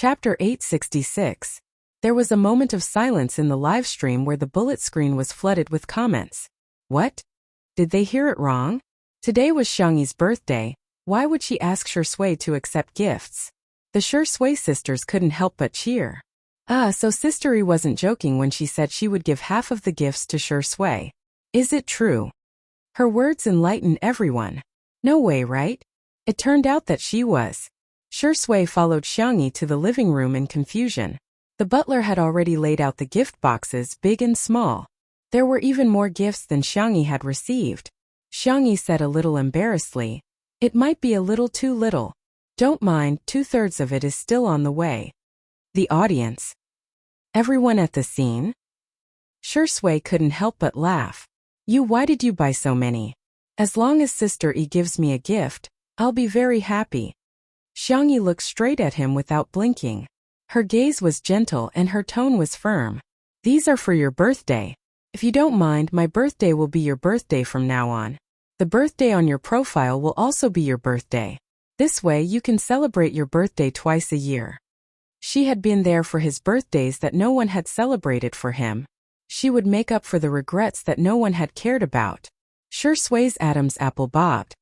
Chapter 866. There was a moment of silence in the live stream where the bullet screen was flooded with comments. What? Did they hear it wrong? Today was Xiangyi's birthday. Why would she ask Shui to accept gifts? The Shui sisters couldn't help but cheer. So Sister wasn't joking when she said she would give half of the gifts to Shui. Is it true? Her words enlightened everyone. No way, right? It turned out that she was. Shui followed Xiangyi to the living room in confusion. The butler had already laid out the gift boxes, big and small. There were even more gifts than Xiangyi had received. Xiangyi said a little embarrassedly, "It might be a little too little. Don't mind, 2/3 of it is still on the way." The audience. Everyone at the scene? Shui couldn't help but laugh. Why did you buy so many? As long as Sister E gives me a gift, I'll be very happy. Xiangyi looked straight at him without blinking. Her gaze was gentle and her tone was firm. These are for your birthday. If you don't mind, my birthday will be your birthday from now on. The birthday on your profile will also be your birthday. This way you can celebrate your birthday twice a year. She had been there for his birthdays that no one had celebrated for him. She would make up for the regrets that no one had cared about. Shui's Adam's apple bobbed.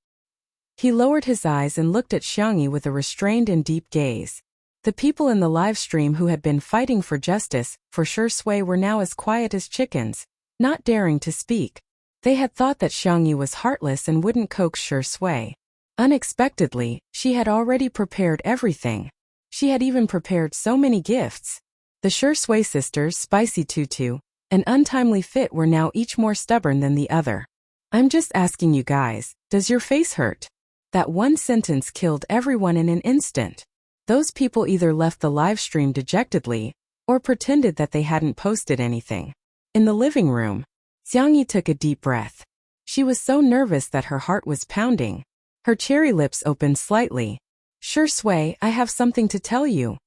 He lowered his eyes and looked at Xiangyi with a restrained and deep gaze. The people in the live stream who had been fighting for justice for Shui were now as quiet as chickens, not daring to speak. They had thought that Xiangyi was heartless and wouldn't coax Shui. Unexpectedly, she had already prepared everything. She had even prepared so many gifts. The Shui sisters, Spicy Tutu, and Untimely Fit were now each more stubborn than the other. I'm just asking you guys, does your face hurt? That one sentence killed everyone in an instant. Those people either left the live stream dejectedly, or pretended that they hadn't posted anything. In the living room, Xiangyi took a deep breath. She was so nervous that her heart was pounding. Her cherry lips opened slightly. Shui, I have something to tell you.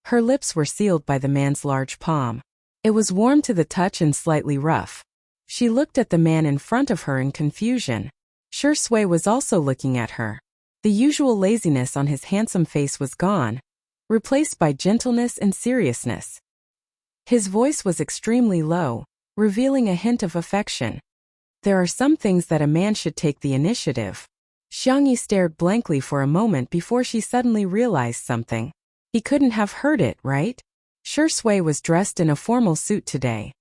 Her lips were sealed by the man's large palm. It was warm to the touch and slightly rough. She looked at the man in front of her in confusion. Shui was also looking at her. The usual laziness on his handsome face was gone, replaced by gentleness and seriousness. His voice was extremely low, revealing a hint of affection. There are some things that a man should take the initiative. Xiangyi stared blankly for a moment before she suddenly realized something. He couldn't have heard it, right? Shui was dressed in a formal suit today.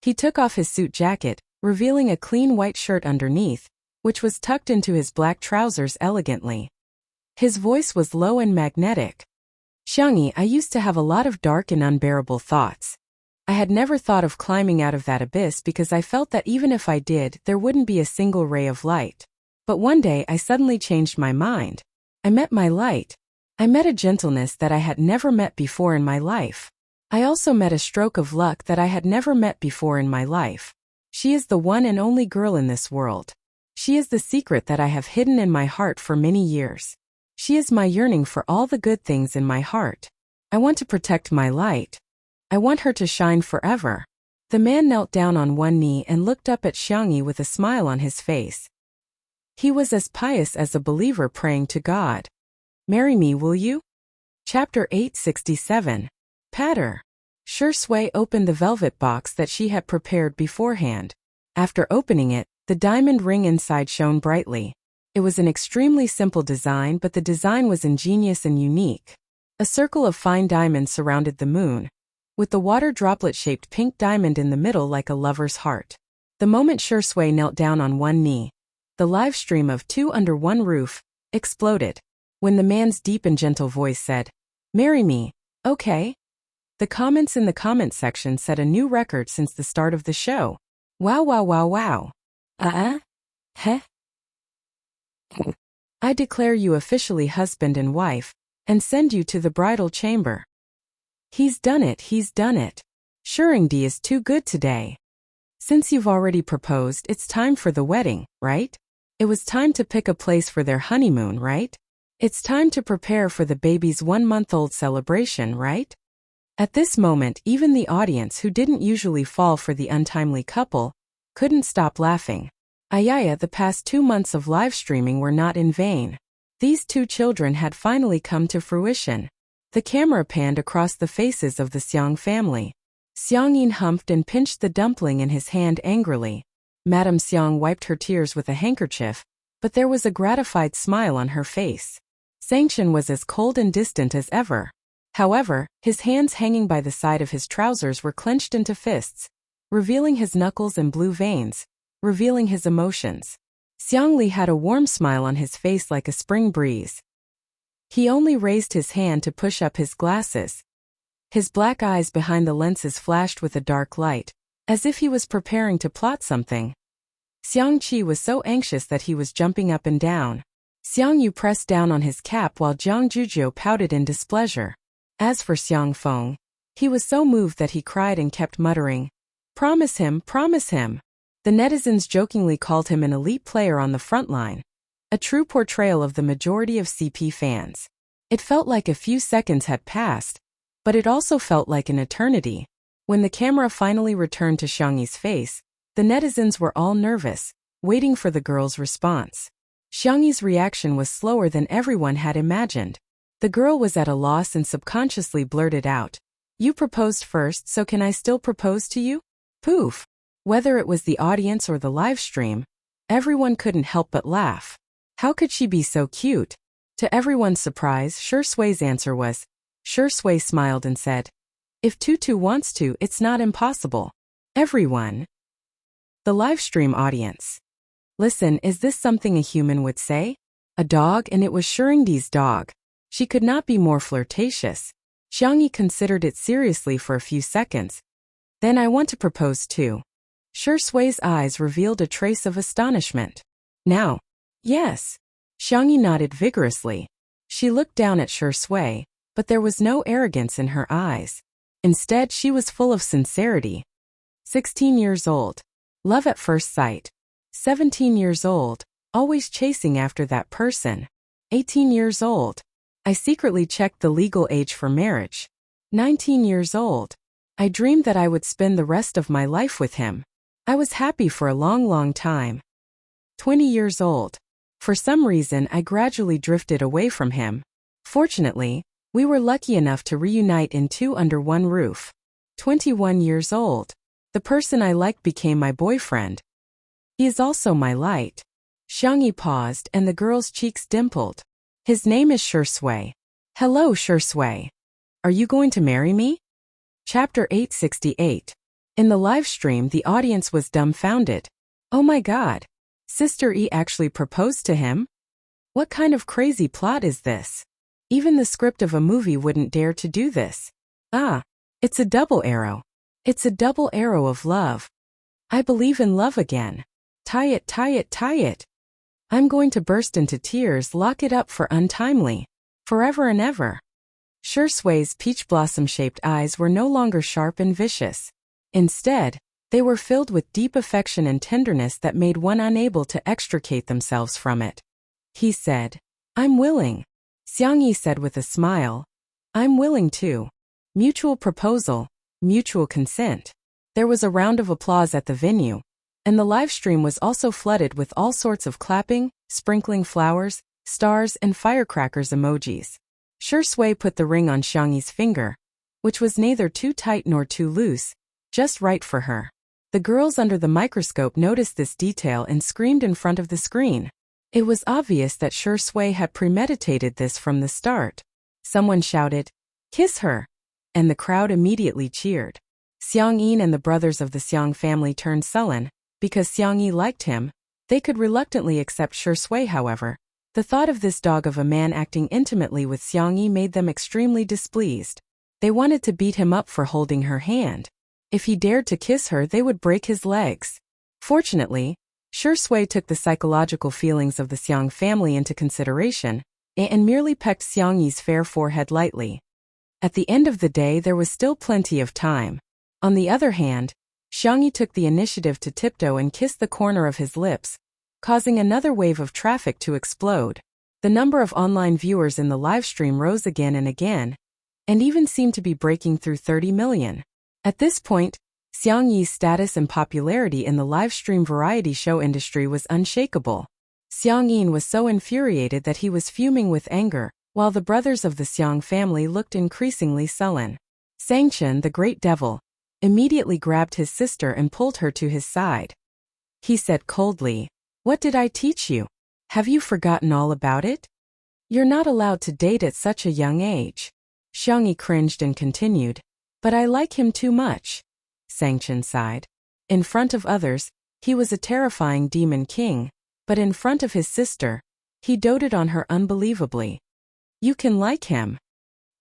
He took off his suit jacket, revealing a clean white shirt underneath, which was tucked into his black trousers elegantly. His voice was low and magnetic. Xiangyi, I used to have a lot of dark and unbearable thoughts. I had never thought of climbing out of that abyss because I felt that even if I did, there wouldn't be a single ray of light. But one day I suddenly changed my mind. I met my light. I met a gentleness that I had never met before in my life. I also met a stroke of luck that I had never met before in my life. She is the one and only girl in this world. She is the secret that I have hidden in my heart for many years. She is my yearning for all the good things in my heart. I want to protect my light. I want her to shine forever. The man knelt down on one knee and looked up at Xiangyi with a smile on his face. He was as pious as a believer praying to God. Marry me, will you? Chapter 867. Patter. Shui opened the velvet box that she had prepared beforehand. After opening it, the diamond ring inside shone brightly. It was an extremely simple design, but the design was ingenious and unique. A circle of fine diamonds surrounded the moon, with the water droplet-shaped pink diamond in the middle like a lover's heart. The moment Shui knelt down on one knee, the live stream of Two Under One Roof exploded. When the man's deep and gentle voice said, "Marry me, okay?" The comments in the comment section set a new record since the start of the show. Wow, wow, wow, wow. Heh? I declare you officially husband and wife, and send you to the bridal chamber. He's done it, he's done it. Shuringdi is too good today. Since you've already proposed, it's time for the wedding, right? It was time to pick a place for their honeymoon, right? It's time to prepare for the baby's 1-month-old celebration, right? At this moment, even the audience who didn't usually fall for the untimely couple couldn't stop laughing. Ayaya, the past 2 months of live streaming were not in vain. These two children had finally come to fruition. The camera panned across the faces of the Xiang family. Xiang Yin humphed and pinched the dumpling in his hand angrily. Madame Xiang wiped her tears with a handkerchief, but there was a gratified smile on her face. Sanction was as cold and distant as ever. However, his hands hanging by the side of his trousers were clenched into fists, revealing his knuckles and blue veins, revealing his emotions. Xiang Li had a warm smile on his face like a spring breeze. He only raised his hand to push up his glasses. His black eyes behind the lenses flashed with a dark light, as if he was preparing to plot something. Xiang Qi was so anxious that he was jumping up and down. Xiang Yu pressed down on his cap while Jiang Zhujiu pouted in displeasure. As for Xiang Feng, he was so moved that he cried and kept muttering, "Promise him, promise him." The netizens jokingly called him an elite player on the front line, a true portrayal of the majority of CP fans. It felt like a few seconds had passed, but it also felt like an eternity. When the camera finally returned to Xiang Yi's face, the netizens were all nervous, waiting for the girl's response. Xiang Yi's reaction was slower than everyone had imagined. The girl was at a loss and subconsciously blurted out, "You proposed first, so can I still propose to you?" Poof! Whether it was the audience or the live stream, everyone couldn't help but laugh. How could she be so cute? To everyone's surprise, Shi Sui's answer was, Shi Sui smiled and said, "If Tutu wants to, it's not impossible." Everyone. The live stream audience. Listen, is this something a human would say? A dog, and it was Shuringdi's dog. She could not be more flirtatious. Xiang Yi considered it seriously for a few seconds. Then I want to propose too. Shi Sui's eyes revealed a trace of astonishment. Now? Yes. Xiang Yi nodded vigorously. She looked down at Shi Sui, but there was no arrogance in her eyes. Instead, she was full of sincerity. 16 years old. Love at first sight. 17 years old. Always chasing after that person. 18 years old. I secretly checked the legal age for marriage. 19 years old. I dreamed that I would spend the rest of my life with him. I was happy for a long, long time. 20 years old. For some reason, I gradually drifted away from him. Fortunately, we were lucky enough to reunite in two under one roof. 21 years old. The person I liked became my boyfriend. He is also my light. Xiang Yi paused and the girl's cheeks dimpled. His name is Shi Sui. Hello, Shi Sui. Are you going to marry me? Chapter 868. In the live stream, the audience was dumbfounded. Oh my god. Sister E actually proposed to him? What kind of crazy plot is this? Even the script of a movie wouldn't dare to do this. Ah, it's a double arrow. It's a double arrow of love. I believe in love again. Tie it, tie it, tie it. I'm going to burst into tears. Lock it up for untimely. Forever and ever. Shi Sui's peach blossom-shaped eyes were no longer sharp and vicious. Instead, they were filled with deep affection and tenderness that made one unable to extricate themselves from it. He said, "I'm willing." Xiang Yi said with a smile, "I'm willing too." Mutual proposal, mutual consent. There was a round of applause at the venue, and the live stream was also flooded with all sorts of clapping, sprinkling flowers, stars, and firecrackers emojis. Shi Sui put the ring on Xiang Yi's finger, which was neither too tight nor too loose, just right for her. The girls under the microscope noticed this detail and screamed in front of the screen. It was obvious that Shi Sui had premeditated this from the start. Someone shouted, "Kiss her!" and the crowd immediately cheered. Xiang Yin and the brothers of the Xiang family turned sullen. Because Xiang Yi liked him, they could reluctantly accept Shi Sui. However, the thought of this dog of a man acting intimately with Xiang Yi made them extremely displeased. They wanted to beat him up for holding her hand. If he dared to kiss her, they would break his legs. Fortunately, Shi Sui took the psychological feelings of the Xiang family into consideration and merely pecked Xiang Yi's fair forehead lightly. At the end of the day, there was still plenty of time. On the other hand, Xiang Yi took the initiative to tiptoe and kiss the corner of his lips, causing another wave of traffic to explode. The number of online viewers in the livestream rose again and even seemed to be breaking through 30 million. At this point, Xiang Yi's status and popularity in the livestream variety show industry was unshakable. Xiang Yin was so infuriated that he was fuming with anger, while the brothers of the Xiang family looked increasingly sullen. Sangchen, the great devil, immediately grabbed his sister and pulled her to his side. He said coldly, "What did I teach you? Have you forgotten all about it? You're not allowed to date at such a young age." Xiangyi cringed and continued, "But I like him too much." Sangchen sighed. In front of others, he was a terrifying demon king, but in front of his sister, he doted on her unbelievably. "You can like him."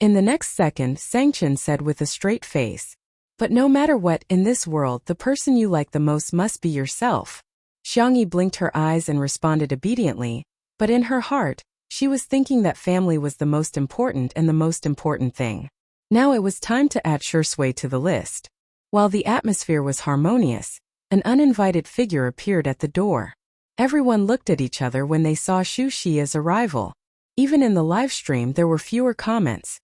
In the next second, Sangchen said with a straight face, "But no matter what in this world, the person you like the most must be yourself." Xiangyi blinked her eyes and responded obediently, but in her heart, she was thinking that family was the most important and the most important thing. Now it was time to add Shui to the list. While the atmosphere was harmonious, an uninvited figure appeared at the door. Everyone looked at each other when they saw Wuxia's arrival. Even in the live stream there were fewer comments.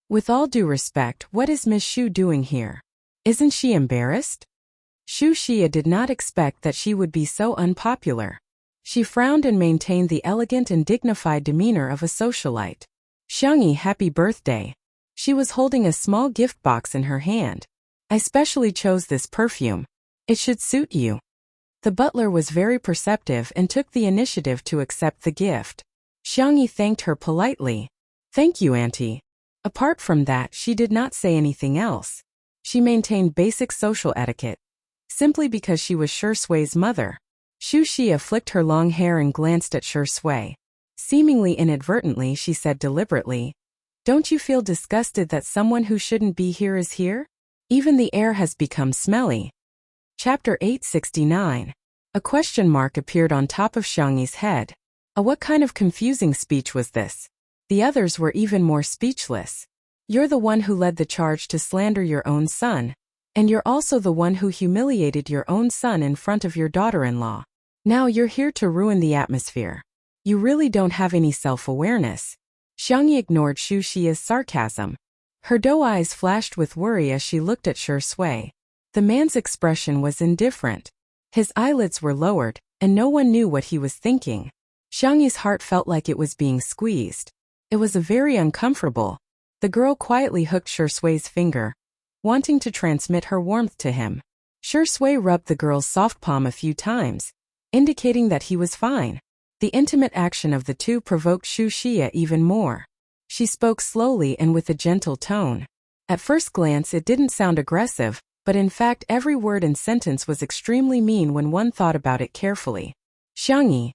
With all due respect, what is Ms. Xu doing here? Isn't she embarrassed?" Wuxia did not expect that she would be so unpopular. She frowned and maintained the elegant and dignified demeanor of a socialite. "Xiangyi, happy birthday." She was holding a small gift box in her hand. "I specially chose this perfume. It should suit you." The butler was very perceptive and took the initiative to accept the gift. Xiangyi thanked her politely. "Thank you, Auntie." Apart from that, she did not say anything else. She maintained basic social etiquette. Simply because she was Shui's mother. Wuxia flicked her long hair and glanced at Shui. Seemingly inadvertently, she said deliberately, "Don't you feel disgusted that someone who shouldn't be here is here? Even the air has become smelly." Chapter 869. A question mark appeared on top of Xiangyi's head. What kind of confusing speech was this? The others were even more speechless. "You're the one who led the charge to slander your own son. And you're also the one who humiliated your own son in front of your daughter-in-law. Now you're here to ruin the atmosphere. You really don't have any self-awareness." Xiangyi ignored Wuxia's sarcasm. Her doe eyes flashed with worry as she looked at Shui. The man's expression was indifferent. His eyelids were lowered, and no one knew what he was thinking. Xiangyi's heart felt like it was being squeezed. It was very uncomfortable. The girl quietly hooked Shui's finger, wanting to transmit her warmth to him. Shui rubbed the girl's soft palm a few times, indicating that he was fine. The intimate action of the two provoked Wuxia even more. She spoke slowly and with a gentle tone. At first glance it didn't sound aggressive, but in fact every word and sentence was extremely mean when one thought about it carefully. "Xiangyi,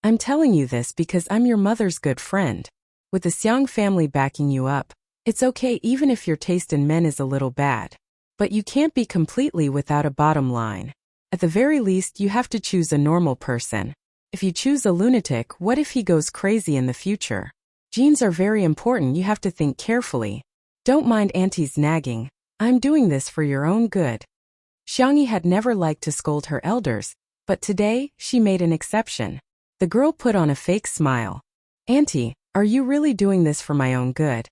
I'm telling you this because I'm your mother's good friend. With the Xiang family backing you up, it's okay even if your taste in men is a little bad. But you can't be completely without a bottom line. At the very least you have to choose a normal person. If you choose a lunatic, what if he goes crazy in the future? Genes are very important, you have to think carefully. Don't mind Auntie's nagging. I'm doing this for your own good." Xiangyi had never liked to scold her elders, but today, she made an exception. The girl put on a fake smile. "Auntie, are you really doing this for my own good?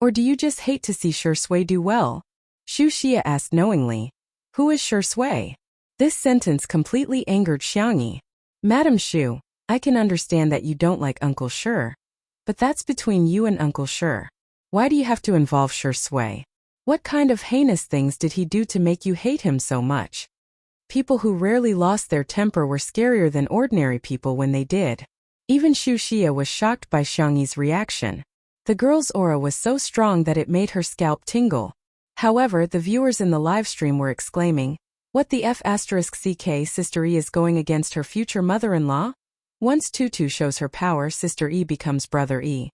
Or do you just hate to see Shui do well?" Wuxia asked knowingly. "Who is Shui?" This sentence completely angered Xiangyi. "Madam Xu, I can understand that you don't like Uncle Shi. But that's between you and Uncle Shi. Why do you have to involve Shui? What kind of heinous things did he do to make you hate him so much?" People who rarely lost their temper were scarier than ordinary people when they did. Even Wuxia was shocked by Xiangyi's reaction. The girl's aura was so strong that it made her scalp tingle. However, the viewers in the livestream were exclaiming, "What the F***ck Sister E is going against her future mother-in-law? Once Tutu shows her power, Sister E becomes Brother E.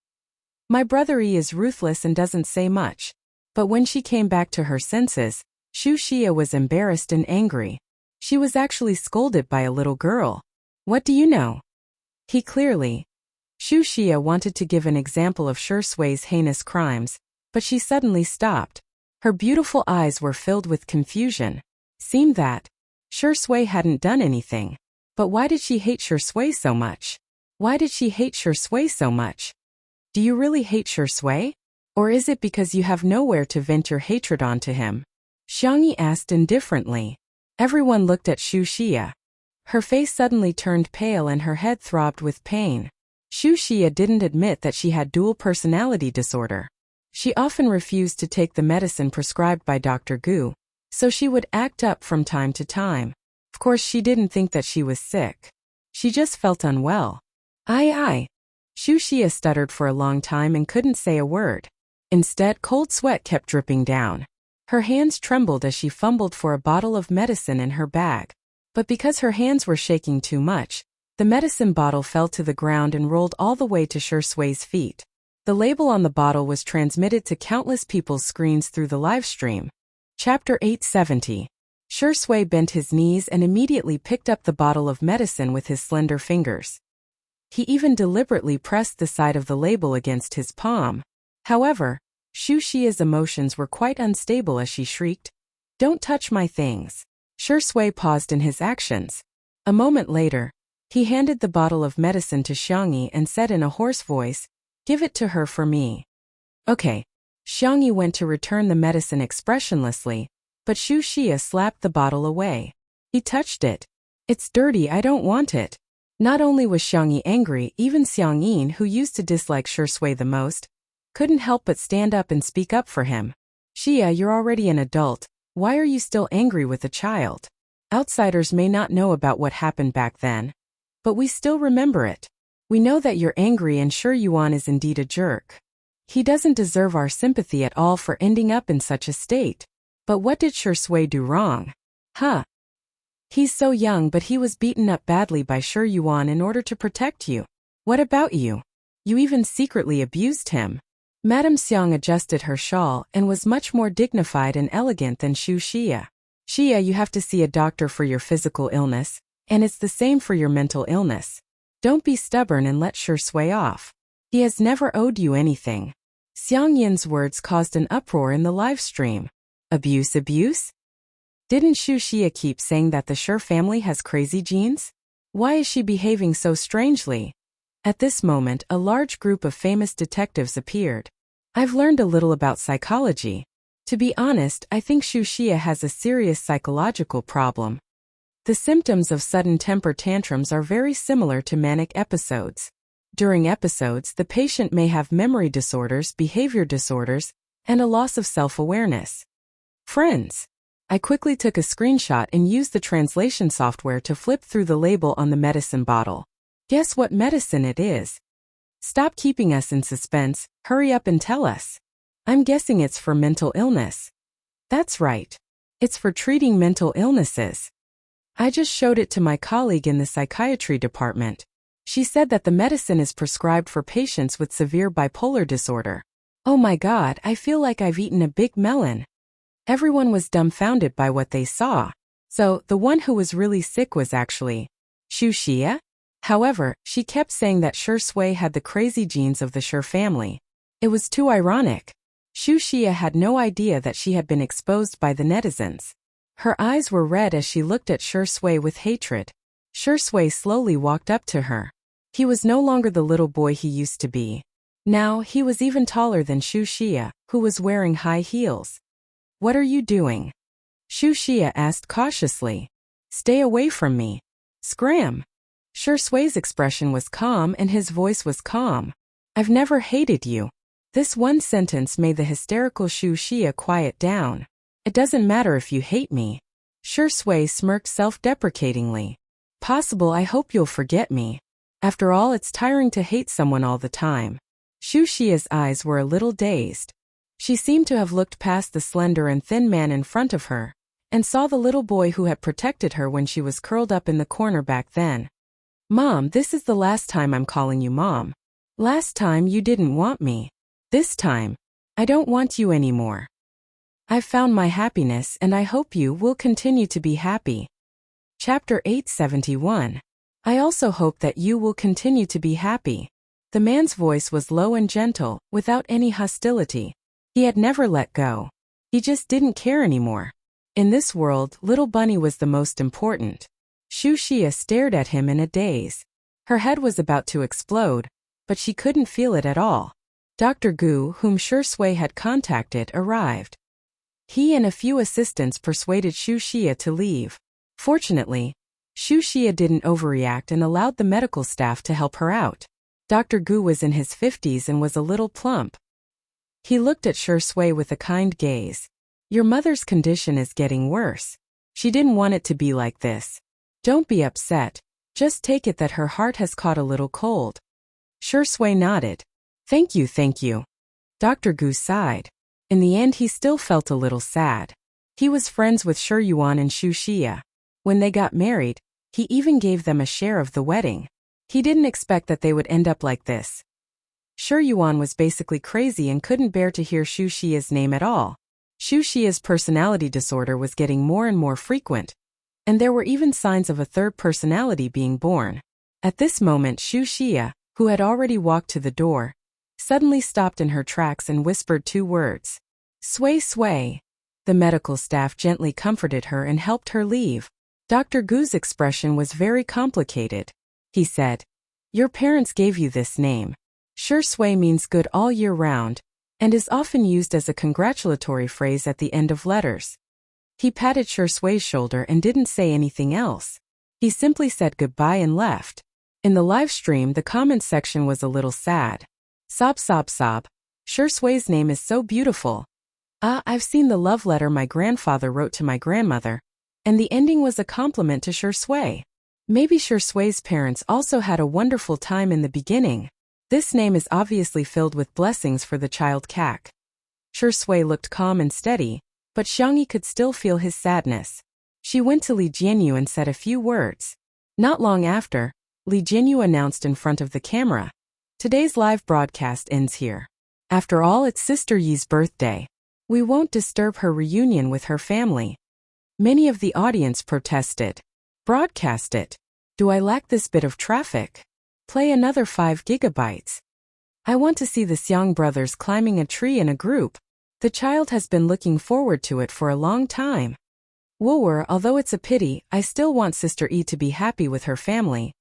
My Brother E is ruthless and doesn't say much." But when she came back to her senses, Wuxia was embarrassed and angry. She was actually scolded by a little girl. "What do you know?" He clearly. Wuxia wanted to give an example of Shui's heinous crimes, but she suddenly stopped. Her beautiful eyes were filled with confusion. Seemed that Shui hadn't done anything. But why did she hate Shui so much? Why did she hate Shui so much? Do you really hate Shui? Or is it because you have nowhere to vent your hatred onto him? Xiangyi asked indifferently. Everyone looked at Wuxia. Her face suddenly turned pale and her head throbbed with pain. Wuxia didn't admit that she had dual personality disorder. She often refused to take the medicine prescribed by Dr. Gu, so she would act up from time to time. Of course, she didn't think that she was sick. She just felt unwell. I. Wuxia stuttered for a long time and couldn't say a word. Instead, cold sweat kept dripping down. Her hands trembled as she fumbled for a bottle of medicine in her bag. But because her hands were shaking too much, the medicine bottle fell to the ground and rolled all the way to Shui's feet. The label on the bottle was transmitted to countless people's screens through the live stream. Chapter 870. Shui bent his knees and immediately picked up the bottle of medicine with his slender fingers. He even deliberately pressed the side of the label against his palm. However, Wuxia's emotions were quite unstable as she shrieked, "Don't touch my things." Shui paused in his actions. A moment later, he handed the bottle of medicine to Xiangyi and said in a hoarse voice, "Give it to her for me." Okay. Xiangyi went to return the medicine expressionlessly, but Wuxia slapped the bottle away. He touched it. "It's dirty, I don't want it." Not only was Xiangyi angry, even Xiangyin, who used to dislike Shui the most, couldn't help but stand up and speak up for him. "Xia, you're already an adult. Why are you still angry with a child? Outsiders may not know about what happened back then, but we still remember it. We know that you're angry and Shu Yuan is indeed a jerk. He doesn't deserve our sympathy at all for ending up in such a state. But what did Shui do wrong? Huh? He's so young, but he was beaten up badly by Shu Yuan in order to protect you. What about you? You even secretly abused him." Madame Xiang adjusted her shawl and was much more dignified and elegant than Wuxia. "Xia, you have to see a doctor for your physical illness, and it's the same for your mental illness. Don't be stubborn and let Shui off. He has never owed you anything." Xiang Yin's words caused an uproar in the live stream. Abuse? Didn't Wuxia keep saying that the Shu family has crazy genes? Why is she behaving so strangely? At this moment, a large group of famous detectives appeared. "I've learned a little about psychology. To be honest, I think Wuxia has a serious psychological problem. The symptoms of sudden temper tantrums are very similar to manic episodes. During episodes, the patient may have memory disorders, behavior disorders, and a loss of self-awareness." Friends. I quickly took a screenshot and used the translation software to flip through the label on the medicine bottle. Guess what medicine it is? Stop keeping us in suspense, hurry up and tell us. I'm guessing it's for mental illness. That's right. It's for treating mental illnesses. I just showed it to my colleague in the psychiatry department. She said that the medicine is prescribed for patients with severe bipolar disorder. Oh my God, I feel like I've eaten a big melon. Everyone was dumbfounded by what they saw. So, the one who was really sick was actually Wuxia? However, she kept saying that Shui had the crazy genes of the Shu family. It was too ironic. Wuxia had no idea that she had been exposed by the netizens. Her eyes were red as she looked at Shui with hatred. Shui slowly walked up to her. He was no longer the little boy he used to be. Now, he was even taller than Wuxia, who was wearing high heels. "What are you doing?" Wuxia asked cautiously. "Stay away from me." Scram. Shui's expression was calm and his voice was calm. "I've never hated you." This one sentence made the hysterical Wuxia quiet down. "It doesn't matter if you hate me." Shui smirked self-deprecatingly. "Possible, I hope you'll forget me. After all, it's tiring to hate someone all the time." Wuxia's eyes were a little dazed. She seemed to have looked past the slender and thin man in front of her, and saw the little boy who had protected her when she was curled up in the corner back then. "Mom, this is the last time I'm calling you Mom. Last time you didn't want me. This time, I don't want you anymore. I've found my happiness and I hope you will continue to be happy." Chapter 871. I also hope that you will continue to be happy. The man's voice was low and gentle, without any hostility. He had never let go. He just didn't care anymore. In this world, little Bunny was the most important. Wuxia stared at him in a daze. Her head was about to explode, but she couldn't feel it at all. Dr. Gu, whom Shui had contacted, arrived. He and a few assistants persuaded Wuxia to leave. Fortunately, Wuxia didn't overreact and allowed the medical staff to help her out. Dr. Gu was in his 50s and was a little plump. He looked at Shui with a kind gaze. Your mother's condition is getting worse. She didn't want it to be like this. Don't be upset. Just take it that her heart has caught a little cold. Shui nodded. Thank you, thank you. Dr. Gu sighed. In the end he still felt a little sad. He was friends with Shi Yuan and Wuxia. When they got married, he even gave them a share of the wedding. He didn't expect that they would end up like this. Shi Yuan was basically crazy and couldn't bear to hear Wuxia's name at all. Wuxia's personality disorder was getting more and more frequent, and there were even signs of a third personality being born. At this moment Wuxia, who had already walked to the door, suddenly stopped in her tracks and whispered 2 words. Sui sui. The medical staff gently comforted her and helped her leave. Dr. Gu's expression was very complicated. He said, your parents gave you this name. Shui means good all year round, and is often used as a congratulatory phrase at the end of letters. He patted Shui's shoulder and didn't say anything else. He simply said goodbye and left. In the live stream, the comments section was a little sad. Sob sob sob. Shui's name is so beautiful. I've seen the love letter my grandfather wrote to my grandmother, and the ending was a compliment to Shui. Maybe Shui's parents also had a wonderful time in the beginning. This name is obviously filled with blessings for the child Kak. Shui looked calm and steady, but Xiangyi could still feel his sadness. She went to Li Jianyu and said a few words. Not long after, Li Jianyu announced in front of the camera, today's live broadcast ends here. After all, it's Sister Yi's birthday. We won't disturb her reunion with her family. Many of the audience protested. Broadcast it. Do I lack this bit of traffic? Play another 5 gigabytes. I want to see the Xiang brothers climbing a tree in a group. The child has been looking forward to it for a long time. Wuwer, although it's a pity, I still want Sister Yi to be happy with her family.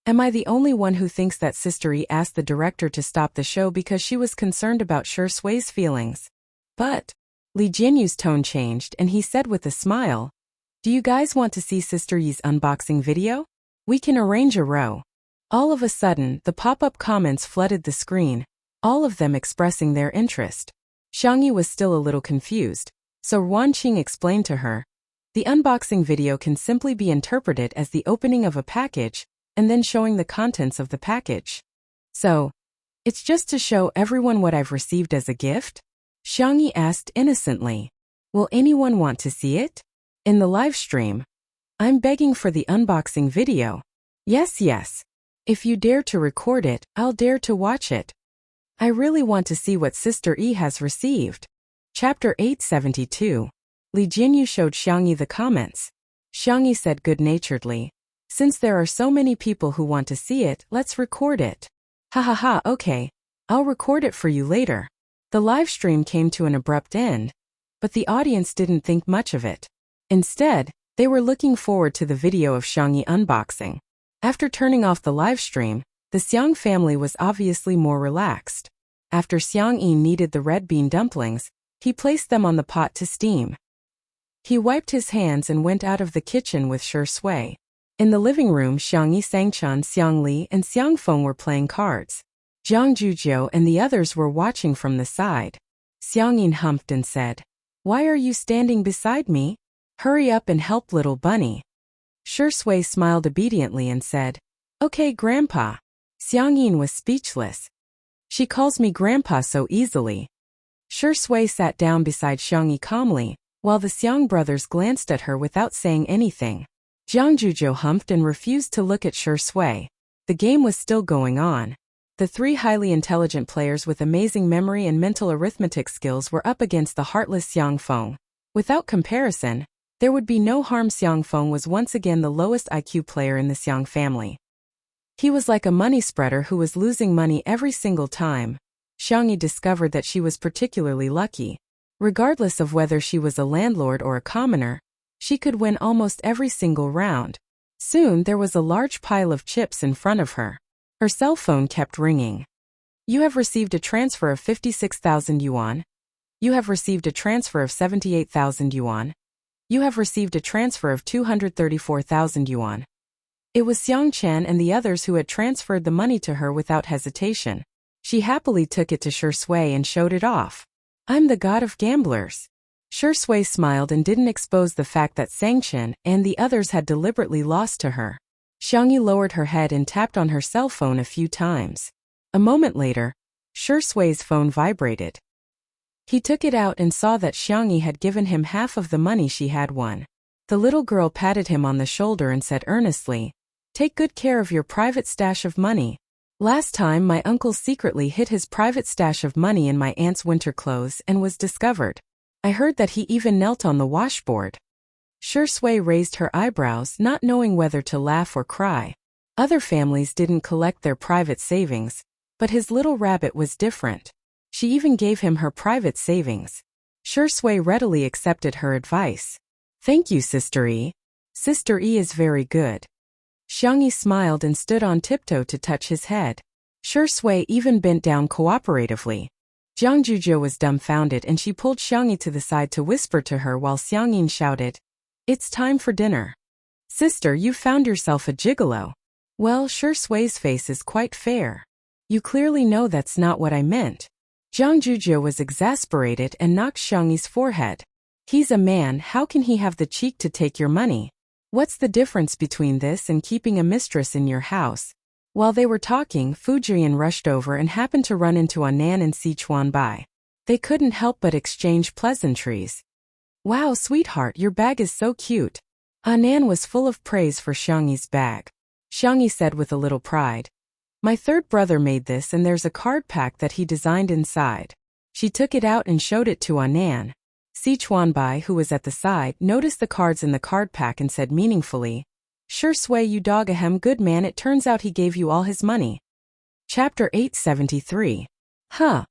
Am I the only one who thinks that Sister Yi asked the director to stop the show because she was concerned about Shui's feelings? But Li Jianyu's tone changed and he said with a smile, do you guys want to see Sister Yi's unboxing video? We can arrange a row. All of a sudden, the pop-up comments flooded the screen, all of them expressing their interest. Xiangyi was still a little confused, so Ruanqing explained to her. The unboxing video can simply be interpreted as the opening of a package, and then showing the contents of the package. So, it's just to show everyone what I've received as a gift? Xiangyi asked innocently. Will anyone want to see it? In the live stream. I'm begging for the unboxing video. Yes, yes. If you dare to record it, I'll dare to watch it. I really want to see what Sister Yi has received. Chapter 872. Li Jianyu showed Xiangyi the comments. Xiangyi said good-naturedly, since there are so many people who want to see it, let's record it. Ha ha ha, okay. I'll record it for you later. The live stream came to an abrupt end, but the audience didn't think much of it. Instead, they were looking forward to the video of Xiangyi unboxing. After turning off the live stream, the Xiang family was obviously more relaxed. After Xiang Yi kneaded the red bean dumplings, he placed them on the pot to steam. He wiped his hands and went out of the kitchen with Shui. In the living room, Xiangyi, Sangchan, Xiang Li, and Xiang Feng were playing cards. Jiang Zhujiu and the others were watching from the side. Xiang Yin humped and said, why are you standing beside me? Hurry up and help little bunny. Shui smiled obediently and said, okay, Grandpa. Xiang Yin was speechless. She calls me Grandpa so easily. Shui sat down beside Xiangyi calmly, while the Xiang brothers glanced at her without saying anything. Jiang Zhujiu humped and refused to look at Shui. The game was still going on. The 3 highly intelligent players with amazing memory and mental arithmetic skills were up against the heartless Xiang Feng. Without comparison, there would be no harm. Xiang Feng was once again the lowest IQ player in the Xiang family. He was like a money spreader who was losing money every single time. Xiangyi discovered that she was particularly lucky. Regardless of whether she was a landlord or a commoner, she could win almost every single round. Soon there was a large pile of chips in front of her. Her cell phone kept ringing. You have received a transfer of 56,000 yuan. You have received a transfer of 78,000 yuan. You have received a transfer of 234,000 yuan. It was Xiang Chen and the others who had transferred the money to her without hesitation. She happily took it to Shi Sui and showed it off. "I'm the god of gamblers." Shi Sui smiled and didn't expose the fact that Sang Chen and the others had deliberately lost to her. Xiangyi lowered her head and tapped on her cell phone a few times. A moment later, Shi Sui's phone vibrated. He took it out and saw that Xiangyi had given him half of the money she had won. The little girl patted him on the shoulder and said earnestly, "Take good care of your private stash of money. Last time my uncle secretly hid his private stash of money in my aunt's winter clothes and was discovered. I heard that he even knelt on the washboard." Shi Sui raised her eyebrows, not knowing whether to laugh or cry. Other families didn't collect their private savings, but his little rabbit was different. She even gave him her private savings. Shi Sui readily accepted her advice. "Thank you, Sister E. Sister E is very good." Xiangyi smiled and stood on tiptoe to touch his head. Shi Sui even bent down cooperatively. Jiang Zhuzhou was dumbfounded and she pulled Xiangyi to the side to whisper to her while Xiang Yin shouted, "It's time for dinner." "Sister, you found yourself a gigolo." "Well, Shi Sui's face is quite fair. You clearly know that's not what I meant." Jiang Zhuzhou was exasperated and knocked Xiangyi's forehead. "He's a man, how can he have the cheek to take your money? What's the difference between this and keeping a mistress in your house?" While they were talking, Fu Jian rushed over and happened to run into Anan and Sichuan Bai. They couldn't help but exchange pleasantries. "Wow, sweetheart, your bag is so cute." Anan was full of praise for Xiangyi's bag. Xiangyi said with a little pride, "My third brother made this and there's a card pack that he designed inside." She took it out and showed it to Anan. Sichuan Bai, who was at the side, noticed the cards in the card pack and said meaningfully, "Shi Sui, you dog ahem good man, it turns out he gave you all his money." Chapter 873. Huh.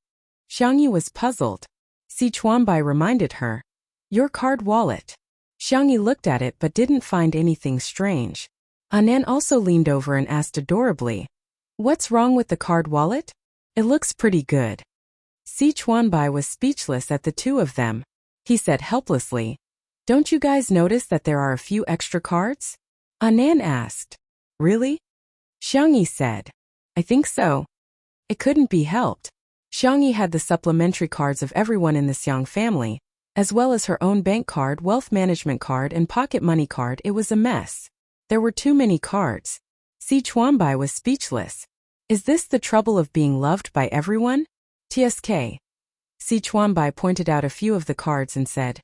Xiangyi was puzzled. Sichuan Bai reminded her, "Your card wallet." Xiangyi looked at it but didn't find anything strange. Anan also leaned over and asked adorably, "What's wrong with the card wallet? It looks pretty good." Sichuan Bai was speechless at the two of them. He said helplessly, "Don't you guys notice that there are a few extra cards?" Anan asked, "Really?" Xiangyi said, "I think so." It couldn't be helped. Xiangyi had the supplementary cards of everyone in the Xiang family, as well as her own bank card, wealth management card, and pocket money card. It was a mess. There were too many cards. Sichuan Bai was speechless. Is this the trouble of being loved by everyone? TSK. Sichuan Bai pointed out a few of the cards and said,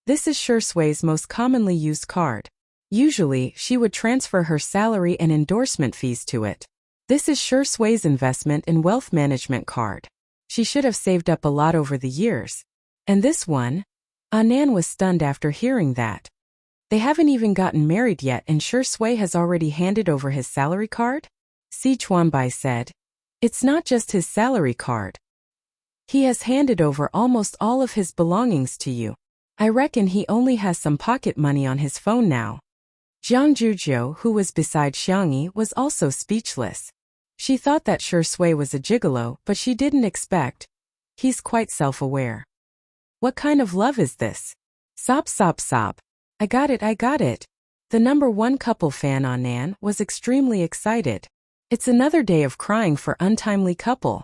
"This is Shi Sui's most commonly used card. Usually, she would transfer her salary and endorsement fees to it. This is Shi Sui's investment and wealth management card. She should have saved up a lot over the years. And this one?" Anan was stunned after hearing that. They haven't even gotten married yet and Shi Sui has already handed over his salary card? Sichuan Bai said, "It's not just his salary card. He has handed over almost all of his belongings to you. I reckon he only has some pocket money on his phone now." Jiang Zhuzhou, who was beside Xiangyi, was also speechless. She thought that Shi Sui was a gigolo, but she didn't expect. He's quite self-aware. "What kind of love is this?" Sob sob sob. I got it. The #1 couple fan Anan was extremely excited. It's another day of crying for untimely couple.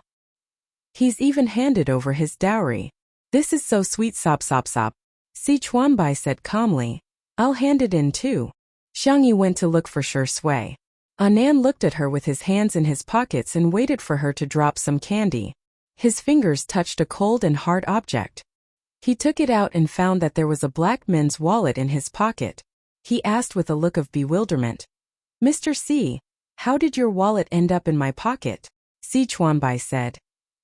He's even handed over his dowry. This is so sweet sob sob sob. Sichuan Bai said calmly, "I'll hand it in too." Xiangyi went to look for Shi Sui. Anan looked at her with his hands in his pockets and waited for her to drop some candy. His fingers touched a cold and hard object. He took it out and found that there was a black men's wallet in his pocket. He asked with a look of bewilderment, "Mr. C, how did your wallet end up in my pocket?" Sichuan Bai said,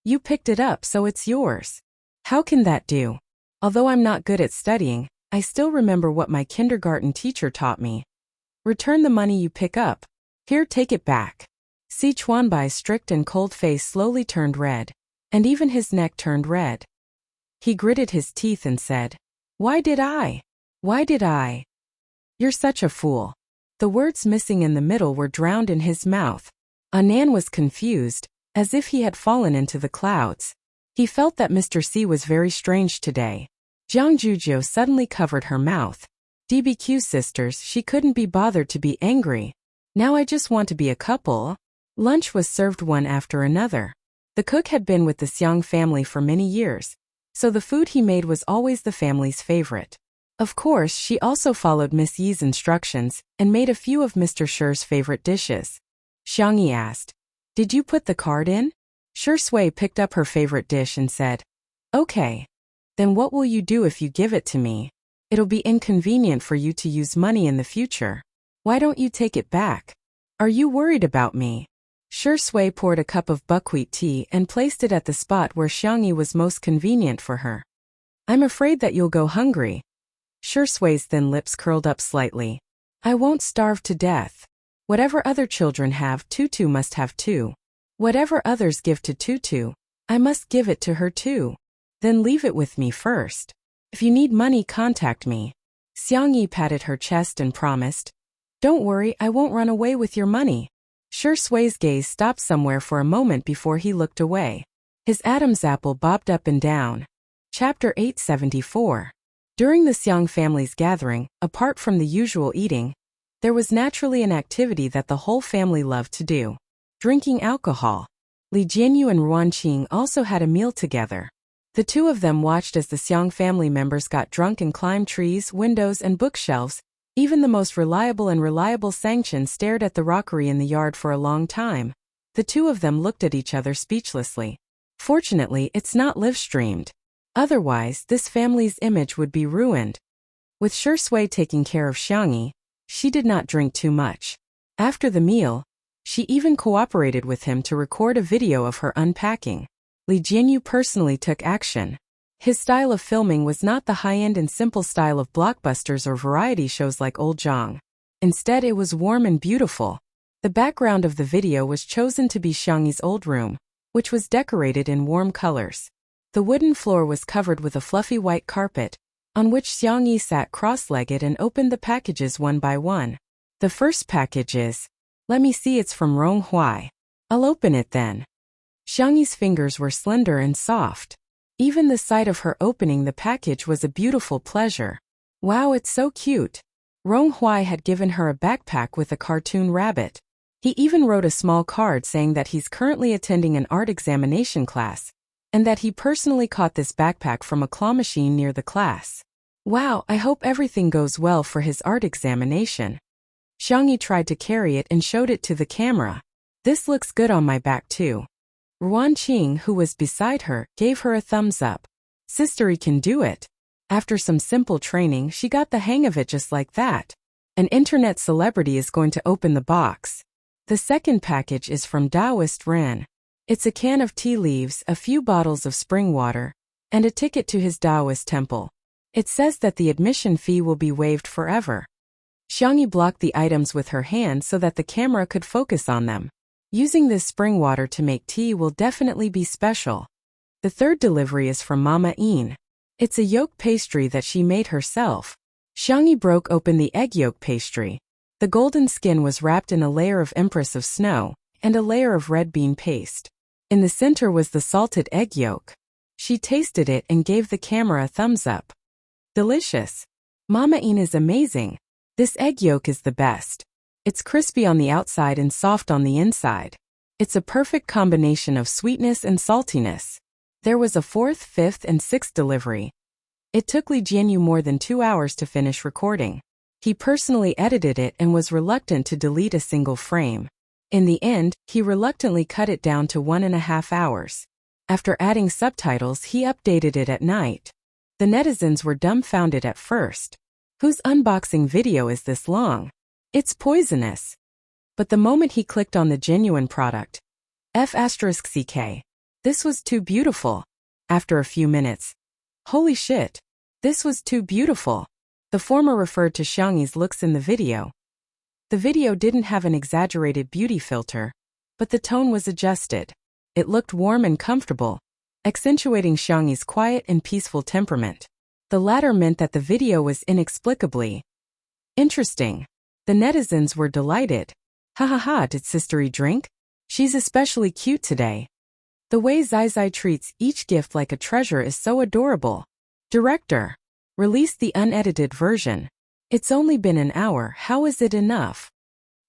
"You picked it up, so it's yours." "How can that do? Although I'm not good at studying, I still remember what my kindergarten teacher taught me. Return the money you pick up. Here, take it back." Sichuan Bai's strict and cold face slowly turned red, and even his neck turned red. He gritted his teeth and said, Why did I? You're such a fool." The words missing in the middle were drowned in his mouth. Anan was confused, as if he had fallen into the clouds. He felt that Mr. C was very strange today. Jiang Zhuzhou suddenly covered her mouth. DBQ sisters, she couldn't be bothered to be angry. Now I just want to be a couple. Lunch was served one after another. The cook had been with the Xiang family for many years, so the food he made was always the family's favorite. Of course, she also followed Miss Yi's instructions and made a few of Mr. Shi's favorite dishes. Xiang Yi asked, "Did you put the card in?" Shi Sui picked up her favorite dish and said, "Okay. Then what will you do if you give it to me? It'll be inconvenient for you to use money in the future. Why don't you take it back? Are you worried about me?" Shi Sui poured a cup of buckwheat tea and placed it at the spot where Xiang Yi was most convenient for her. "I'm afraid that you'll go hungry." Shi Sui's thin lips curled up slightly. "I won't starve to death. Whatever other children have, Tutu must have too. Whatever others give to Tutu, I must give it to her too. Then leave it with me first. If you need money, contact me." Xiang Yi patted her chest and promised, "Don't worry, I won't run away with your money." Shi Sui's gaze stopped somewhere for a moment before he looked away. His Adam's apple bobbed up and down. Chapter 874. During the Xiang family's gathering, apart from the usual eating, there was naturally an activity that the whole family loved to do: drinking alcohol. Li Jianyu and Ruan Qing also had a meal together. The two of them watched as the Xiang family members got drunk and climbed trees, windows, and bookshelves. Even the most reliable Sangchen stared at the rockery in the yard for a long time. The two of them looked at each other speechlessly. Fortunately, it's not live-streamed. Otherwise, this family's image would be ruined. With Shi Sui taking care of Xiang Yi, she did not drink too much. After the meal, she even cooperated with him to record a video of her unpacking. Li Jianyu personally took action. His style of filming was not the high-end and simple style of blockbusters or variety shows like Old Zhang. Instead, it was warm and beautiful. The background of the video was chosen to be Xiang Yi's old room, which was decorated in warm colors. The wooden floor was covered with a fluffy white carpet, on which Xiang Yi sat cross-legged and opened the packages one by one. The first package is, "Let me see, it's from Rong Huai. I'll open it then." Xiang Yi's fingers were slender and soft. Even the sight of her opening the package was a beautiful pleasure. "Wow, it's so cute." Rong Huai had given her a backpack with a cartoon rabbit. He even wrote a small card saying that he's currently attending an art examination class, and that he personally caught this backpack from a claw machine near the class. "Wow, I hope everything goes well for his art examination." Xiang Yi tried to carry it and showed it to the camera. "This looks good on my back too." Ruan Qing, who was beside her, gave her a thumbs up. "Sistery can do it." After some simple training, she got the hang of it just like that. An internet celebrity is going to open the box. The second package is from Taoist Ren. It's a can of tea leaves, a few bottles of spring water, and a ticket to his Taoist temple. It says that the admission fee will be waived forever. Xiang Yi blocked the items with her hand so that the camera could focus on them. Using this spring water to make tea will definitely be special. The third delivery is from Mama Yin. It's a yolk pastry that she made herself. Xiang Yi broke open the egg yolk pastry. The golden skin was wrapped in a layer of Empress of Snow and a layer of red bean paste. In the center was the salted egg yolk. She tasted it and gave the camera a thumbs up. "Delicious. Mama Yin is amazing. This egg yolk is the best. It's crispy on the outside and soft on the inside. It's a perfect combination of sweetness and saltiness." There was a fourth, fifth, and sixth delivery. It took Li Jianyu more than 2 hours to finish recording. He personally edited it and was reluctant to delete a single frame. In the end, he reluctantly cut it down to 1.5 hours. After adding subtitles, he updated it at night. The netizens were dumbfounded at first. Whose unboxing video is this long? It's poisonous. But the moment he clicked on the genuine product, F***CK. This was too beautiful. After a few minutes, holy shit. This was too beautiful. The former referred to Xiang Yi's looks in the video. The video didn't have an exaggerated beauty filter, but the tone was adjusted. It looked warm and comfortable, accentuating Xiang Yi's quiet and peaceful temperament. The latter meant that the video was inexplicably interesting. The netizens were delighted. "Ha ha ha, did Sistery drink? She's especially cute today. The way Zai treats each gift like a treasure is so adorable." Director. Release the unedited version. It's only been an hour, how is it enough?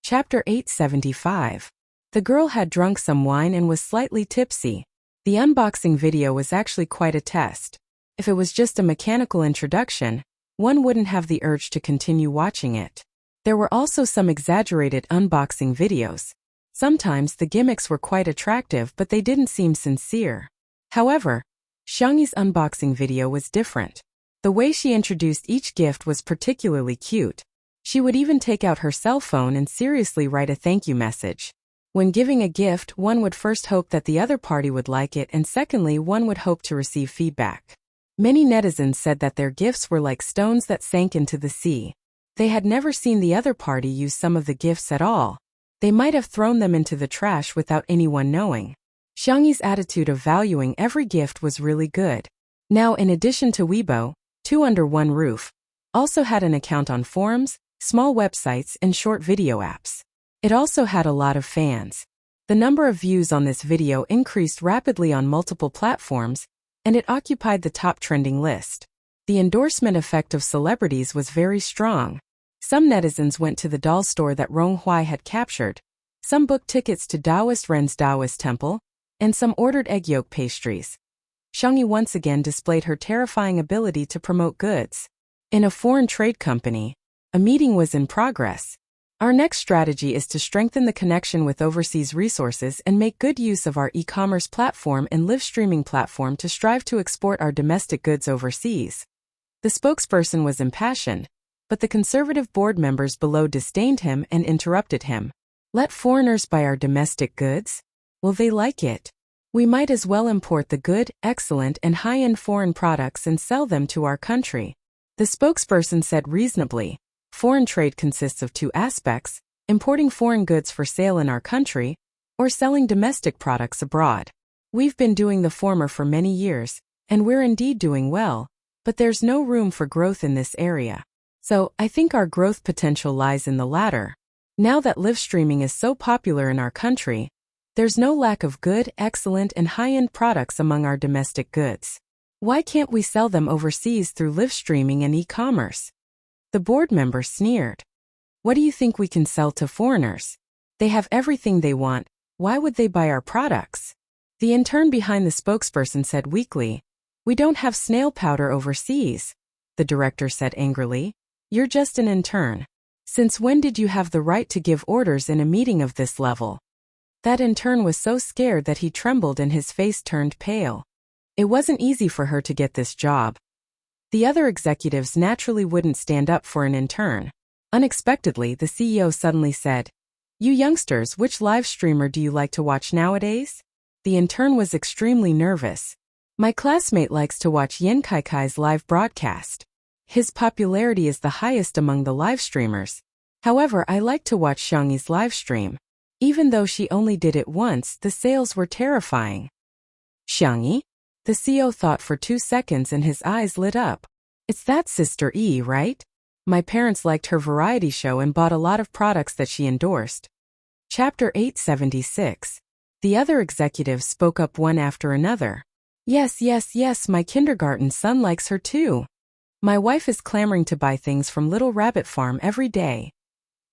Chapter 875. The girl had drunk some wine and was slightly tipsy. The unboxing video was actually quite a test. If it was just a mechanical introduction, one wouldn't have the urge to continue watching it. There were also some exaggerated unboxing videos. Sometimes the gimmicks were quite attractive, but they didn't seem sincere. However, Xiangyi's unboxing video was different. The way she introduced each gift was particularly cute. She would even take out her cell phone and seriously write a thank you message. When giving a gift, one would first hope that the other party would like it, and secondly, one would hope to receive feedback. Many netizens said that their gifts were like stones that sank into the sea. They had never seen the other party use some of the gifts at all. They might have thrown them into the trash without anyone knowing. Xiangyi's attitude of valuing every gift was really good. Now, in addition to Weibo, Two Under One Roof also had an account on forums, small websites, and short video apps. It also had a lot of fans. The number of views on this video increased rapidly on multiple platforms, and it occupied the top trending list. The endorsement effect of celebrities was very strong. Some netizens went to the doll store that Rong Hui had captured. Some booked tickets to Taoist Ren's Taoist temple, and some ordered egg yolk pastries. Xiangyi once again displayed her terrifying ability to promote goods. In a foreign trade company, a meeting was in progress. Our next strategy is to strengthen the connection with overseas resources and make good use of our e-commerce platform and live streaming platform to strive to export our domestic goods overseas. The spokesperson was impassioned, but the conservative board members below disdained him and interrupted him. Let foreigners buy our domestic goods? Will they like it? We might as well import the good, excellent, and high-end foreign products and sell them to our country. The spokesperson said reasonably. Foreign trade consists of two aspects: importing foreign goods for sale in our country, or selling domestic products abroad. We've been doing the former for many years, and we're indeed doing well, but there's no room for growth in this area. So, I think our growth potential lies in the latter. Now that live streaming is so popular in our country, there's no lack of good, excellent, and high-end products among our domestic goods. Why can't we sell them overseas through live streaming and e-commerce? The board member sneered. What do you think we can sell to foreigners? They have everything they want. Why would they buy our products? The intern behind the spokesperson said weakly. We don't have snail powder overseas. The director said angrily. You're just an intern. Since when did you have the right to give orders in a meeting of this level? That intern was so scared that he trembled and his face turned pale. It wasn't easy for her to get this job. The other executives naturally wouldn't stand up for an intern. Unexpectedly, the CEO suddenly said, You youngsters, which live streamer do you like to watch nowadays? The intern was extremely nervous. My classmate likes to watch Yan Kaikai's live broadcast. His popularity is the highest among the live streamers. However, I like to watch Xiangyi's live stream. Even though she only did it once, the sales were terrifying. Xiangyi? The CEO thought for 2 seconds and his eyes lit up. It's that Sister E, right? My parents liked her variety show and bought a lot of products that she endorsed. Chapter 876. The other executives spoke up one after another. Yes, my kindergarten son likes her too. My wife is clamoring to buy things from Little Rabbit Farm every day.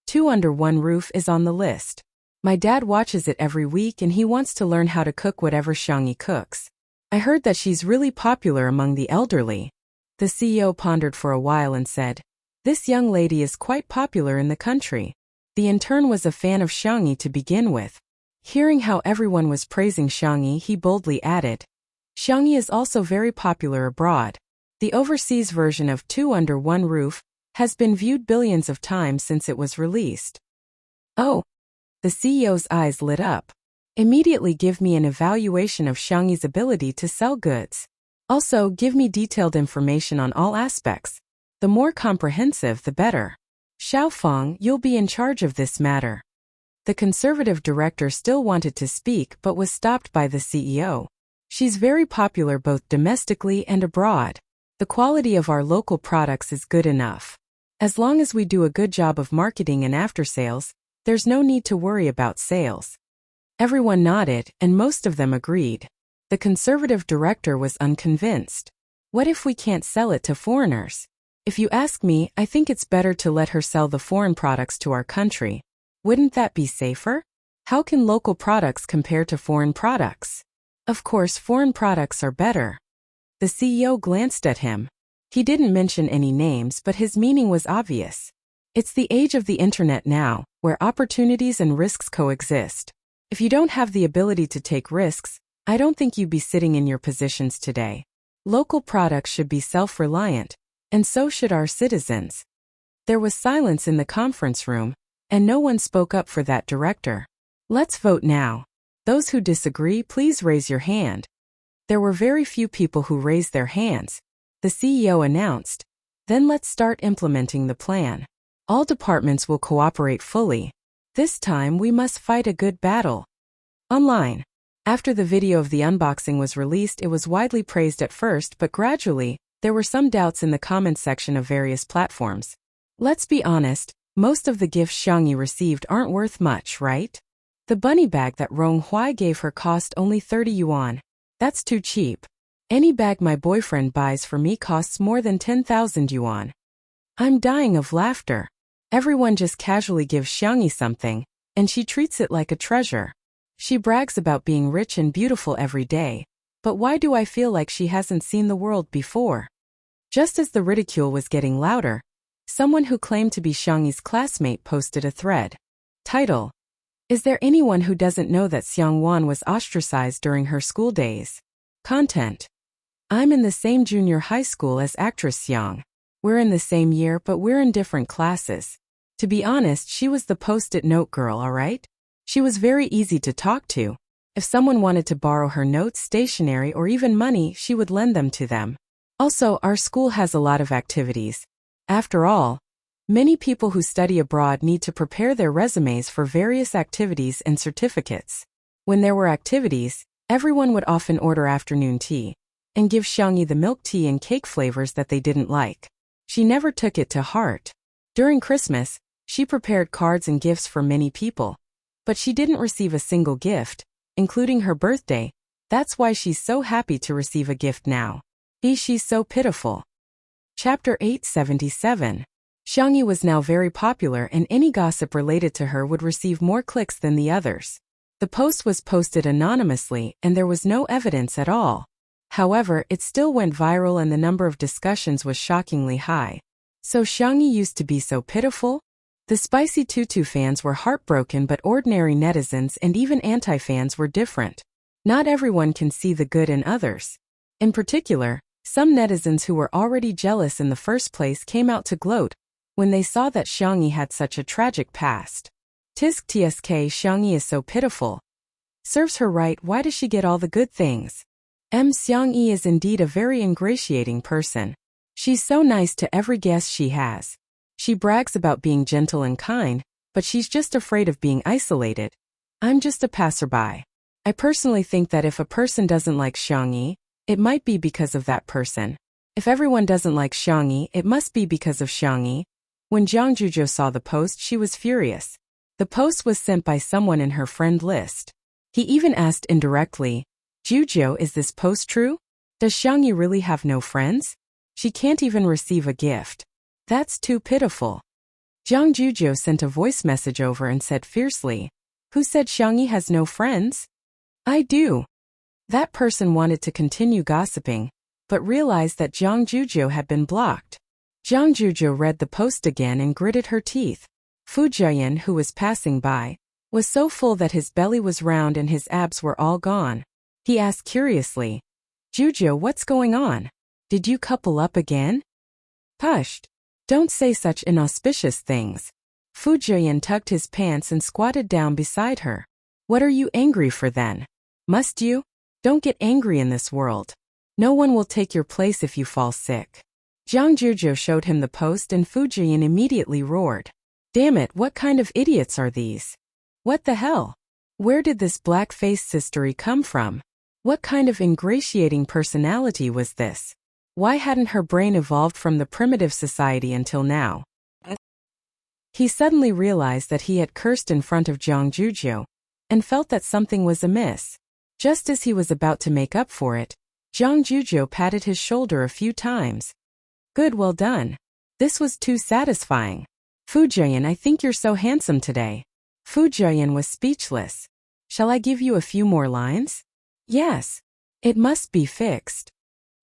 Two Under One Roof is on the list. My dad watches it every week and he wants to learn how to cook whatever Xiangyi cooks. I heard that she's really popular among the elderly. The CEO pondered for a while and said, This young lady is quite popular in the country. The intern was a fan of Xiangyi to begin with. Hearing how everyone was praising Xiangyi, he boldly added, Xiangyi is also very popular abroad. The overseas version of Two Under One Roof has been viewed billions of times since it was released. Oh! The CEO's eyes lit up. Immediately give me an evaluation of Xiangyi's ability to sell goods. Also, give me detailed information on all aspects. The more comprehensive, the better. Xiaofeng, you'll be in charge of this matter. The conservative director still wanted to speak but was stopped by the CEO. She's very popular both domestically and abroad. The quality of our local products is good enough. As long as we do a good job of marketing and after-sales, there's no need to worry about sales. Everyone nodded, and most of them agreed. The conservative director was unconvinced. What if we can't sell it to foreigners? If you ask me, I think it's better to let her sell the foreign products to our country. Wouldn't that be safer? How can local products compare to foreign products? Of course, foreign products are better. The CEO glanced at him. He didn't mention any names, but his meaning was obvious. It's the age of the internet now, where opportunities and risks coexist. If you don't have the ability to take risks, I don't think you'd be sitting in your positions today. Local products should be self-reliant, and so should our citizens. There was silence in the conference room, and no one spoke up for that director. Let's vote now. Those who disagree, please raise your hand. There were very few people who raised their hands. The CEO announced, "Then let's start implementing the plan. All departments will cooperate fully. This time we must fight a good battle." Online. After the video of the unboxing was released, it was widely praised at first, but gradually, there were some doubts in the comments section of various platforms. Let's be honest, most of the gifts Xiangyi received aren't worth much, right? The bunny bag that Rong Hui gave her cost only 30 yuan. That's too cheap. Any bag my boyfriend buys for me costs more than 10,000 yuan. I'm dying of laughter. Everyone just casually gives Xiangyi something, and she treats it like a treasure. She brags about being rich and beautiful every day, but why do I feel like she hasn't seen the world before? Just as the ridicule was getting louder, someone who claimed to be Xiangyi's classmate posted a thread. Title: Is there anyone who doesn't know that Xiang Wan was ostracized during her school days? Content: I'm in the same junior high school as actress Xiang. We're in the same year, but we're in different classes. To be honest, she was the post-it note girl, alright? She was very easy to talk to. If someone wanted to borrow her notes, stationery, or even money, she would lend them to them. Also, our school has a lot of activities. After all, many people who study abroad need to prepare their resumes for various activities and certificates. When there were activities, everyone would often order afternoon tea and give Xiangyi the milk tea and cake flavors that they didn't like. She never took it to heart. During Christmas, she prepared cards and gifts for many people, but she didn't receive a single gift, including her birthday. That's why she's so happy to receive a gift now. She's so pitiful. Chapter 877. Xiangyi was now very popular, and any gossip related to her would receive more clicks than the others. The post was posted anonymously, and there was no evidence at all. However, it still went viral, and the number of discussions was shockingly high. So Xiangyi used to be so pitiful? The Spicy Tutu fans were heartbroken, but ordinary netizens and even anti-fans were different. Not everyone can see the good in others. In particular, some netizens who were already jealous in the first place came out to gloat when they saw that Xiangyi had such a tragic past. Tsk, Xiangyi is so pitiful. Serves her right, why does she get all the good things? Xiangyi is indeed a very ingratiating person. She's so nice to every guest she has. She brags about being gentle and kind, but she's just afraid of being isolated. I'm just a passerby. I personally think that if a person doesn't like Xiangyi, it might be because of that person. If everyone doesn't like Xiangyi, it must be because of Xiangyi. When Jiang Zhuzhou saw the post, she was furious. The post was sent by someone in her friend list. He even asked indirectly, "Zhuzhou, is this post true? Does Xiangyi really have no friends? She can't even receive a gift. That's too pitiful." Jiang Zhuzhou sent a voice message over and said fiercely, "Who said Xiangyi has no friends? I do." That person wanted to continue gossiping, but realized that Jiang Zhuzhou had been blocked. Jiang Zhuzhou read the post again and gritted her teeth. Fu Jiayan, who was passing by, was so full that his belly was round and his abs were all gone. He asked curiously, "Zhuzhou, what's going on? Did you couple up again?" "Hush! Don't say such inauspicious things." Fu Jiayan tugged his pants and squatted down beside her. "What are you angry for then? Must you? Don't get angry in this world. No one will take your place if you fall sick." Jiang Zhuzhou showed him the post, and Fu Jiayan immediately roared, "Damn it, what kind of idiots are these? What the hell? Where did this black-faced sistery come from? What kind of ingratiating personality was this? Why hadn't her brain evolved from the primitive society until now?" He suddenly realized that he had cursed in front of Jiang Zhuzhou, and felt that something was amiss. Just as he was about to make up for it, Jiang Zhuzhou patted his shoulder a few times. "Good, well done. This was too satisfying. Fu Jiayan, I think you're so handsome today." Fu Jiayan was speechless. Shall I give you a few more lines? Yes. It must be fixed.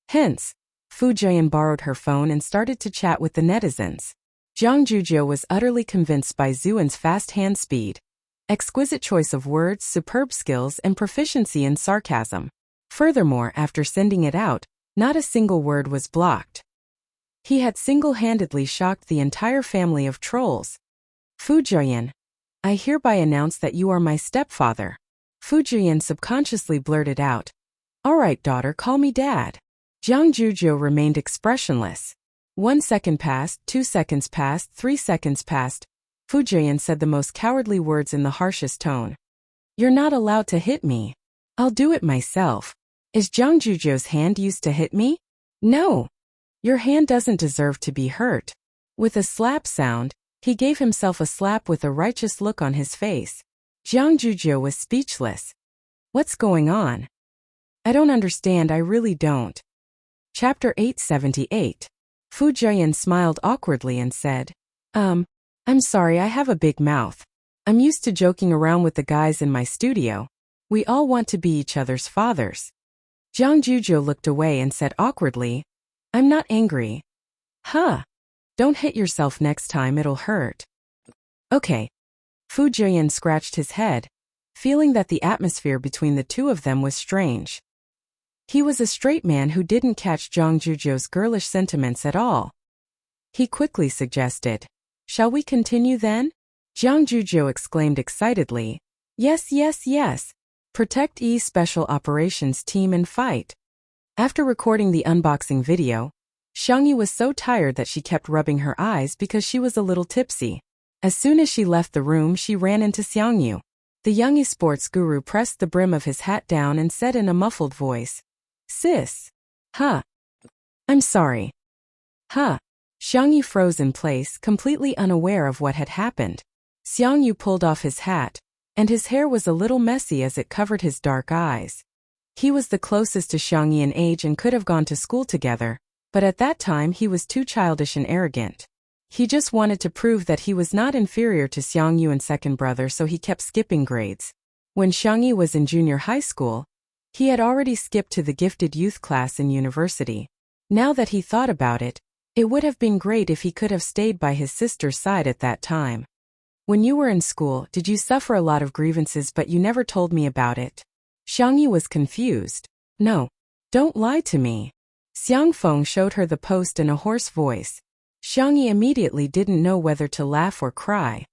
Hence, Fu Jiayan borrowed her phone and started to chat with the netizens. Zhang Juzhou was utterly convinced by Zuan's fast hand speed, exquisite choice of words, superb skills, and proficiency in sarcasm. Furthermore, after sending it out, not a single word was blocked. He had single-handedly shocked the entire family of trolls. Fu Jiayan, I hereby announce that you are my stepfather. Fu Jiayan subconsciously blurted out. All right, daughter, call me dad. Zhang Juzhou remained expressionless. 1 second passed, 2 seconds passed, 3 seconds passed. Fu Jiayan said the most cowardly words in the harshest tone. You're not allowed to hit me. I'll do it myself. Is Zhang Juzhou's hand used to hit me? No. Your hand doesn't deserve to be hurt. With a slap sound, he gave himself a slap with a righteous look on his face. Zhang Juzhou was speechless. What's going on? I don't understand, I really don't. Chapter 878. Fu Jiayan smiled awkwardly and said, I'm sorry, I have a big mouth. I'm used to joking around with the guys in my studio. We all want to be each other's fathers. Zhang Juzhou looked away and said awkwardly, I'm not angry. Huh. Don't hit yourself next time, it'll hurt. Okay. Fu Jiayan scratched his head, feeling that the atmosphere between the two of them was strange. He was a straight man who didn't catch Zhang Juzhou's girlish sentiments at all. He quickly suggested, Shall we continue then? Zhang Juzhou exclaimed excitedly, Yes, yes, yes. Protect E Special Operations Team and fight. After recording the unboxing video, Xiangyu was so tired that she kept rubbing her eyes because she was a little tipsy. As soon as she left the room, she ran into Xiangyu. The young esports guru pressed the brim of his hat down and said in a muffled voice, Sis. Huh. I'm sorry. Huh. Xiangyu froze in place, completely unaware of what had happened. Xiangyu pulled off his hat, and his hair was a little messy as it covered his dark eyes. He was the closest to Xiangyu in age and could have gone to school together, but at that time he was too childish and arrogant. He just wanted to prove that he was not inferior to Xiangyu and second brother, so he kept skipping grades. When Xiangyu was in junior high school, he had already skipped to the gifted youth class in university. Now that he thought about it, it would have been great if he could have stayed by his sister's side at that time. When you were in school, did you suffer a lot of grievances but you never told me about it? Xiangyu was confused. No. Don't lie to me. Xiang Feng showed her the post in a hoarse voice. Xiangyu immediately didn't know whether to laugh or cry.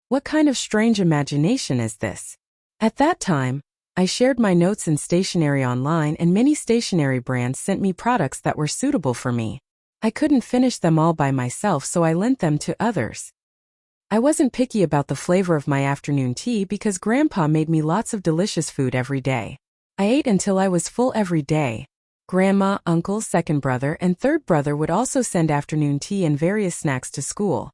What kind of strange imagination is this? At that time, I shared my notes and stationery online, and many stationery brands sent me products that were suitable for me. I couldn't finish them all by myself, so I lent them to others. I wasn't picky about the flavor of my afternoon tea because Grandpa made me lots of delicious food every day. I ate until I was full every day. Grandma, uncle, second brother, and third brother would also send afternoon tea and various snacks to school.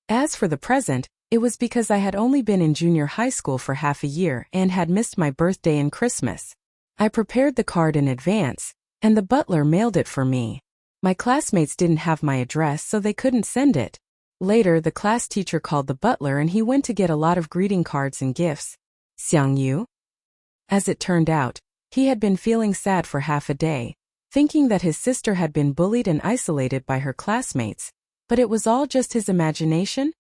As for the present, it was because I had only been in junior high school for half a year and had missed my birthday and Christmas. I prepared the card in advance, and the butler mailed it for me. My classmates didn't have my address, so they couldn't send it. Later, the class teacher called the butler and he went to get a lot of greeting cards and gifts. Xiangyu? As it turned out, he had been feeling sad for half a day, thinking that his sister had been bullied and isolated by her classmates, but it was all just his imagination?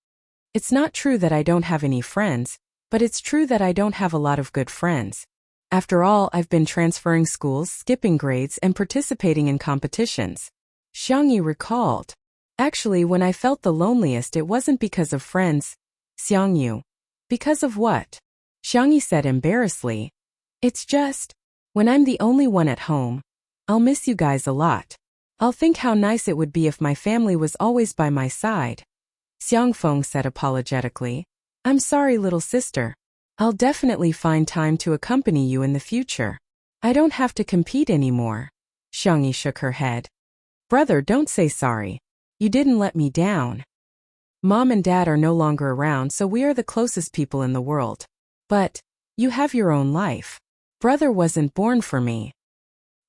It's not true that I don't have any friends, but it's true that I don't have a lot of good friends. After all, I've been transferring schools, skipping grades, and participating in competitions. Xiangyu recalled. Actually, when I felt the loneliest, it wasn't because of friends. Xiangyu. Because of what? Xiangyu said embarrassedly. It's just, when I'm the only one at home, I'll miss you guys a lot. I'll think how nice it would be if my family was always by my side. Xiang Feng said apologetically. I'm sorry, little sister. I'll definitely find time to accompany you in the future. I don't have to compete anymore. Xiangyu shook her head. Brother, don't say sorry. You didn't let me down. Mom and Dad are no longer around, so we are the closest people in the world. But, you have your own life. Brother wasn't born for me.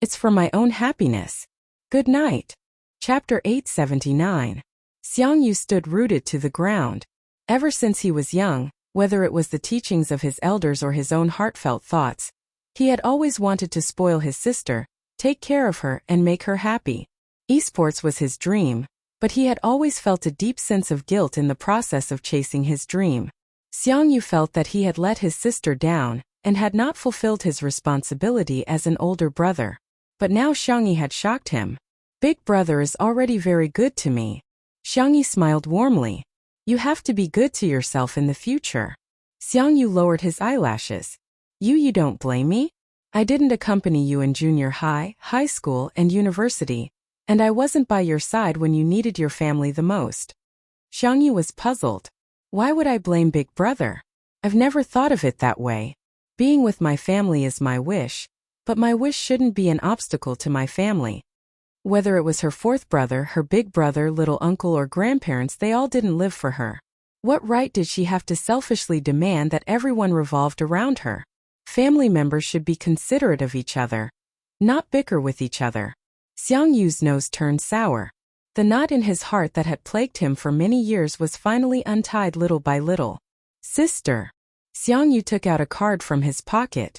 It's for my own happiness. Good night. Chapter 879. Xiangyu stood rooted to the ground. Ever since he was young, Whether it was the teachings of his elders or his own heartfelt thoughts, he had always wanted to spoil his sister, take care of her, and make her happy. Esports was his dream, but he had always felt a deep sense of guilt in the process of chasing his dream. Xiangyu felt that he had let his sister down and had not fulfilled his responsibility as an older brother. But now Xiangyu had shocked him. Big brother is already very good to me. Xiangyu smiled warmly. You have to be good to yourself in the future. Xiangyu lowered his eyelashes. You don't blame me? I didn't accompany you in junior high, high school, and university, and I wasn't by your side when you needed your family the most. Xiangyu was puzzled. Why would I blame big brother? I've never thought of it that way. Being with my family is my wish, but my wish shouldn't be an obstacle to my family. Whether it was her fourth brother, her big brother, little uncle, or grandparents, they all didn't live for her. What right did she have to selfishly demand that everyone revolved around her? Family members should be considerate of each other, not bicker with each other. Xiangyu's nose turned sour. The knot in his heart that had plagued him for many years was finally untied little by little. Sister. Xiangyu took out a card from his pocket.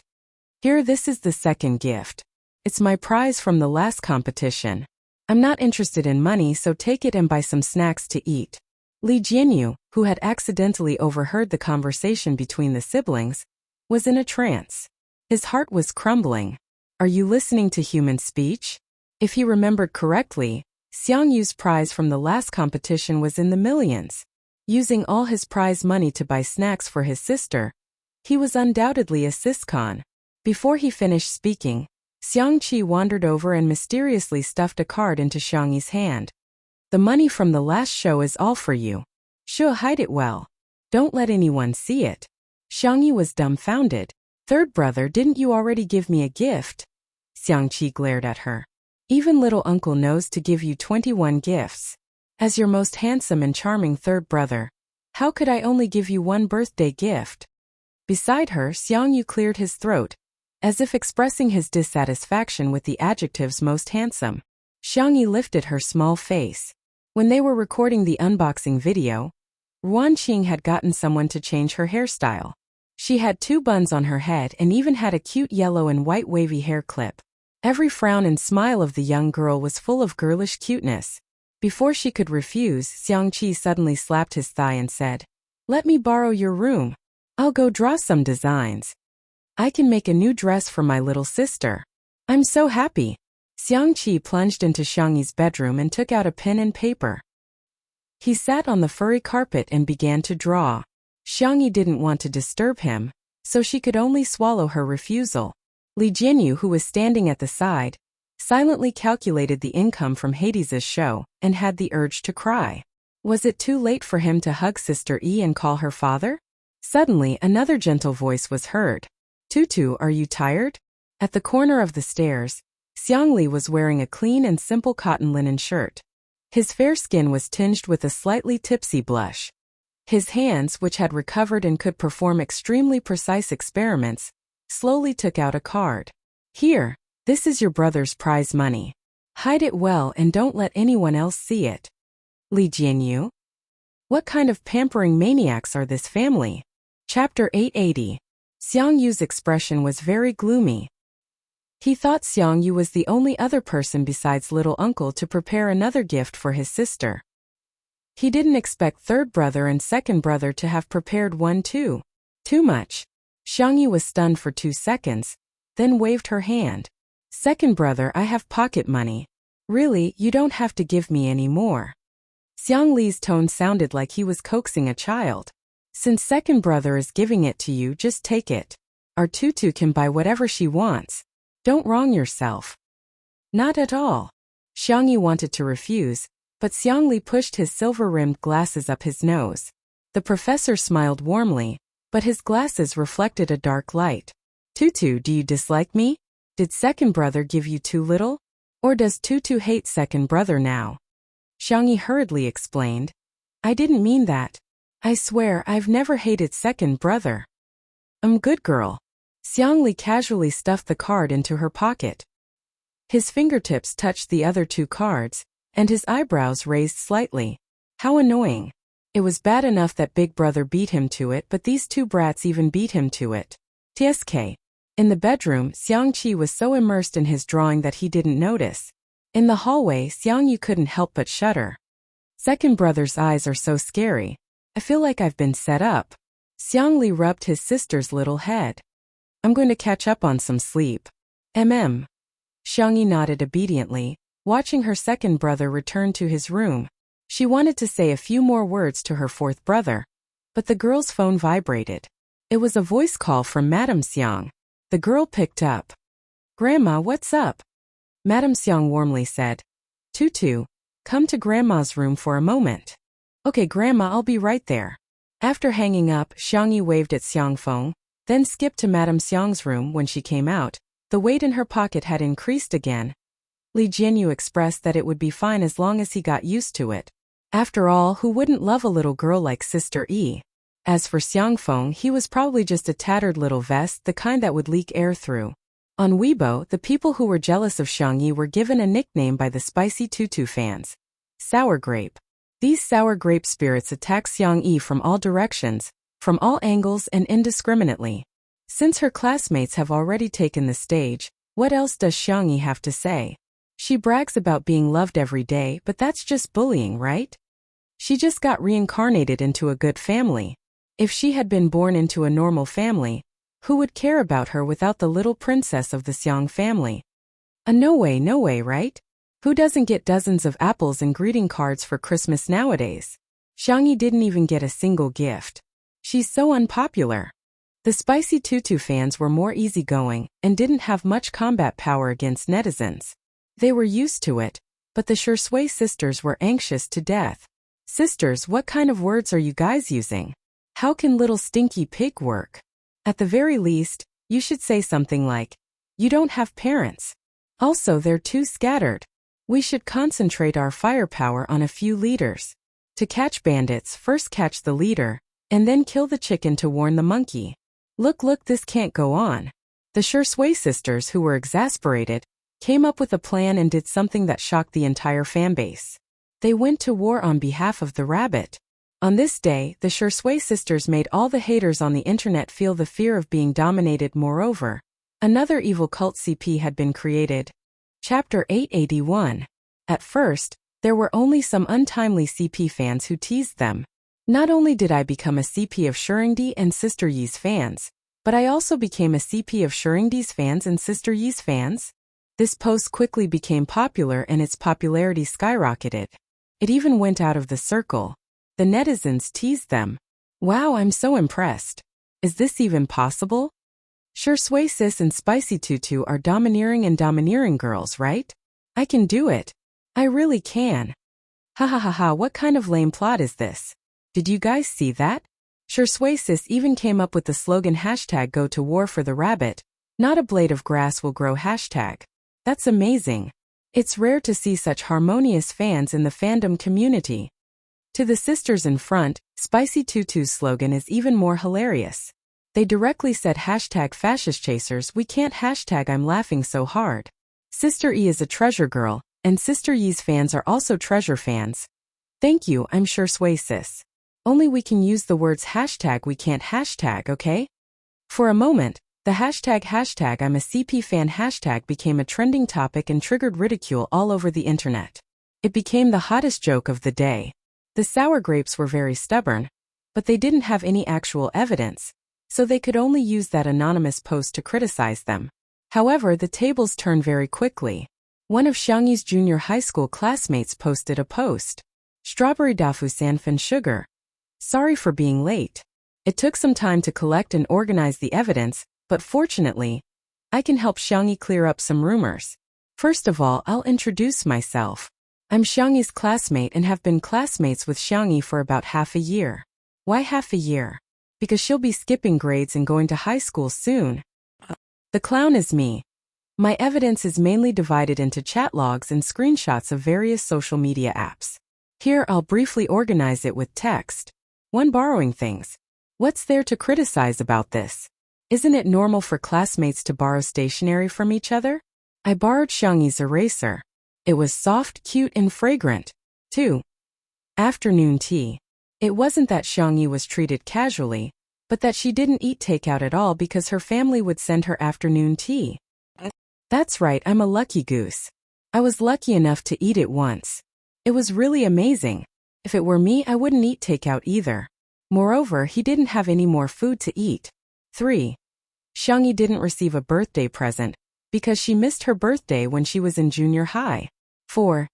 Here, this is the second gift. It's my prize from the last competition. I'm not interested in money, so take it and buy some snacks to eat. Li Jianyu, who had accidentally overheard the conversation between the siblings, was in a trance. His heart was crumbling. Are you listening to human speech? If he remembered correctly, Xiangyu's prize from the last competition was in the millions. Using all his prize money to buy snacks for his sister, he was undoubtedly a siscon. Before he finished speaking, Xiangqi wandered over and mysteriously stuffed a card into Xiangyi's hand. The money from the last show is all for you. Sure, hide it well. Don't let anyone see it. Xiangyi was dumbfounded. Third brother, didn't you already give me a gift? Xiangqi glared at her. Even little uncle knows to give you 21 gifts. As your most handsome and charming third brother, how could I only give you one birthday gift? Beside her, Xiangyu cleared his throat, as if expressing his dissatisfaction with the adjectives most handsome. Xiangyi lifted her small face. When they were recording the unboxing video, Ruanqing had gotten someone to change her hairstyle. She had 2 buns on her head and even had a cute yellow and white wavy hair clip. Every frown and smile of the young girl was full of girlish cuteness. Before she could refuse, Xiangqi suddenly slapped his thigh and said, "Let me borrow your room. I'll go draw some designs. I can make a new dress for my little sister. I'm so happy." Xiangqi plunged into Xiangyi's bedroom and took out a pen and paper. He sat on the furry carpet and began to draw. Xiangyi didn't want to disturb him, so she could only swallow her refusal. Li Jianyu, who was standing at the side, silently calculated the income from Hades' show and had the urge to cry. Was it too late for him to hug Sister E and call her father? Suddenly, another gentle voice was heard. "Tutu, are you tired?" At the corner of the stairs, Xiangli was wearing a clean and simple cotton linen shirt. His fair skin was tinged with a slightly tipsy blush. His hands, which had recovered and could perform extremely precise experiments, slowly took out a card. "Here, this is your brother's prize money. Hide it well and don't let anyone else see it." Li Jianyu? What kind of pampering maniacs are this family? Chapter 880. Xiangyu's expression was very gloomy. He thought Xiangyu was the only other person besides little uncle to prepare another gift for his sister. He didn't expect third brother and second brother to have prepared one too. Too much. Xiangyu was stunned for 2 seconds, then waved her hand. "Second brother, I have pocket money. Really, you don't have to give me any more." Xiang Li's tone sounded like he was coaxing a child. "Since second brother is giving it to you, just take it. Our Tutu can buy whatever she wants. Don't wrong yourself." "Not at all." Xiangyu wanted to refuse, but Xiang Li pushed his silver-rimmed glasses up his nose. The professor smiled warmly, but his glasses reflected a dark light. "Tutu, do you dislike me? Did second brother give you too little? Or does Tutu hate second brother now?" Xiangyi hurriedly explained. "I didn't mean that. I swear I've never hated second brother." Good girl." Xiangli casually stuffed the card into her pocket. His fingertips touched the other 2 cards, and his eyebrows raised slightly. How annoying. It was bad enough that big brother beat him to it, but these two brats even beat him to it. TSK. In the bedroom, Xiangqi was so immersed in his drawing that he didn't notice. In the hallway, Xiangyu couldn't help but shudder. Second brother's eyes are so scary. I feel like I've been set up. Xiangli rubbed his sister's little head. I'm going to catch up on some sleep. Xiangyi nodded obediently, watching her second brother return to his room. She wanted to say a few more words to her fourth brother, but the girl's phone vibrated. It was a voice call from Madame Xiang. The girl picked up. Grandma, what's up? Madame Xiang warmly said. Tutu, come to Grandma's room for a moment. Okay, Grandma, I'll be right there. After hanging up, Xiangyi waved at Xiangfeng, then skipped to Madame Xiang's room. When she came out, the weight in her pocket had increased again. Li Jianyu expressed that it would be fine as long as he got used to it. After all, who wouldn't love a little girl like Sister Yi? As for Xiangfeng, he was probably just a tattered little vest, the kind that would leak air through. On Weibo, the people who were jealous of Xiangyi were given a nickname by the Spicy Tutu fans. Sour Grape. These sour grape spirits attack Xiangyi from all directions, from all angles and indiscriminately. Since her classmates have already taken the stage, what else does Xiangyi have to say? She brags about being loved every day, but that's just bullying, right? She just got reincarnated into a good family. If she had been born into a normal family, who would care about her without the little princess of the Xiang family? No way, right? Who doesn't get dozens of apples and greeting cards for Christmas nowadays? Xiangyi didn't even get a single gift. She's so unpopular. The Spicy Tutu fans were more easygoing and didn't have much combat power against netizens. They were used to it, but the Shui sisters were anxious to death. Sisters, what kind of words are you guys using? How can little stinky pig work? At the very least, you should say something like, you don't have parents. Also, they're too scattered. We should concentrate our firepower on a few leaders. To catch bandits, first catch the leader, and then kill the chicken to warn the monkey. Look, this can't go on. The Shui sisters, who were exasperated, came up with a plan and did something that shocked the entire fanbase. They went to war on behalf of the rabbit. On this day, the Shui sisters made all the haters on the internet feel the fear of being dominated. Moreover, another evil cult CP had been created. Chapter 881. At first, there were only some untimely CP fans who teased them. Not only did I become a CP of Shuringdi and Sister Yi's fans, but I also became a CP of Shuringdi's fans and Sister Yi's fans. This post quickly became popular and its popularity skyrocketed. It even went out of the circle. The netizens teased them. Wow, I'm so impressed. Is this even possible? Shui sis and Spicy Tutu are domineering girls, right? I can do it. I really can. Ha, what kind of lame plot is this? Did you guys see that? Shui sis even came up with the slogan #go to war for the rabbit, not a blade of grass will grow #. That's amazing. It's rare to see such harmonious fans in the fandom community. To the sisters in front, Spicy Tutu's slogan is even more hilarious. They directly said #fascist chasers, we can't I'm laughing so hard. Sister E is a treasure girl, and Sister Yi's fans are also treasure fans. Thank you, I'm sure Shui sis. Only we can use the words we can't okay? For a moment, the #I'm a CP fan became a trending topic and triggered ridicule all over the internet. It became the hottest joke of the day. The sour grapes were very stubborn, but they didn't have any actual evidence, so they could only use that anonymous post to criticize them. However, the tables turned very quickly. One of Xiangyi's junior high school classmates posted a post. Strawberry Dafu Sanfen Sugar. Sorry for being late. It took some time to collect and organize the evidence, but fortunately, I can help Xiangyi clear up some rumors. First of all, I'll introduce myself. I'm Xiangyi's classmate and have been classmates with Xiangyi for about half a year. Why half a year? Because she'll be skipping grades and going to high school soon. The clown is me. My evidence is mainly divided into chat logs and screenshots of various social media apps. Here I'll briefly organize it with text. 1. Borrowing things. What's there to criticize about this? Isn't it normal for classmates to borrow stationery from each other? I borrowed Xiangyi's eraser. It was soft, cute, and fragrant. 2. Afternoon tea. It wasn't that Xiangyi was treated casually, but that she didn't eat takeout at all because her family would send her afternoon tea. That's right, I'm a lucky goose. I was lucky enough to eat it once. It was really amazing. If it were me, I wouldn't eat takeout either. Moreover, he didn't have any more food to eat. 3. Xiangyi didn't receive a birthday present because she missed her birthday when she was in junior high. 4.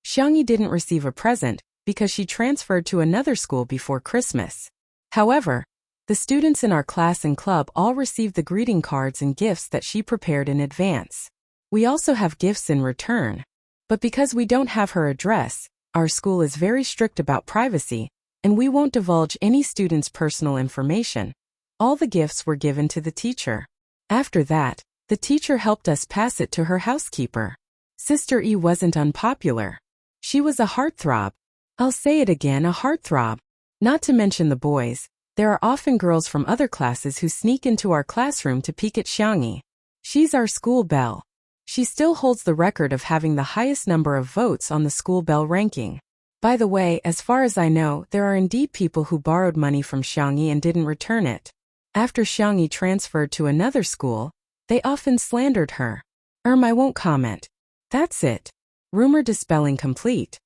Xiangyi didn't receive a present because she transferred to another school before Christmas. However, the students in our class and club all received the greeting cards and gifts that she prepared in advance. We also have gifts in return. But because we don't have her address, our school is very strict about privacy, and we won't divulge any student's personal information. All the gifts were given to the teacher. After that, the teacher helped us pass it to her housekeeper. Sister E wasn't unpopular. She was a heartthrob. I'll say it again, a heartthrob. Not to mention the boys, there are often girls from other classes who sneak into our classroom to peek at Xiangyi. She's our school belle. She still holds the record of having the highest number of votes on the school belle ranking. By the way, as far as I know, there are indeed people who borrowed money from Xiangyi and didn't return it. After Xiangyi transferred to another school, they often slandered her. I won't comment. That's it. Rumor dispelling complete.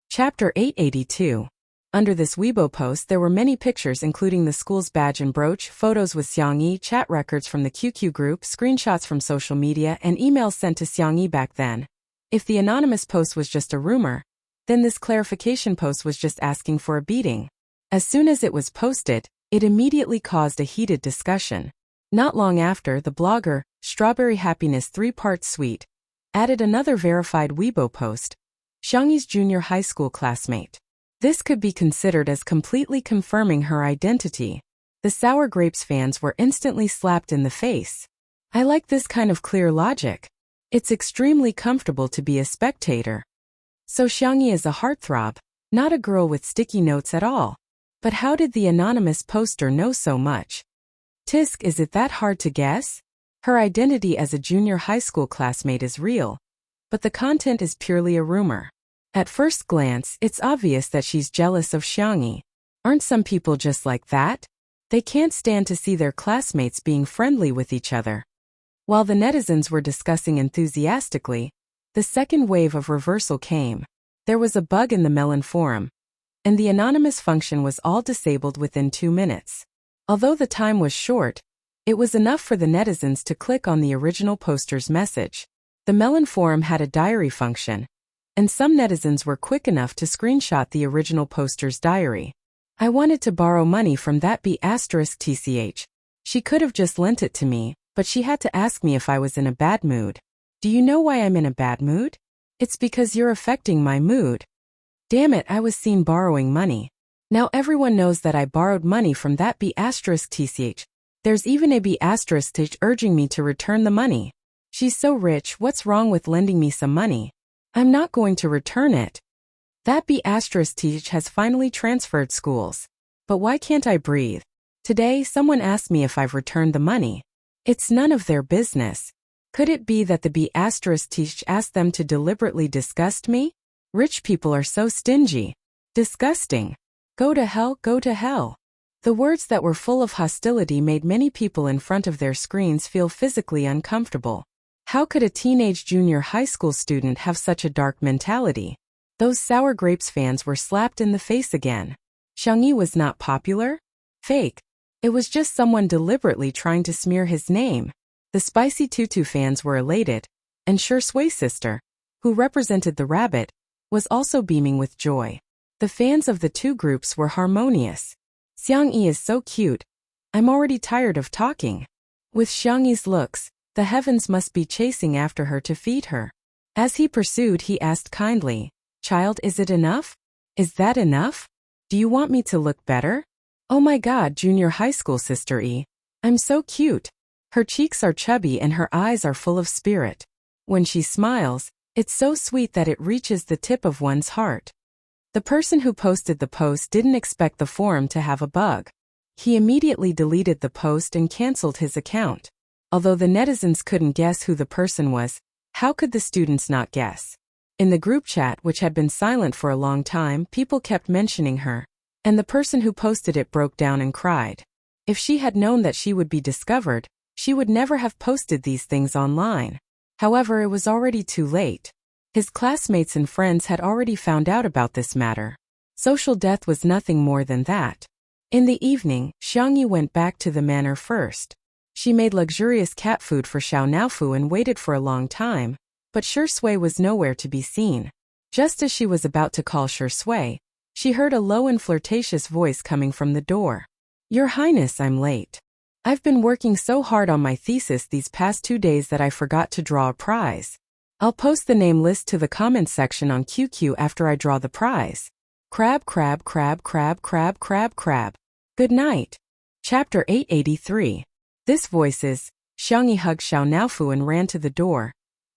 Chapter 882. Under this Weibo post there were many pictures including the school's badge and brooch, photos with Xiangyi, chat records from the QQ group, screenshots from social media, and emails sent to Xiangyi back then. If the anonymous post was just a rumor, then this clarification post was just asking for a beating. As soon as it was posted, it immediately caused a heated discussion. Not long after, the blogger, Strawberry Happiness 3-part Suite, added another verified Weibo post, Xiangyi's junior high school classmate. This could be considered as completely confirming her identity. The Sour Grapes fans were instantly slapped in the face. I like this kind of clear logic. It's extremely comfortable to be a spectator. So Xiangyi is a heartthrob, not a girl with sticky notes at all. But how did the anonymous poster know so much? Tisk, is it that hard to guess? Her identity as a junior high school classmate is real, but the content is purely a rumor. At first glance, it's obvious that she's jealous of Xiangyi. Aren't some people just like that? They can't stand to see their classmates being friendly with each other. While the netizens were discussing enthusiastically, the second wave of reversal came. There was a bug in the Melon forum, and the anonymous function was all disabled within 2 minutes. Although the time was short, it was enough for the netizens to click on the original poster's message. The Melon forum had a diary function, and some netizens were quick enough to screenshot the original poster's diary. I wanted to borrow money from that B*TCH. She could have just lent it to me, but she had to ask me if I was in a bad mood. Do you know why I'm in a bad mood? It's because you're affecting my mood. Damn it, I was seen borrowing money. Now everyone knows that I borrowed money from that B*TCH. There's even a B*TCH urging me to return the money. She's so rich, what's wrong with lending me some money? I'm not going to return it. That B*TCH has finally transferred schools. But why can't I breathe? Today, someone asked me if I've returned the money. It's none of their business. Could it be that the B*TCH asked them to deliberately disgust me? Rich people are so stingy. Disgusting. Go to hell, go to hell. The words that were full of hostility made many people in front of their screens feel physically uncomfortable. How could a teenage junior high school student have such a dark mentality? Those Sour Grapes fans were slapped in the face again. Xiangyi was not popular? Fake. It was just someone deliberately trying to smear his name. The Spicy Tutu fans were elated, and Sure Sway Sister, who represented the rabbit, was also beaming with joy. The fans of the two groups were harmonious. Xiangyi is so cute. I'm already tired of talking. With Xiangyi's looks, the heavens must be chasing after her to feed her. As he pursued, he asked kindly, "Child, is it enough? Is that enough? Do you want me to look better? Oh my god, junior high school sister E. I'm so cute." Her cheeks are chubby and her eyes are full of spirit. When she smiles, it's so sweet that it reaches the tip of one's heart. The person who posted the post didn't expect the forum to have a bug. He immediately deleted the post and cancelled his account. Although the netizens couldn't guess who the person was, how could the students not guess? In the group chat, which had been silent for a long time, people kept mentioning her. and the person who posted it broke down and cried. If she had known that she would be discovered, she would never have posted these things online. However, it was already too late. His classmates and friends had already found out about this matter. Social death was nothing more than that. In the evening, Xiangyi went back to the manor first. She made luxurious cat food for Xiao Naofu and waited for a long time, but Shi Sui was nowhere to be seen. Just as she was about to call Shi Sui, she heard a low and flirtatious voice coming from the door. "Your Highness, I'm late. I've been working so hard on my thesis these past 2 days that I forgot to draw a prize. I'll post the name list to the comments section on QQ after I draw the prize. Crab, crab, crab, crab, crab, crab, crab. Good night." Chapter 883. This voices, Xiangyi hugged Xiao Naofu and ran to the door,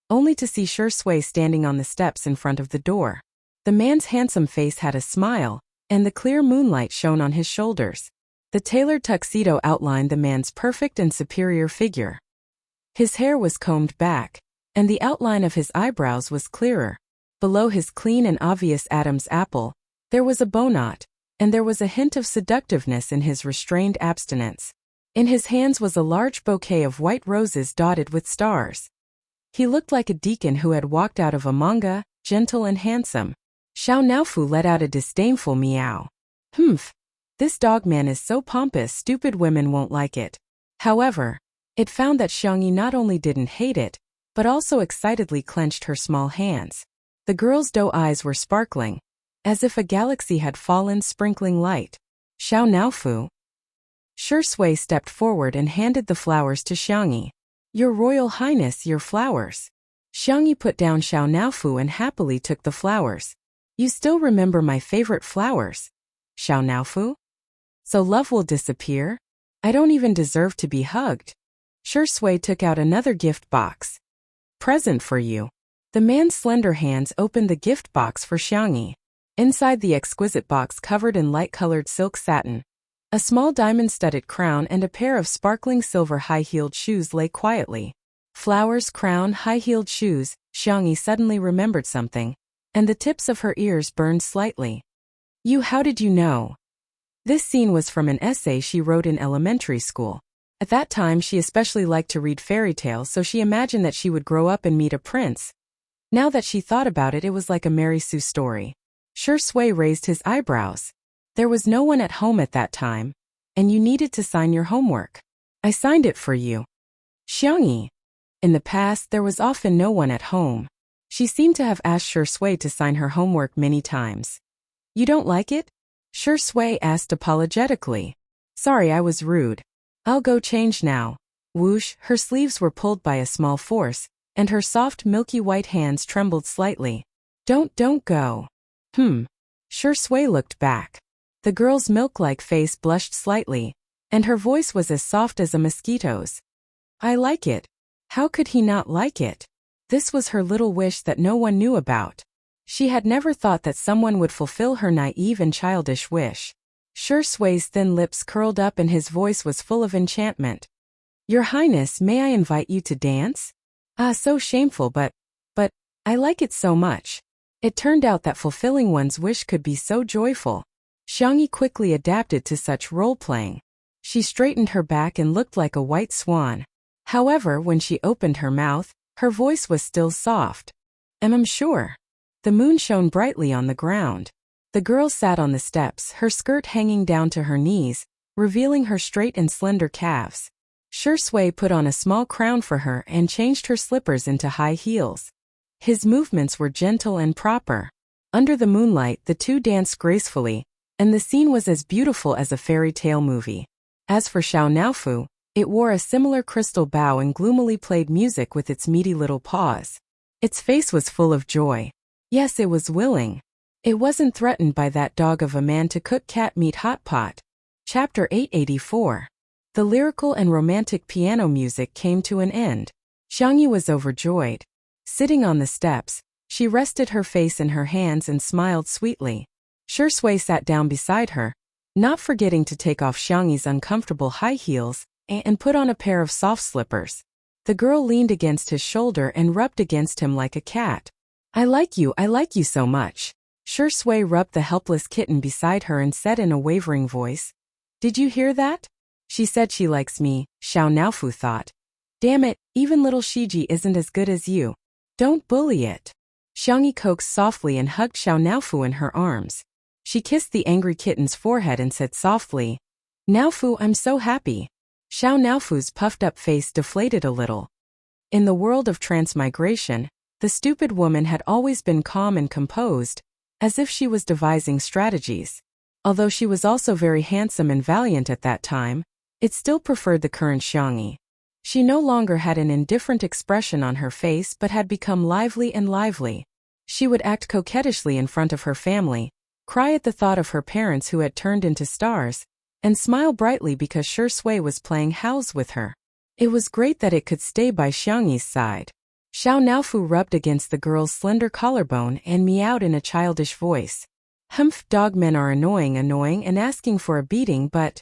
only to see Shi Sui standing on the steps in front of the door. The man's handsome face had a smile, and the clear moonlight shone on his shoulders. The tailored tuxedo outlined the man's perfect and superior figure. His hair was combed back, and the outline of his eyebrows was clearer. Below his clean and obvious Adam's apple, there was a bowknot, and there was a hint of seductiveness in his restrained abstinence. In his hands was a large bouquet of white roses dotted with stars. He looked like a deacon who had walked out of a manga, gentle and handsome. Xiao Naofu let out a disdainful meow. Humph. This dog man is so pompous, stupid women won't like it. However, it found that Xiangyi not only didn't hate it, but also excitedly clenched her small hands. The girl's doe eyes were sparkling, as if a galaxy had fallen, sprinkling light. "Xiao Naofu." Shi Sui stepped forward and handed the flowers to Xiangyi. "Your Royal Highness, your flowers." Xiangyi put down Xiao Naofu and happily took the flowers. "You still remember my favorite flowers, Xiao Naofu? So love will disappear? I don't even deserve to be hugged." Shi Sui took out another gift box. "Present for you." The man's slender hands opened the gift box for Xiangyi. Inside the exquisite box covered in light-colored silk satin, a small diamond-studded crown and a pair of sparkling silver high-heeled shoes lay quietly. Flowers, crown, high-heeled shoes. Xiangyi suddenly remembered something, and the tips of her ears burned slightly. How did you know?" This scene was from an essay she wrote in elementary school. At that time she especially liked to read fairy tales, so she imagined that she would grow up and meet a prince. Now that she thought about it, it was like a Mary Sue story. Shi Sui raised his eyebrows. "There was no one at home at that time, and you needed to sign your homework. I signed it for you." Xiangyi. In the past, there was often no one at home. She seemed to have asked Shi Sui to sign her homework many times. "You don't like it?" Shi Sui asked apologetically. "Sorry, I was rude. I'll go change now." Whoosh, her sleeves were pulled by a small force, and her soft milky white hands trembled slightly. Don't go." Shi Sui looked back. The girl's milk-like face blushed slightly, and her voice was as soft as a mosquito's. "I like it." How could he not like it? This was her little wish that no one knew about. She had never thought that someone would fulfill her naive and childish wish. Shi Sui's thin lips curled up and his voice was full of enchantment. "Your Highness, may I invite you to dance?" So shameful, but I like it so much. It turned out that fulfilling one's wish could be so joyful. Xiangyi quickly adapted to such role-playing. She straightened her back and looked like a white swan. However, when she opened her mouth, her voice was still soft. I'm sure." The moon shone brightly on the ground. The girl sat on the steps, her skirt hanging down to her knees, revealing her straight and slender calves. Shi Sui put on a small crown for her and changed her slippers into high heels. His movements were gentle and proper. Under the moonlight, the two danced gracefully, and the scene was as beautiful as a fairy tale movie. As for Xiao Naofu, it wore a similar crystal bow and gloomily played music with its meaty little paws. Its face was full of joy. Yes, it was willing. It wasn't threatened by that dog of a man to cook cat meat hot pot. Chapter 884. The lyrical and romantic piano music came to an end. Xiangyi was overjoyed. Sitting on the steps, she rested her face in her hands and smiled sweetly. Shi Sui sat down beside her, not forgetting to take off Xiangyi's uncomfortable high heels and put on a pair of soft slippers. The girl leaned against his shoulder and rubbed against him like a cat. I like you so much." Shui rubbed the helpless kitten beside her and said in a wavering voice, "Did you hear that? She said she likes me," Xiao Naofu thought. "Damn it, even little Shiji isn't as good as you. Don't bully it." Xiangyi coaxed softly and hugged Xiao Naofu in her arms. She kissed the angry kitten's forehead and said softly, "Naofu, I'm so happy." Xiao Naofu's puffed-up face deflated a little. In the world of transmigration, the stupid woman had always been calm and composed, as if she was devising strategies. Although she was also very handsome and valiant at that time, it still preferred the current Xiangyi. She no longer had an indifferent expression on her face but had become lively and lively. She would act coquettishly in front of her family, cry at the thought of her parents who had turned into stars, and smile brightly because Shui was playing house with her. It was great that it could stay by Xiangyi's side. Xiao Naofu rubbed against the girl's slender collarbone and meowed in a childish voice. "Humph, dogmen are annoying and asking for a beating, but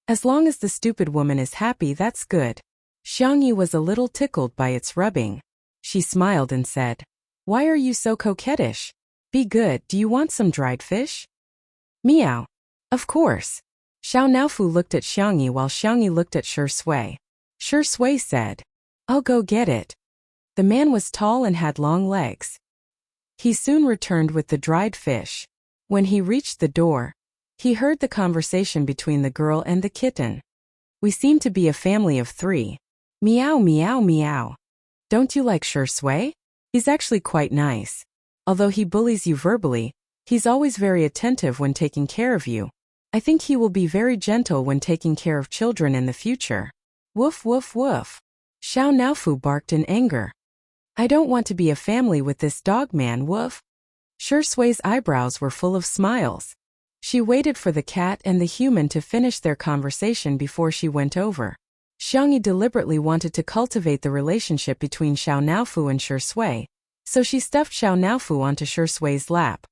as long as the stupid woman is happy, that's good." Xiangyi was a little tickled by its rubbing. She smiled and said, "Why are you so coquettish? Be good, do you want some dried fish?" "Meow. Of course." Xiao Naofu looked at Xiangyi while Xiangyi looked at Shui. Shui said, "I'll go get it." The man was tall and had long legs. He soon returned with the dried fish. When he reached the door, he heard the conversation between the girl and the kitten. "We seem to be a family of 3. Meow meow meow. Don't you like Shui? He's actually quite nice. Although he bullies you verbally, he's always very attentive when taking care of you. I think he will be very gentle when taking care of children in the future." Woof woof woof. Xiao Naofu barked in anger. "I don't want to be a family with this dog man, woof." Shui's eyebrows were full of smiles. She waited for the cat and the human to finish their conversation before she went over. Xiangyi deliberately wanted to cultivate the relationship between Xiao Naofu and Shui, so she stuffed Xiao Naofu onto Shui's lap.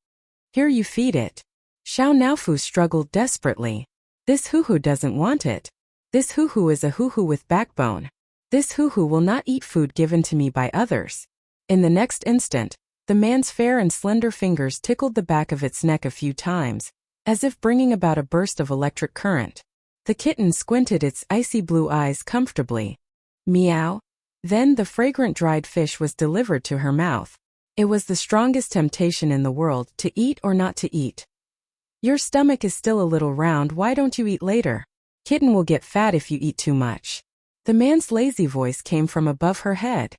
"Here, you feed it." Xiao Naofu struggled desperately. "This hoo-hoo doesn't want it. This hoo-hoo is a hoo-hoo with backbone. This hoo-hoo will not eat food given to me by others." In the next instant, the man's fair and slender fingers tickled the back of its neck a few times, as if bringing about a burst of electric current. The kitten squinted its icy blue eyes comfortably. Meow. Then the fragrant dried fish was delivered to her mouth. It was the strongest temptation in the world, to eat or not to eat. "Your stomach is still a little round, why don't you eat later? Kitten will get fat if you eat too much." The man's lazy voice came from above her head.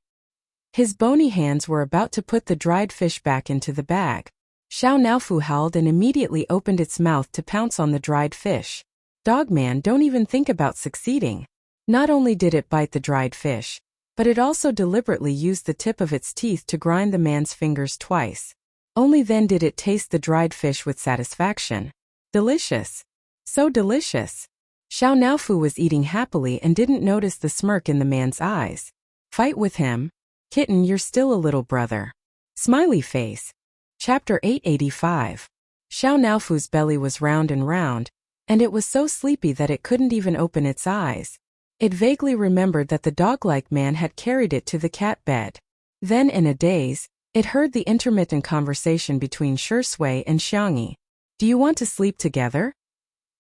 His bony hands were about to put the dried fish back into the bag. Xiao Naofu howled and immediately opened its mouth to pounce on the dried fish. Dogman, don't even think about succeeding. Not only did it bite the dried fish, but it also deliberately used the tip of its teeth to grind the man's fingers twice. Only then did it taste the dried fish with satisfaction. Delicious. So delicious. Xiao Naofu was eating happily and didn't notice the smirk in the man's eyes. "Fight with him? Kitten, you're still a little brother." Smiley face. Chapter 885. Xiao Naofu's belly was round and round, and it was so sleepy that it couldn't even open its eyes. It vaguely remembered that the dog-like man had carried it to the cat bed. Then, in a daze, it heard the intermittent conversation between Shui and Xiangyi. "Do you want to sleep together?"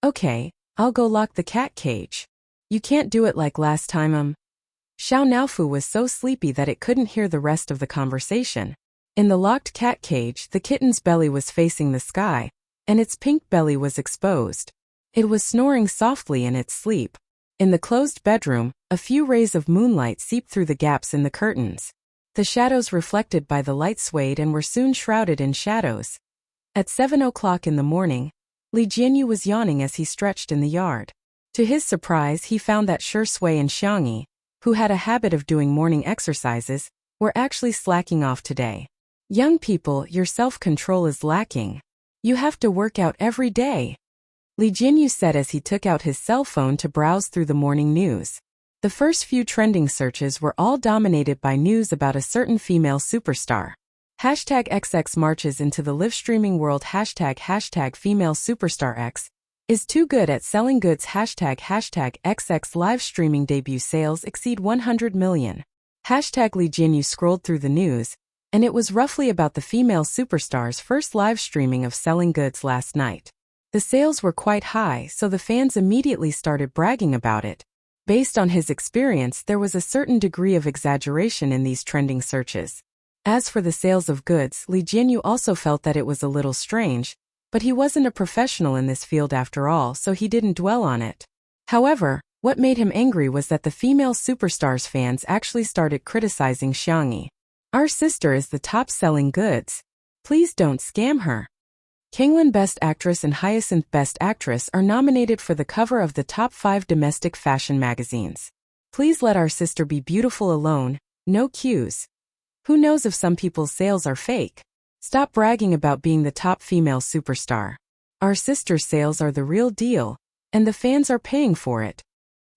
"Okay, I'll go lock the cat cage." "You can't do it like last time, Xiao Naofu was so sleepy that it couldn't hear the rest of the conversation. In the locked cat cage, the kitten's belly was facing the sky, and its pink belly was exposed. It was snoring softly in its sleep. In the closed bedroom, a few rays of moonlight seeped through the gaps in the curtains. The shadows reflected by the light swayed and were soon shrouded in shadows. At 7 o'clock in the morning, Li Jianyu was yawning as he stretched in the yard. To his surprise, he found that Shui and Xiangyi, who had a habit of doing morning exercises, were actually slacking off today. "Young people, your self-control is lacking. You have to work out every day," Li Jianyu said as he took out his cell phone to browse through the morning news. The first few trending searches were all dominated by news about a certain female superstar. #XX marches into the live-streaming world. ## female superstar X is too good at selling goods. #XX live streaming debut sales exceed 100 million. Li Jianyu scrolled through the news, and it was roughly about the female superstar's first live streaming of selling goods last night. The sales were quite high, so the fans immediately started bragging about it. Based on his experience, there was a certain degree of exaggeration in these trending searches. As for the sales of goods, Li Jianyu also felt that it was a little strange, but he wasn't a professional in this field after all, so he didn't dwell on it. However, what made him angry was that the female superstar's fans actually started criticizing Xiangyi. Our sister is the top-selling goods. Please don't scam her. Kanglin Best Actress and Hyacinth Best Actress are nominated for the cover of the top 5 domestic fashion magazines. Please let our sister be beautiful alone, no cues. Who knows if some people's sales are fake? Stop bragging about being the top female superstar. Our sister's sales are the real deal, and the fans are paying for it.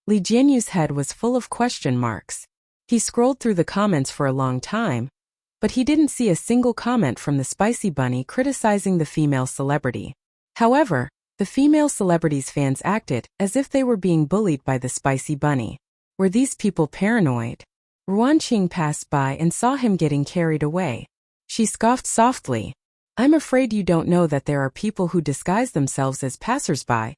Li Jianyu's head was full of question marks. He scrolled through the comments for a long time, but he didn't see a single comment from the Spicy Bunny criticizing the female celebrity. However, the female celebrity's fans acted as if they were being bullied by the Spicy Bunny. Were these people paranoid? Ruan Qing passed by and saw him getting carried away. She scoffed softly. I'm afraid you don't know that there are people who disguise themselves as passersby,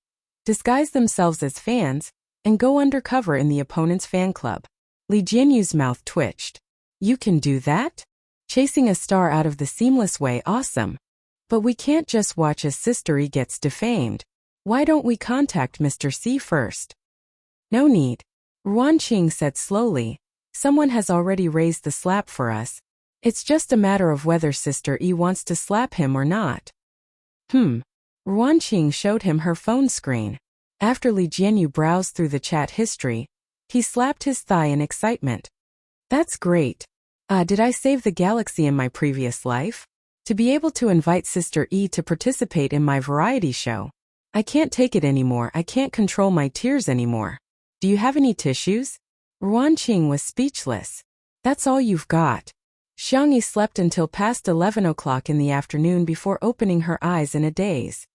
disguise themselves as fans, and go undercover in the opponent's fan club. Li Jianyu's mouth twitched. You can do that? Chasing a star out of the seamless way, awesome. But we can't just watch as Sister E gets defamed. Why don't we contact Mr. C first? No need. Ruan Qing said slowly. Someone has already raised the slap for us. It's just a matter of whether Sister E wants to slap him or not. Ruan Qing showed him her phone screen. After Li Jianyu browsed through the chat history, he slapped his thigh in excitement. That's great. Did I save the galaxy in my previous life? To be able to invite Sister E to participate in my variety show. I can't take it anymore, I can't control my tears anymore. Do you have any tissues? Ruan Qing was speechless. That's all you've got. Xiangyi slept until past 11 o'clock in the afternoon before opening her eyes in a daze.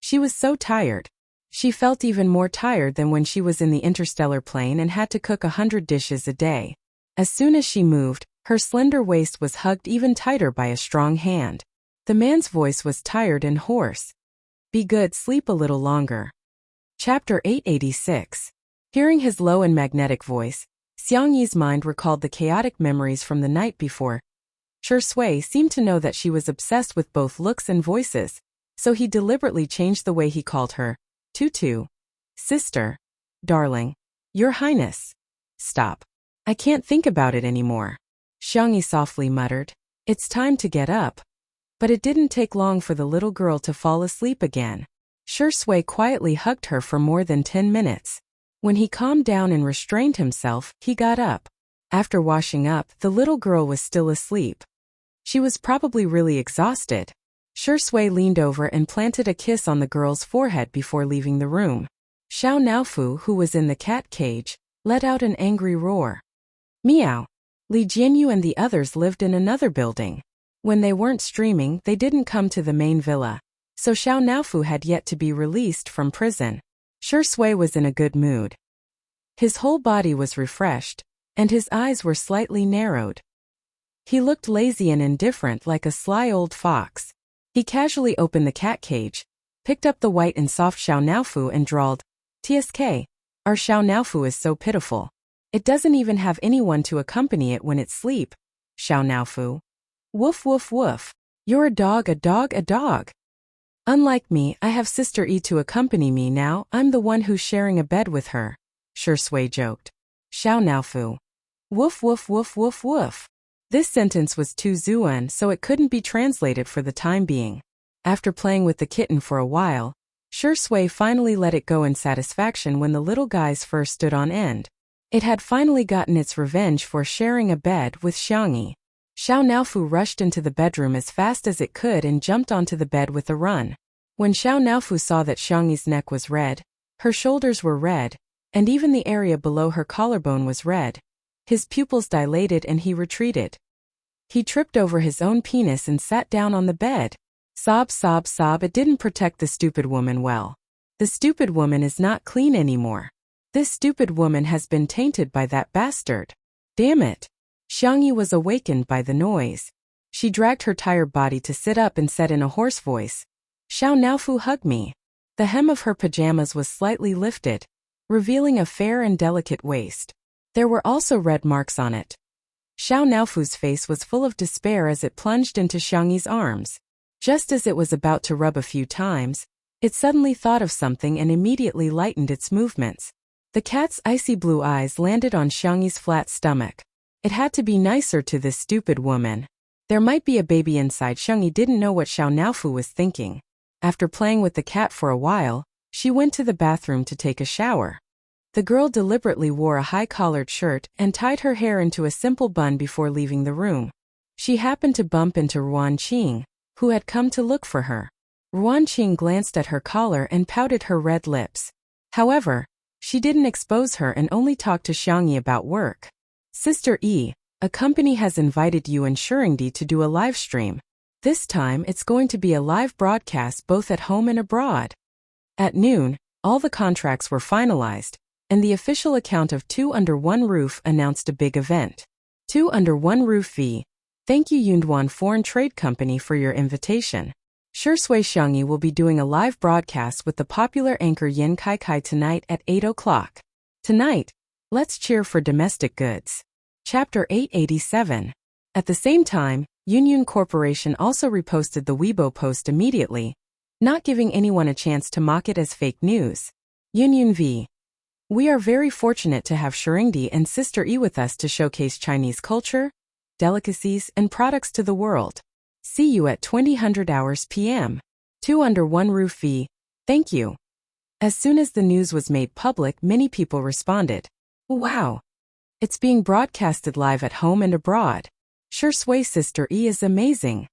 She was so tired. She felt even more tired than when she was in the interstellar plane and had to cook 100 dishes a day. As soon as she moved, her slender waist was hugged even tighter by a strong hand. The man's voice was tired and hoarse. Be good, sleep a little longer. Chapter 886. Hearing his low and magnetic voice, Xiangyi's mind recalled the chaotic memories from the night before. Shui seemed to know that she was obsessed with both looks and voices, so he deliberately changed the way he called her. Tutu. Sister. Darling. Your Highness. Stop. I can't think about it anymore. Xiangyi softly muttered. It's time to get up. But it didn't take long for the little girl to fall asleep again. Shui quietly hugged her for more than 10 minutes. When he calmed down and restrained himself, he got up. After washing up, the little girl was still asleep. She was probably really exhausted. Shui leaned over and planted a kiss on the girl's forehead before leaving the room. Xiao Naofu, who was in the cat cage, let out an angry roar. Meow. Li Jianyu and the others lived in another building. When they weren't streaming, they didn't come to the main villa, so Xiao Naofu had yet to be released from prison. Shui was in a good mood. His whole body was refreshed, and his eyes were slightly narrowed. He looked lazy and indifferent like a sly old fox. He casually opened the cat cage, picked up the white and soft Xiao Naofu and drawled, "Tsk, our Xiao Naofu is so pitiful. It doesn't even have anyone to accompany it when it's asleep. Xiao Naofu. Woof woof woof. You're a dog, a dog, a dog. Unlike me, I have Sister E to accompany me now, I'm the one who's sharing a bed with her," Shui joked. Xiao Naofu. Woof woof woof woof woof. This sentence was too Zuan, so it couldn't be translated for the time being. After playing with the kitten for a while, Shui finally let it go in satisfaction when the little guy's fur stood on end. It had finally gotten its revenge for sharing a bed with Xiangyi. Xiao Naofu rushed into the bedroom as fast as it could and jumped onto the bed with a run. When Xiao Naofu saw that Xiangyi's neck was red, her shoulders were red, and even the area below her collarbone was red, his pupils dilated and he retreated. He tripped over his own penis and sat down on the bed. Sob, sob, sob. It didn't protect the stupid woman well. The stupid woman is not clean anymore. This stupid woman has been tainted by that bastard. Damn it. Xiangyi was awakened by the noise. She dragged her tired body to sit up and said in a hoarse voice, "Xiao Naofu, hug me." The hem of her pajamas was slightly lifted, revealing a fair and delicate waist. There were also red marks on it. Xiao Naofu's face was full of despair as it plunged into Xiangyi's arms. Just as it was about to rub a few times, it suddenly thought of something and immediately lightened its movements. The cat's icy blue eyes landed on Xiangyi's flat stomach. It had to be nicer to this stupid woman. There might be a baby inside. Xiangyi didn't know what Xiao Naofu was thinking. After playing with the cat for a while, she went to the bathroom to take a shower. The girl deliberately wore a high-collared shirt and tied her hair into a simple bun before leaving the room. She happened to bump into Ruan Qing, who had come to look for her. Ruan Qing glanced at her collar and pouted her red lips. However, she didn't expose her and only talked to Xiangyi about work. "Sister E, a company has invited you and Shuringdi to do a live stream. This time it's going to be a live broadcast both at home and abroad." At noon, all the contracts were finalized, and the official account of Two Under One Roof announced a big event. Two Under One Roof V. Thank you Yunduan Foreign Trade Company for your invitation. Shui Xiangyi will be doing a live broadcast with the popular anchor Yan Kai tonight at 8 o'clock. Tonight, let's cheer for domestic goods. Chapter 887. At the same time, Yunyun Corporation also reposted the Weibo post immediately, not giving anyone a chance to mock it as fake news. Yunyun V. We are very fortunate to have Shuringdi and Sister E with us to showcase Chinese culture, delicacies, and products to the world. See you at 2000 hours p.m. Two Under One Roof V. Thank you. As soon as the news was made public, many people responded. Wow! It's being broadcasted live at home and abroad. Sure Sway Sister E is amazing.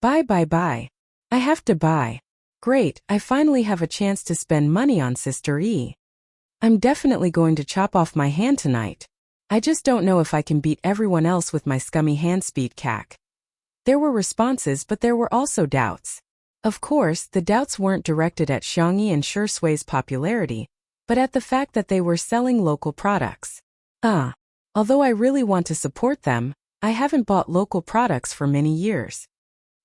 Bye. I have to buy. Great, I finally have a chance to spend money on Sister E. I'm definitely going to chop off my hand tonight. I just don't know if I can beat everyone else with my scummy hand speed cack. There were responses, but there were also doubts. Of course, the doubts weren't directed at Xiangyi and Sure Sway's popularity, but at the fact that they were selling local products. Although I really want to support them, I haven't bought local products for many years.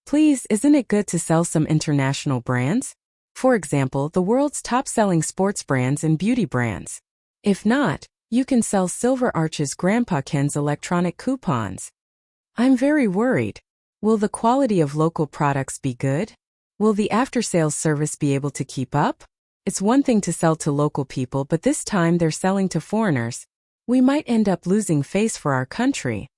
Please, isn't it good to sell some international brands? For example, the world's top-selling sports brands and beauty brands. If not, you can sell Silver Arch's Grandpa Ken's electronic coupons. I'm very worried. Will the quality of local products be good? Will the after-sales service be able to keep up? It's one thing to sell to local people, but this time they're selling to foreigners. We might end up losing face for our country.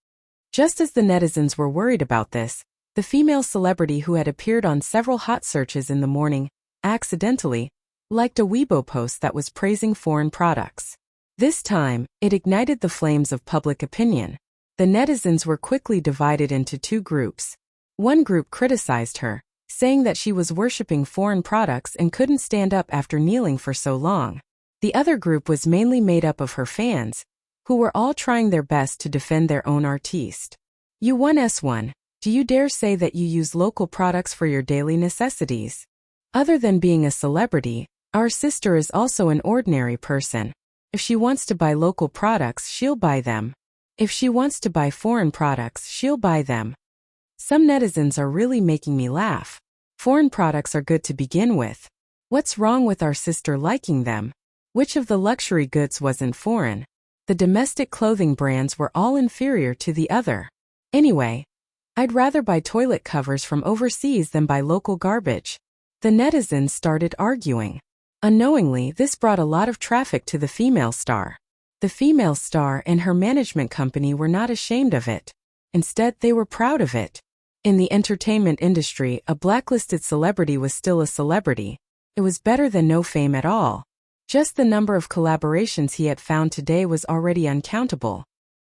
Just as the netizens were worried about this, the female celebrity who had appeared on several hot searches in the morning, accidentally, liked a Weibo post that was praising foreign products. This time, it ignited the flames of public opinion. The netizens were quickly divided into two groups. One group criticized her, saying that she was worshipping foreign products and couldn't stand up after kneeling for so long. The other group was mainly made up of her fans, who were all trying their best to defend their own artiste. U1S1, do you dare say that you use local products for your daily necessities? Other than being a celebrity, our sister is also an ordinary person. If she wants to buy local products, she'll buy them. If she wants to buy foreign products, she'll buy them. Some netizens are really making me laugh. Foreign products are good to begin with. What's wrong with our sister liking them? Which of the luxury goods wasn't foreign? The domestic clothing brands were all inferior to the other. Anyway, I'd rather buy toilet covers from overseas than buy local garbage. The netizens started arguing. Unknowingly, this brought a lot of traffic to the female star. The female star and her management company were not ashamed of it. Instead, they were proud of it. In the entertainment industry, a blacklisted celebrity was still a celebrity. It was better than no fame at all. Just the number of collaborations he had found today was already uncountable.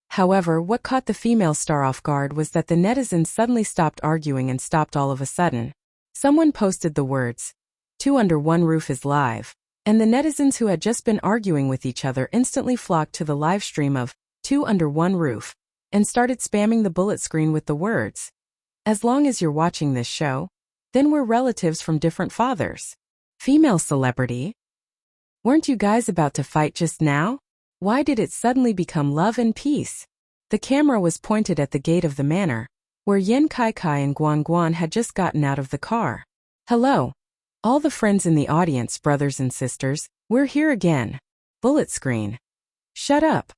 However, what caught the female star off guard was that the netizens suddenly stopped arguing and stopped all of a sudden. Someone posted the words, "Two Under One Roof is live," and the netizens who had just been arguing with each other instantly flocked to the live stream of Two Under One Roof and started spamming the bullet screen with the words, "As long as you're watching this show, then we're relatives from different fathers." Female celebrity? Weren't you guys about to fight just now? Why did it suddenly become love and peace? The camera was pointed at the gate of the manor, where Yin Kai and Guan Guan had just gotten out of the car. Hello. All the friends in the audience, brothers and sisters, we're here again. Bullet screen. Shut up.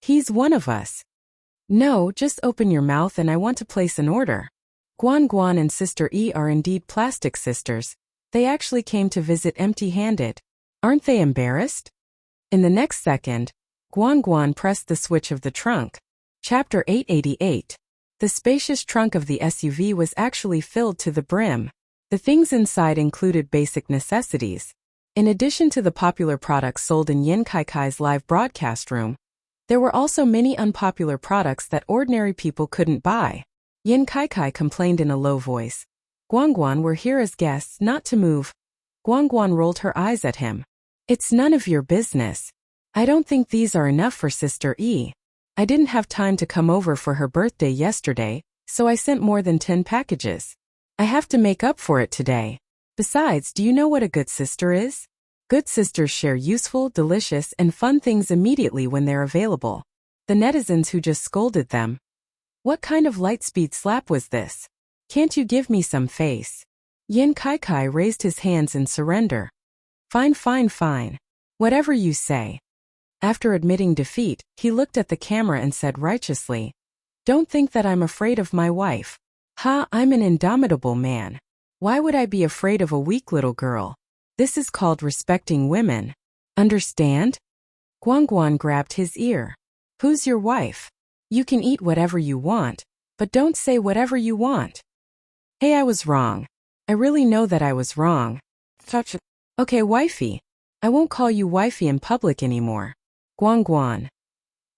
He's one of us. No, just open your mouth and I want to place an order. Guan Guan and Sister E are indeed plastic sisters. They actually came to visit empty-handed. Aren't they embarrassed? In the next second, Guan Guan pressed the switch of the trunk. Chapter 888. The spacious trunk of the SUV was actually filled to the brim. The things inside included basic necessities. In addition to the popular products sold in Yin Kai's live broadcast room, there were also many unpopular products that ordinary people couldn't buy. Yin Kai complained in a low voice. Guan Guan, we're here as guests, not to move. Guan Guan rolled her eyes at him. It's none of your business. I don't think these are enough for Sister E. I didn't have time to come over for her birthday yesterday, so I sent more than 10 packages. I have to make up for it today. Besides, do you know what a good sister is? Good sisters share useful, delicious, and fun things immediately when they're available. The netizens who just scolded them. What kind of light-speed slap was this? Can't you give me some face? Yin Kai raised his hands in surrender. Fine, fine, fine. Whatever you say. After admitting defeat, he looked at the camera and said righteously, don't think that I'm afraid of my wife. Ha, I'm an indomitable man. Why would I be afraid of a weak little girl? This is called respecting women. Understand? Guan Guan grabbed his ear. Who's your wife? You can eat whatever you want, but don't say whatever you want. Hey, I was wrong. I really know that I was wrong. Okay, wifey. I won't call you wifey in public anymore. Guan Guan.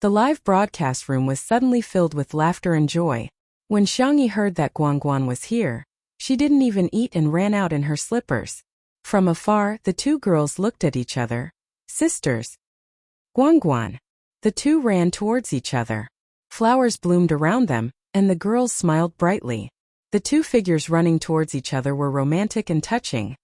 The live broadcast room was suddenly filled with laughter and joy. When Xiangyi heard that Guan Guan was here, she didn't even eat and ran out in her slippers. From afar, the two girls looked at each other. Sisters. Guan Guan. The two ran towards each other. Flowers bloomed around them, and the girls smiled brightly. The two figures running towards each other were romantic and touching.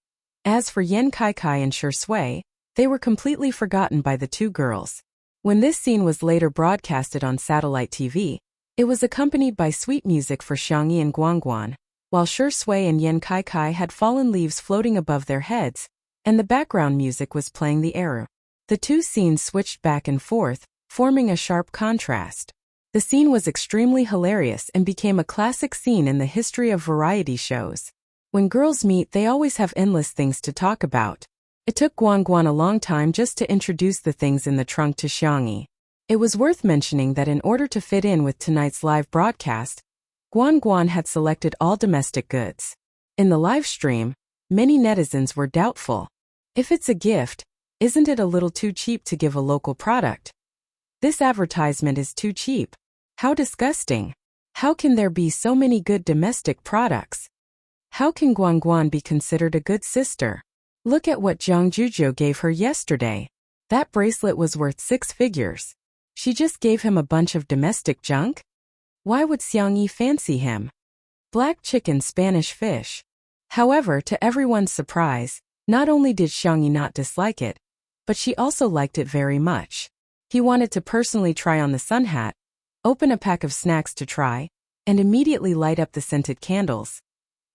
As for Yin Kai and Shi Sui, they were completely forgotten by the two girls. When this scene was later broadcasted on satellite TV, it was accompanied by sweet music for Xiangyi and Guan Guan, while Shi Sui and Yin Kai had fallen leaves floating above their heads, and the background music was playing the air. The two scenes switched back and forth, forming a sharp contrast. The scene was extremely hilarious and became a classic scene in the history of variety shows. When girls meet, they always have endless things to talk about. It took Guan Guan a long time just to introduce the things in the trunk to Xiangyi. It was worth mentioning that in order to fit in with tonight's live broadcast, Guan Guan had selected all domestic goods. In the live stream, many netizens were doubtful. If it's a gift, isn't it a little too cheap to give a local product? This advertisement is too cheap. How disgusting. How can there be so many good domestic products? How can Guan Guan be considered a good sister? Look at what Zhang Zhuzhou gave her yesterday. That bracelet was worth 6 figures. She just gave him a bunch of domestic junk? Why would Xiangyi fancy him? Black chicken, Spanish fish. However, to everyone's surprise, not only did Xiangyi not dislike it, but she also liked it very much. He wanted to personally try on the sun hat, open a pack of snacks to try, and immediately light up the scented candles.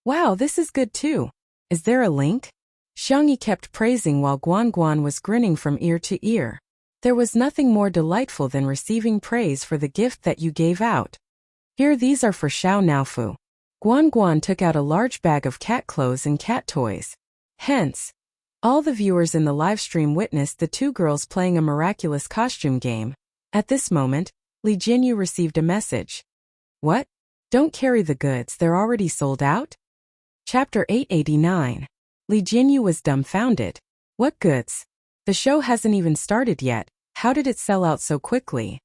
Wow, this is good too. Is there a link? Xiangyi kept praising while Guan Guan was grinning from ear to ear. There was nothing more delightful than receiving praise for the gift that you gave out. Here, these are for Xiao Naofu. Guan Guan took out a large bag of cat clothes and cat toys. Hence, all the viewers in the live stream witnessed the two girls playing a miraculous costume game. At this moment, Li Jinyu received a message. What? Don't carry the goods, they're already sold out? Chapter 889. Li Jinyu was dumbfounded. What goods? The show hasn't even started yet, how did it sell out so quickly?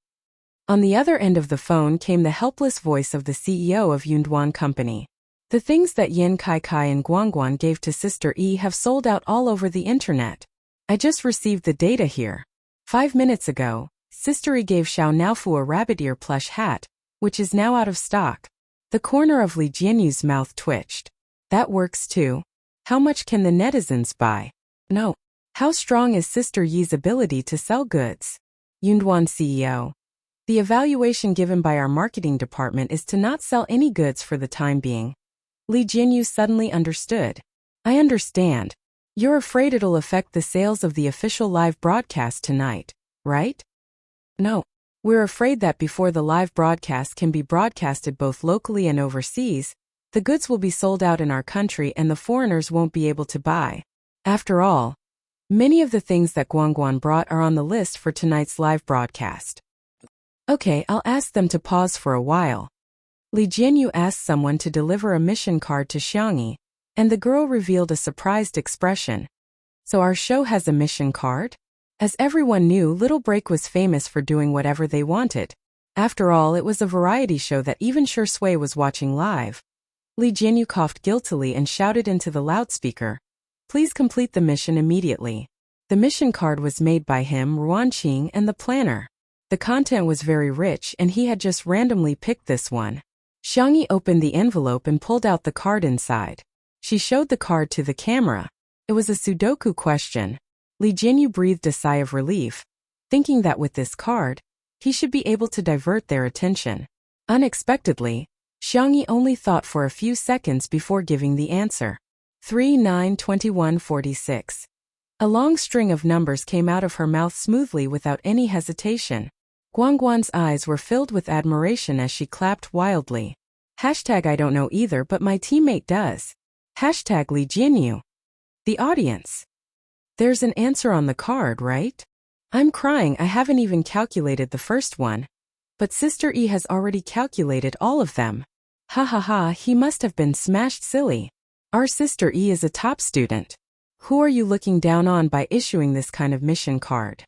On the other end of the phone came the helpless voice of the CEO of Yunduan Company. The things that Yin Kai and Guan Guan gave to Sister E have sold out all over the internet. I just received the data here. 5 minutes ago, Sister E gave Xiao Naofu a rabbit ear plush hat, which is now out of stock. The corner of Li Jianyu's mouth twitched. That works too. How much can the netizens buy? No. How strong is Sister Yi's ability to sell goods? Yunduan CEO. The evaluation given by our marketing department is to not sell any goods for the time being. Li Jinyu suddenly understood. I understand. You're afraid it'll affect the sales of the official live broadcast tonight, right? No. We're afraid that before the live broadcast can be broadcasted both locally and overseas, the goods will be sold out in our country and the foreigners won't be able to buy. After all, many of the things that Guangguan brought are on the list for tonight's live broadcast. Okay, I'll ask them to pause for a while. Li Jianyu asked someone to deliver a mission card to Xiangyi, and the girl revealed a surprised expression. So our show has a mission card? As everyone knew, Little Break was famous for doing whatever they wanted. After all, it was a variety show that even Sure Sui was watching live. Li Jianyu coughed guiltily and shouted into the loudspeaker, "Please complete the mission immediately." The mission card was made by him, Ruanqing, and the planner. The content was very rich and he had just randomly picked this one. Xiangyi opened the envelope and pulled out the card inside. She showed the card to the camera. It was a Sudoku question. Li Jinyu breathed a sigh of relief, thinking that with this card, he should be able to divert their attention. Unexpectedly, Xiangyi only thought for a few seconds before giving the answer. 392146. A long string of numbers came out of her mouth smoothly without any hesitation. Guangguan's eyes were filled with admiration as she clapped wildly. Hashtag I don't know either, but my teammate does. Hashtag Li Jinyu. The audience. There's an answer on the card, right? I'm crying, I haven't even calculated the first one. But Sister E has already calculated all of them. Ha ha ha, he must have been smashed silly. Our Sister E is a top student. Who are you looking down on by issuing this kind of mission card?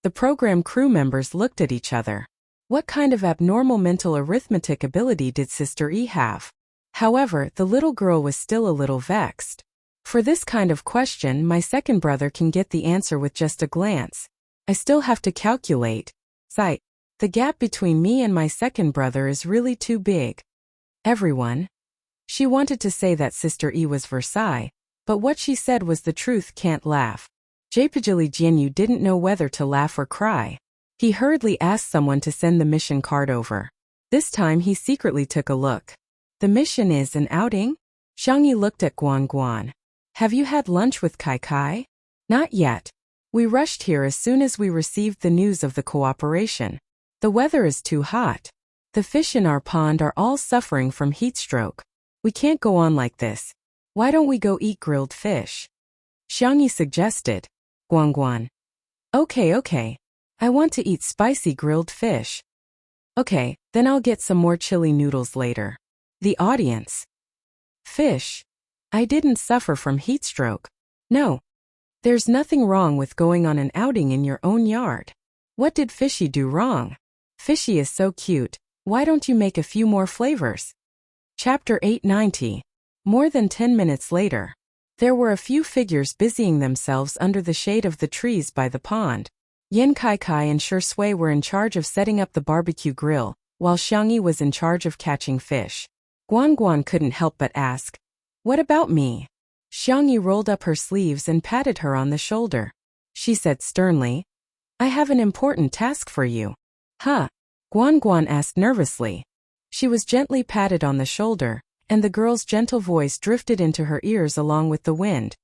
The program crew members looked at each other. What kind of abnormal mental arithmetic ability did Sister E have? However, the little girl was still a little vexed. For this kind of question, my second brother can get the answer with just a glance. I still have to calculate. Sight. The gap between me and my second brother is really too big. Everyone. She wanted to say that Sister E was Versailles, but what she said was the truth. Can't laugh. Li Jinyu didn't know whether to laugh or cry. He hurriedly asked someone to send the mission card over. This time he secretly took a look. The mission is an outing? Xiangyi looked at Guangguan. Have you had lunch with Kai Kai? Not yet. We rushed here as soon as we received the news of the cooperation. The weather is too hot. The fish in our pond are all suffering from heat stroke. We can't go on like this. Why don't we go eat grilled fish? Xiangyi suggested. Guangguan. Okay. I want to eat spicy grilled fish. Okay, then I'll get some more chili noodles later. The audience. Fish. I didn't suffer from heat stroke. No. There's nothing wrong with going on an outing in your own yard. What did Fishy do wrong? Fishy is so cute, why don't you make a few more flavors? Chapter 890. More than 10 minutes later. There were a few figures busying themselves under the shade of the trees by the pond. Yin Kai Kai and Sure Sui were in charge of setting up the barbecue grill, while Xiangyi was in charge of catching fish. Guangguan couldn't help but ask, "What about me?" Xiangyi rolled up her sleeves and patted her on the shoulder. She said sternly, "I have an important task for you." Huh? Guangguan asked nervously. She was gently patted on the shoulder, and the girl's gentle voice drifted into her ears along with the wind.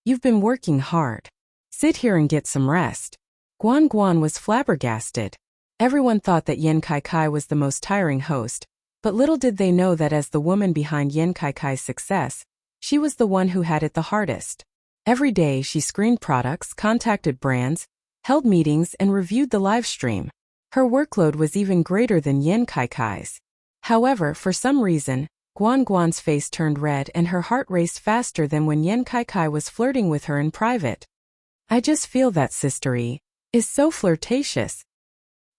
"You've been working hard. Sit here and get some rest." Guangguan was flabbergasted. Everyone thought that Yin Kai Kai was the most tiring host, but little did they know that as the woman behind Yin Kai Kai's success, she was the one who had it the hardest. Every day she screened products, contacted brands, held meetings, and reviewed the live stream. Her workload was even greater than Yin Kai Kai's. However, for some reason, Guangguan's face turned red and her heart raced faster than when Yin Kai Kai was flirting with her in private. "I just feel that Sister E is so flirtatious."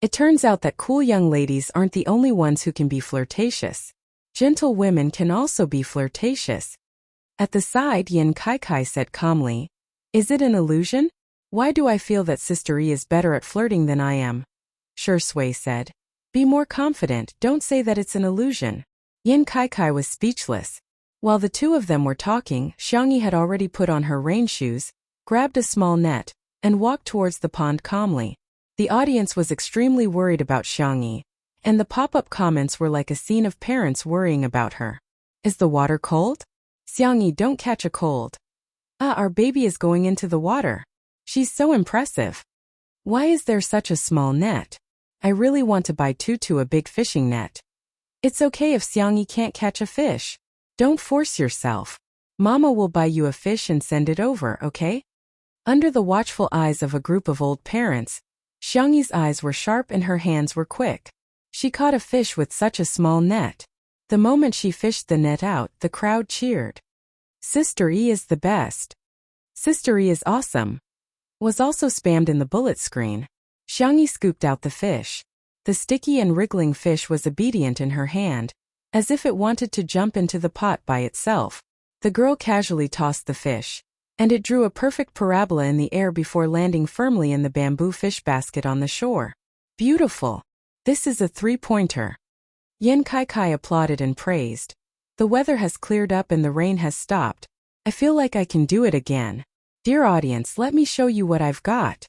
It turns out that cool young ladies aren't the only ones who can be flirtatious. Gentle women can also be flirtatious. At the side, Yin Kai Kai said calmly, "Is it an illusion? Why do I feel that Sister E is better at flirting than I am?" Sure Sui said, "Be more confident, don't say that it's an illusion." Yin Kai Kai was speechless. While the two of them were talking, Xiangyi had already put on her rain shoes, grabbed a small net, and walked towards the pond calmly. The audience was extremely worried about Xiangyi, and the pop-up comments were like a scene of parents worrying about her. Is the water cold? Xiangyi, don't catch a cold. Ah, our baby is going into the water. She's so impressive. Why is there such a small net? I really want to buy Tutu a big fishing net. It's okay if Xiangyi can't catch a fish. Don't force yourself. Mama will buy you a fish and send it over, okay? Under the watchful eyes of a group of old parents, Xiangyi's eyes were sharp and her hands were quick. She caught a fish with such a small net. The moment she fished the net out, the crowd cheered. Sister E is the best. Sister E is awesome. Was also spammed in the bullet screen. Xiangyi scooped out the fish. The sticky and wriggling fish was obedient in her hand, as if it wanted to jump into the pot by itself. The girl casually tossed the fish, and it drew a perfect parabola in the air before landing firmly in the bamboo fish basket on the shore. Beautiful. This is a three-pointer. Yan Kai applauded and praised. The weather has cleared up and the rain has stopped. I feel like I can do it again. Dear audience, let me show you what I've got.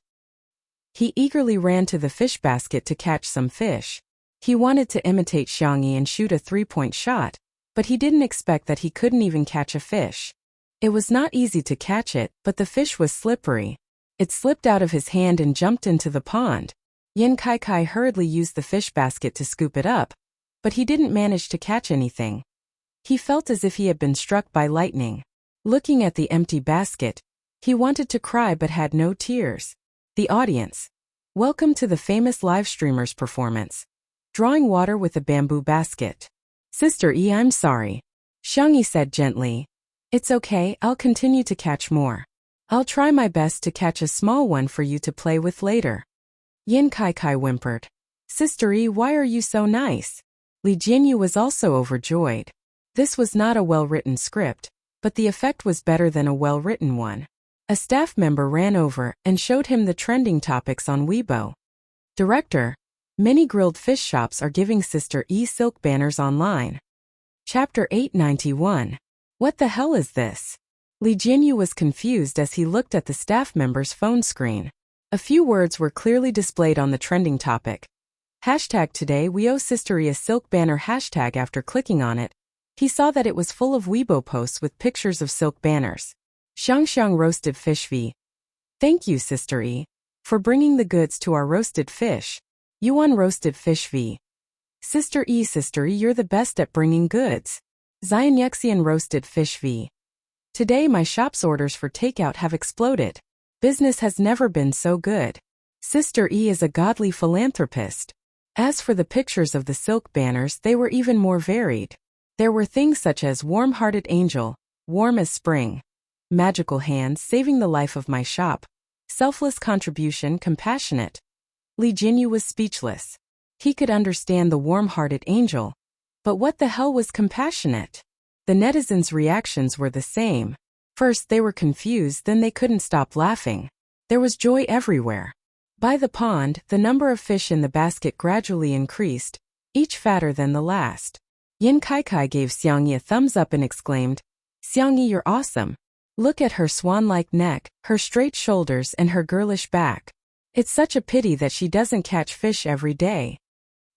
He eagerly ran to the fish basket to catch some fish. He wanted to imitate Xiangyi and shoot a three-point shot, but he didn't expect that he couldn't even catch a fish. It was not easy to catch it, but the fish was slippery. It slipped out of his hand and jumped into the pond. Yan Kai hurriedly used the fish basket to scoop it up, but he didn't manage to catch anything. He felt as if he had been struck by lightning. Looking at the empty basket, he wanted to cry but had no tears. The audience. Welcome to the famous live streamer's performance. Drawing water with a bamboo basket. Sister E, I'm sorry. Xiangyi said gently. It's okay, I'll continue to catch more. I'll try my best to catch a small one for you to play with later. Yan Kai whimpered. Sister E, why are you so nice? Li Jinyu was also overjoyed. This was not a well-written script, but the effect was better than a well-written one. A staff member ran over and showed him the trending topics on Weibo. Director, many grilled fish shops are giving Sister E silk banners online. Chapter 891. What the hell is this? Li Jinyu was confused as he looked at the staff member's phone screen. A few words were clearly displayed on the trending topic. Hashtag today we owe Sister E a silk banner hashtag. After clicking on it, he saw that it was full of Weibo posts with pictures of silk banners. Xiang roasted fish v. Thank you, Sister E, for bringing the goods to our roasted fish. Yuan roasted fish v. Sister E, you're the best at bringing goods. Xianyuxian roasted fish v. Today my shop's orders for takeout have exploded. Business has never been so good. Sister E is a godly philanthropist. As for the pictures of the silk banners, they were even more varied. There were things such as warm-hearted angel, warm as spring, magical hands saving the life of my shop, selfless contribution, compassionate. Li Jinyu was speechless. He could understand the warm-hearted angel, but what the hell was compassionate? The netizens' reactions were the same. First they were confused, then they couldn't stop laughing. There was joy everywhere. By the pond, the number of fish in the basket gradually increased, each fatter than the last. Yan Kai gave Xiangyi a thumbs up and exclaimed, Xiangyi, you're awesome. Look at her swan-like neck, her straight shoulders and her girlish back. It's such a pity that she doesn't catch fish every day.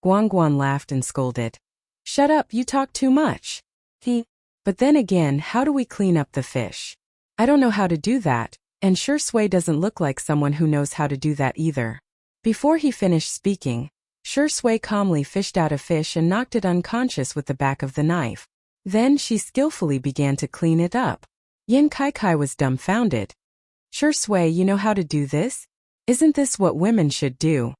Guan laughed and scolded. Shut up, you talk too much. But then again, how do we clean up the fish? I don't know how to do that, and Sure Sui doesn't look like someone who knows how to do that either. Before he finished speaking, Sure Sui calmly fished out a fish and knocked it unconscious with the back of the knife. Then she skillfully began to clean it up. Yan Kai was dumbfounded. Sure Sui, you know how to do this? Isn't this what women should do?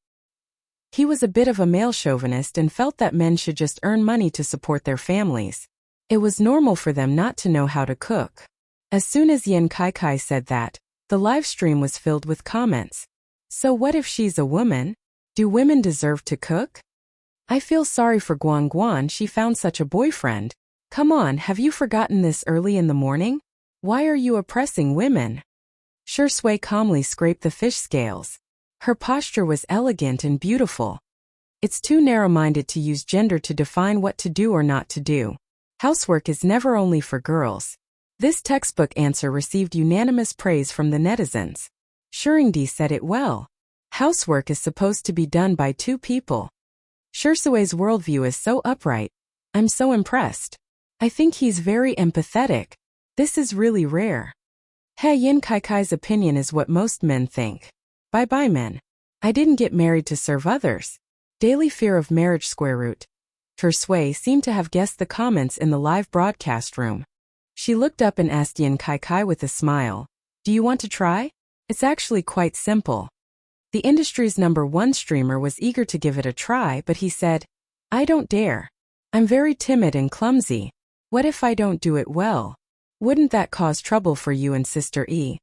He was a bit of a male chauvinist and felt that men should just earn money to support their families. It was normal for them not to know how to cook. As soon as Yan Kai said that, the live stream was filled with comments. So what if she's a woman? Do women deserve to cook? I feel sorry for Guan, she found such a boyfriend. Come on, have you forgotten this early in the morning? Why are you oppressing women? Sure Sui calmly scraped the fish scales. Her posture was elegant and beautiful. It's too narrow-minded to use gender to define what to do or not to do. Housework is never only for girls. This textbook answer received unanimous praise from the netizens. Shuringdi said it well. Housework is supposed to be done by two people. Shirsue's worldview is so upright. I'm so impressed. I think he's very empathetic. This is really rare. He Yin Kaikai's opinion is what most men think. Bye-bye men. I didn't get married to serve others. Daily fear of marriage square root. Shirsue seemed to have guessed the comments in the live broadcast room. She looked up and asked Yin Kaikai with a smile. Do you want to try? It's actually quite simple. The industry's #1 streamer was eager to give it a try, but he said, I don't dare. I'm very timid and clumsy. What if I don't do it well? Wouldn't that cause trouble for you and Sister E?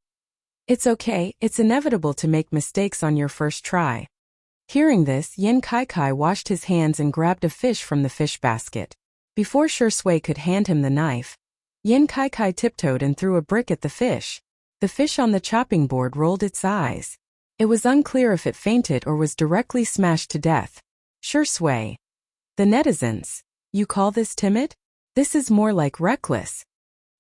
It's okay, it's inevitable to make mistakes on your first try. Hearing this, Yin Kaikai washed his hands and grabbed a fish from the fish basket. Before Shirsue could hand him the knife, Yin Kaikai tiptoed and threw a brick at the fish. The fish on the chopping board rolled its eyes. It was unclear if it fainted or was directly smashed to death. Shirsue. The netizens. You call this timid? This is more like reckless.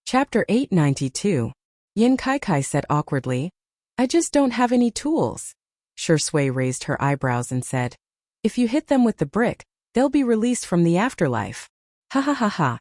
Chapter 892. Yin Kaikai said awkwardly, I just don't have any tools. Shirsue raised her eyebrows and said, if you hit them with the brick, they'll be released from the afterlife. Ha ha ha ha.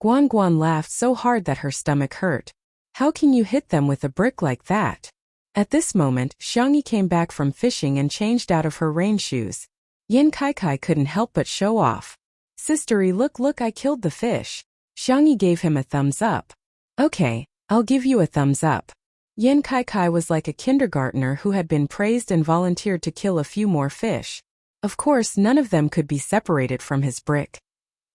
Guan Guan laughed so hard that her stomach hurt. How can you hit them with a brick like that? At this moment, Xiangyi came back from fishing and changed out of her rain shoes. Yin Kaikai couldn't help but show off. Sistery, look, I killed the fish. Xiangyi gave him a thumbs up. Okay, I'll give you a thumbs up. Yin Kaikai was like a kindergartner who had been praised and volunteered to kill a few more fish. Of course, none of them could be separated from his brick.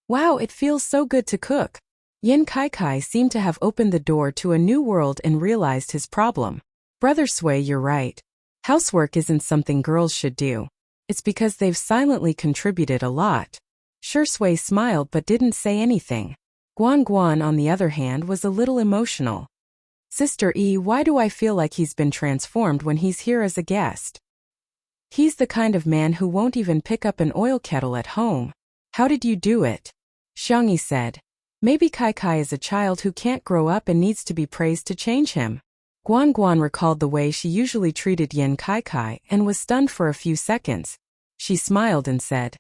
Wow, it feels so good to cook. Yin Kaikai seemed to have opened the door to a new world and realized his problem. Brother Sui, you're right. Housework isn't something girls should do. It's because they've silently contributed a lot. Shirsue smiled but didn't say anything. Guan Guan, on the other hand, was a little emotional. Sister E, why do I feel like he's been transformed when he's here as a guest? He's the kind of man who won't even pick up an oil kettle at home. How did you do it? Xiangyi said. Maybe Kaikai is a child who can't grow up and needs to be praised to change him. Guan Guan recalled the way she usually treated Yin Kaikai and was stunned for a few seconds. She smiled and said,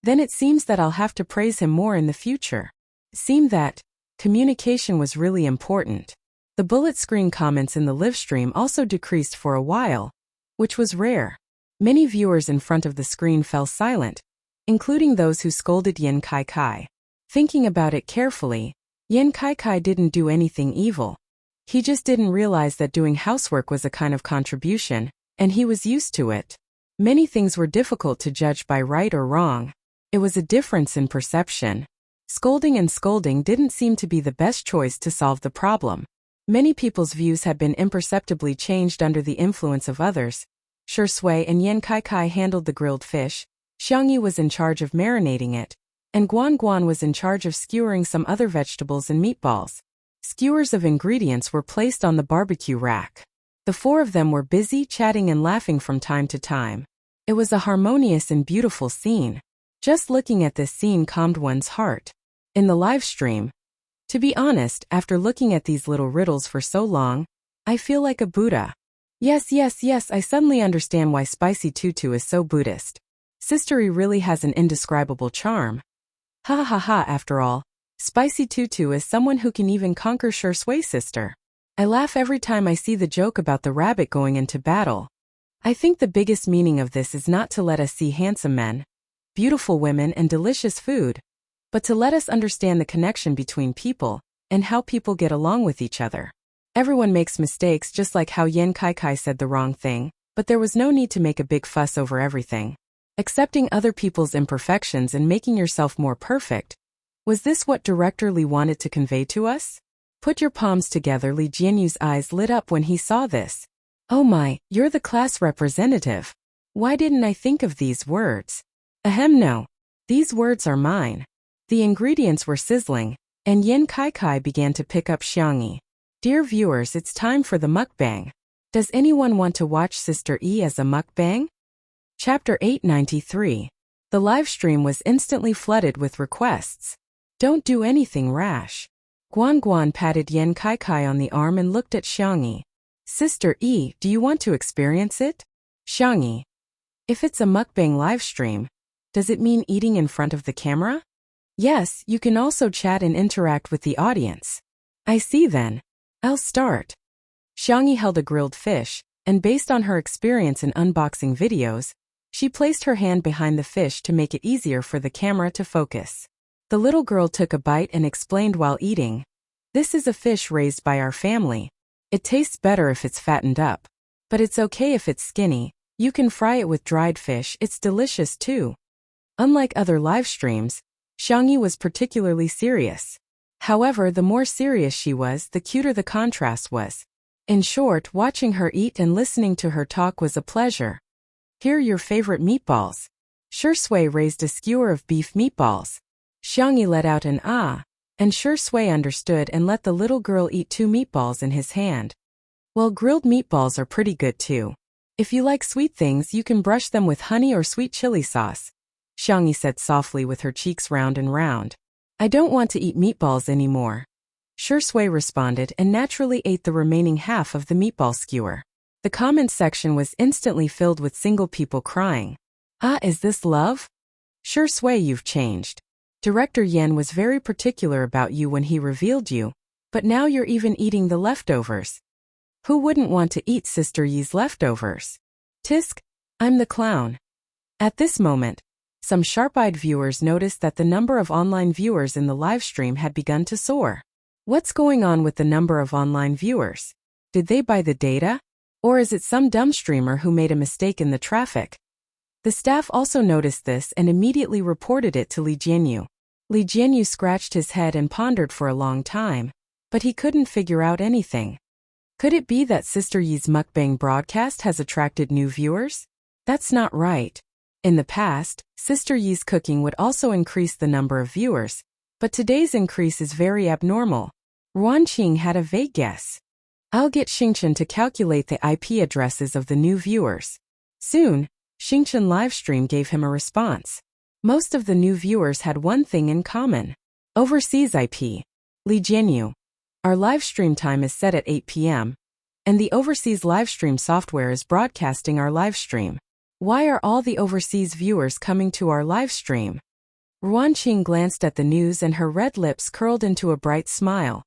then it seems that I'll have to praise him more in the future. It seemed that communication was really important. The bullet screen comments in the live stream also decreased for a while, which was rare. Many viewers in front of the screen fell silent, including those who scolded Yin Kaikai. Thinking about it carefully, Yin Kaikai didn't do anything evil. He just didn't realize that doing housework was a kind of contribution, and he was used to it. Many things were difficult to judge by right or wrong. It was a difference in perception. Scolding and scolding didn't seem to be the best choice to solve the problem. Many people's views had been imperceptibly changed under the influence of others. Shirsue and Yin Kaikai handled the grilled fish, Xiangyi was in charge of marinating it, and Guan Guan was in charge of skewering some other vegetables and meatballs. Skewers of ingredients were placed on the barbecue rack. The four of them were busy chatting and laughing from time to time. It was a harmonious and beautiful scene. Just looking at this scene calmed one's heart. In the live stream, to be honest, after looking at these little riddles for so long, I feel like a Buddha. Yes, I suddenly understand why Spicy Tutu is so Buddhist. Sistery really has an indescribable charm. Ha ha ha ha, after all, Spicy Tutu is someone who can even conquer Shirsue's sister. I laugh every time I see the joke about the rabbit going into battle. I think the biggest meaning of this is not to let us see handsome men, beautiful women and delicious food, but to let us understand the connection between people and how people get along with each other. Everyone makes mistakes, just like how Yin Kaikai said the wrong thing, but there was no need to make a big fuss over everything. Accepting other people's imperfections and making yourself more perfect. Was this what Director Li wanted to convey to us? Put your palms together. Li Jianyu's eyes lit up when he saw this. Oh my, you're the class representative. Why didn't I think of these words? Ahem, no. These words are mine. The ingredients were sizzling, and Yin Kaikai began to pick up Xiangyi. Dear viewers, it's time for the mukbang. Does anyone want to watch Sister E as a mukbang? Chapter 893. The live stream was instantly flooded with requests. Don't do anything rash. Guan Guan patted Yin Kaikai on the arm and looked at Xiangyi. Sister E, do you want to experience it? Xiangyi. If it's a mukbang livestream, does it mean eating in front of the camera? Yes, you can also chat and interact with the audience. I see then. I'll start. Xiangyi held a grilled fish, and based on her experience in unboxing videos, she placed her hand behind the fish to make it easier for the camera to focus. The little girl took a bite and explained while eating, "This is a fish raised by our family. It tastes better if it's fattened up. But it's okay if it's skinny. You can fry it with dried fish, it's delicious too." Unlike other live streams, Xiangyi was particularly serious. However, the more serious she was, the cuter the contrast was. In short, watching her eat and listening to her talk was a pleasure. "Here are your favorite meatballs." Shui raised a skewer of beef meatballs. Xiangyi let out an "ah," and Shui understood and let the little girl eat 2 meatballs in his hand. "Well, grilled meatballs are pretty good too. If you like sweet things, you can brush them with honey or sweet chili sauce," Xiangyi said softly with her cheeks round and round. "I don't want to eat meatballs anymore." Shui responded and naturally ate the remaining half of the meatball skewer. The comments section was instantly filled with single people crying, "Ah, is this love? Shui, you've changed. Director Yen was very particular about you when he revealed you, but now you're even eating the leftovers. Who wouldn't want to eat Sister Yi's leftovers? Tisk, I'm the clown." At this moment, some sharp-eyed viewers noticed that the number of online viewers in the livestream had begun to soar. What's going on with the number of online viewers? Did they buy the data? Or is it some dumb streamer who made a mistake in the traffic? The staff also noticed this and immediately reported it to Li Jianyu. Li Jianyu scratched his head and pondered for a long time, but he couldn't figure out anything. Could it be that Sister Yi's mukbang broadcast has attracted new viewers? That's not right. In the past, Sister Yi's cooking would also increase the number of viewers, but today's increase is very abnormal. Ruanqing had a vague guess. "I'll get Xingchen to calculate the IP addresses of the new viewers." Soon, Xingchen livestream gave him a response. Most of the new viewers had one thing in common: overseas IP. Li Jianyu, our livestream time is set at 8 p.m., and the overseas livestream software is broadcasting our livestream. Why are all the overseas viewers coming to our livestream? Ruanqing glanced at the news and her red lips curled into a bright smile.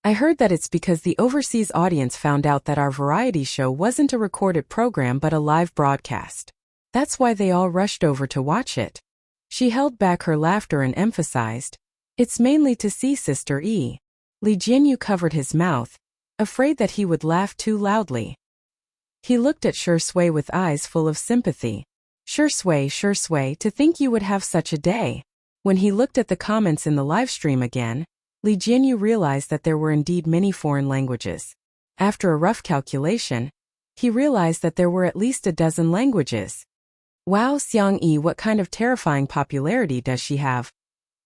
"I heard that it's because the overseas audience found out that our variety show wasn't a recorded program but a live broadcast. That's why they all rushed over to watch it." She held back her laughter and emphasized, "It's mainly to see Sister Yi." Li Jianyu covered his mouth, afraid that he would laugh too loudly. He looked at Shui with eyes full of sympathy. Shui, to think you would have such a day." When he looked at the comments in the livestream again, Li Jianyu realized that there were indeed many foreign languages. After a rough calculation, he realized that there were at least a dozen languages. "Wow, Xiangyi, what kind of terrifying popularity does she have?"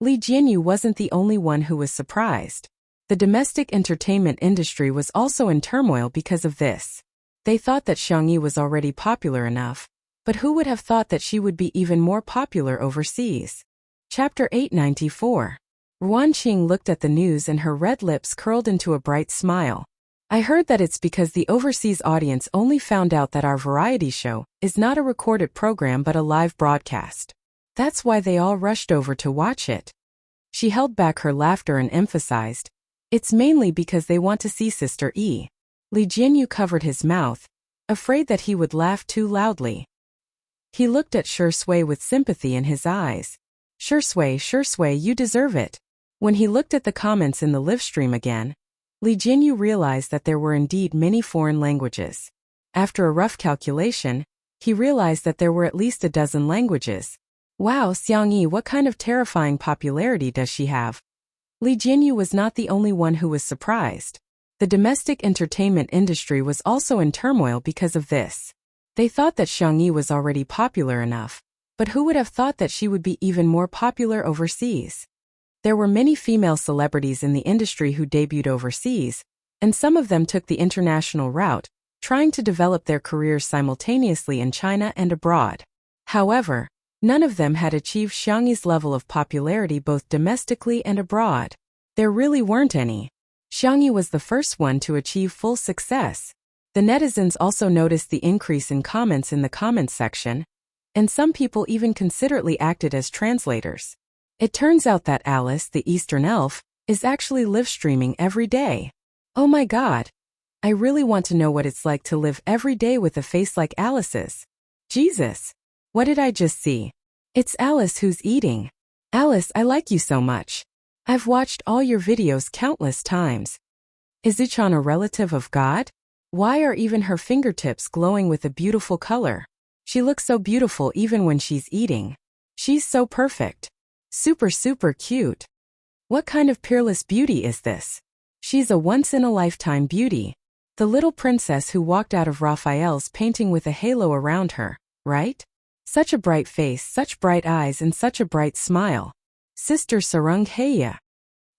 Li Jianyu wasn't the only one who was surprised. The domestic entertainment industry was also in turmoil because of this. They thought that Xiangyi was already popular enough, but who would have thought that she would be even more popular overseas? Chapter 894. Ruanqing looked at the news and her red lips curled into a bright smile. "I heard that it's because the overseas audience only found out that our variety show is not a recorded program but a live broadcast. That's why they all rushed over to watch it." She held back her laughter and emphasized, "It's mainly because they want to see Sister Yi." Li Jianyu covered his mouth, afraid that he would laugh too loudly. He looked at Shui with sympathy in his eyes. Shui, you deserve it." When he looked at the comments in the livestream again, Li Jianyu realized that there were indeed many foreign languages. After a rough calculation, he realized that there were at least a dozen languages. "Wow, Xiangyi, what kind of terrifying popularity does she have?" Li Jianyu was not the only one who was surprised. The domestic entertainment industry was also in turmoil because of this. They thought that Xiangyi was already popular enough, but who would have thought that she would be even more popular overseas? There were many female celebrities in the industry who debuted overseas, and some of them took the international route, trying to develop their careers simultaneously in China and abroad. However, none of them had achieved Xiangyi's level of popularity both domestically and abroad. There really weren't any. Xiangyi was the first one to achieve full success. The netizens also noticed the increase in comments in the comments section, and some people even considerately acted as translators. It turns out that Alice, the Eastern elf, is actually live streaming every day. Oh my god. I really want to know what it's like to live every day with a face like Alice's. Jesus. What did I just see? It's Alice who's eating. Alice, I like you so much. I've watched all your videos countless times. Is Uchan a relative of God? Why are even her fingertips glowing with a beautiful color? She looks so beautiful even when she's eating. She's so perfect. Super cute. What kind of peerless beauty is this? She's a once-in-a-lifetime beauty. The little princess who walked out of Raphael's painting with a halo around her, right? Such a bright face, such bright eyes, and such a bright smile. Sister Sarung Heya.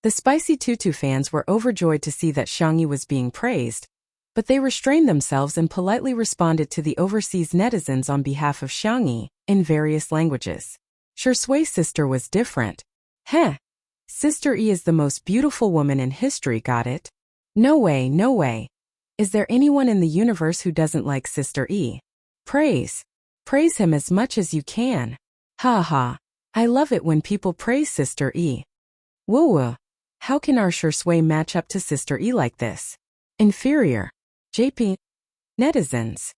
The Spicy Tutu fans were overjoyed to see that Xiangyi was being praised, but they restrained themselves and politely responded to the overseas netizens on behalf of Xiangyi, in various languages. Shui's sister was different. Heh. Sister E is the most beautiful woman in history, got it? No way. Is there anyone in the universe who doesn't like Sister E? Praise him as much as you can. Ha ha. I love it when people praise Sister E. Woo. How can our Shui match up to Sister E like this? Inferior. JP. Netizens.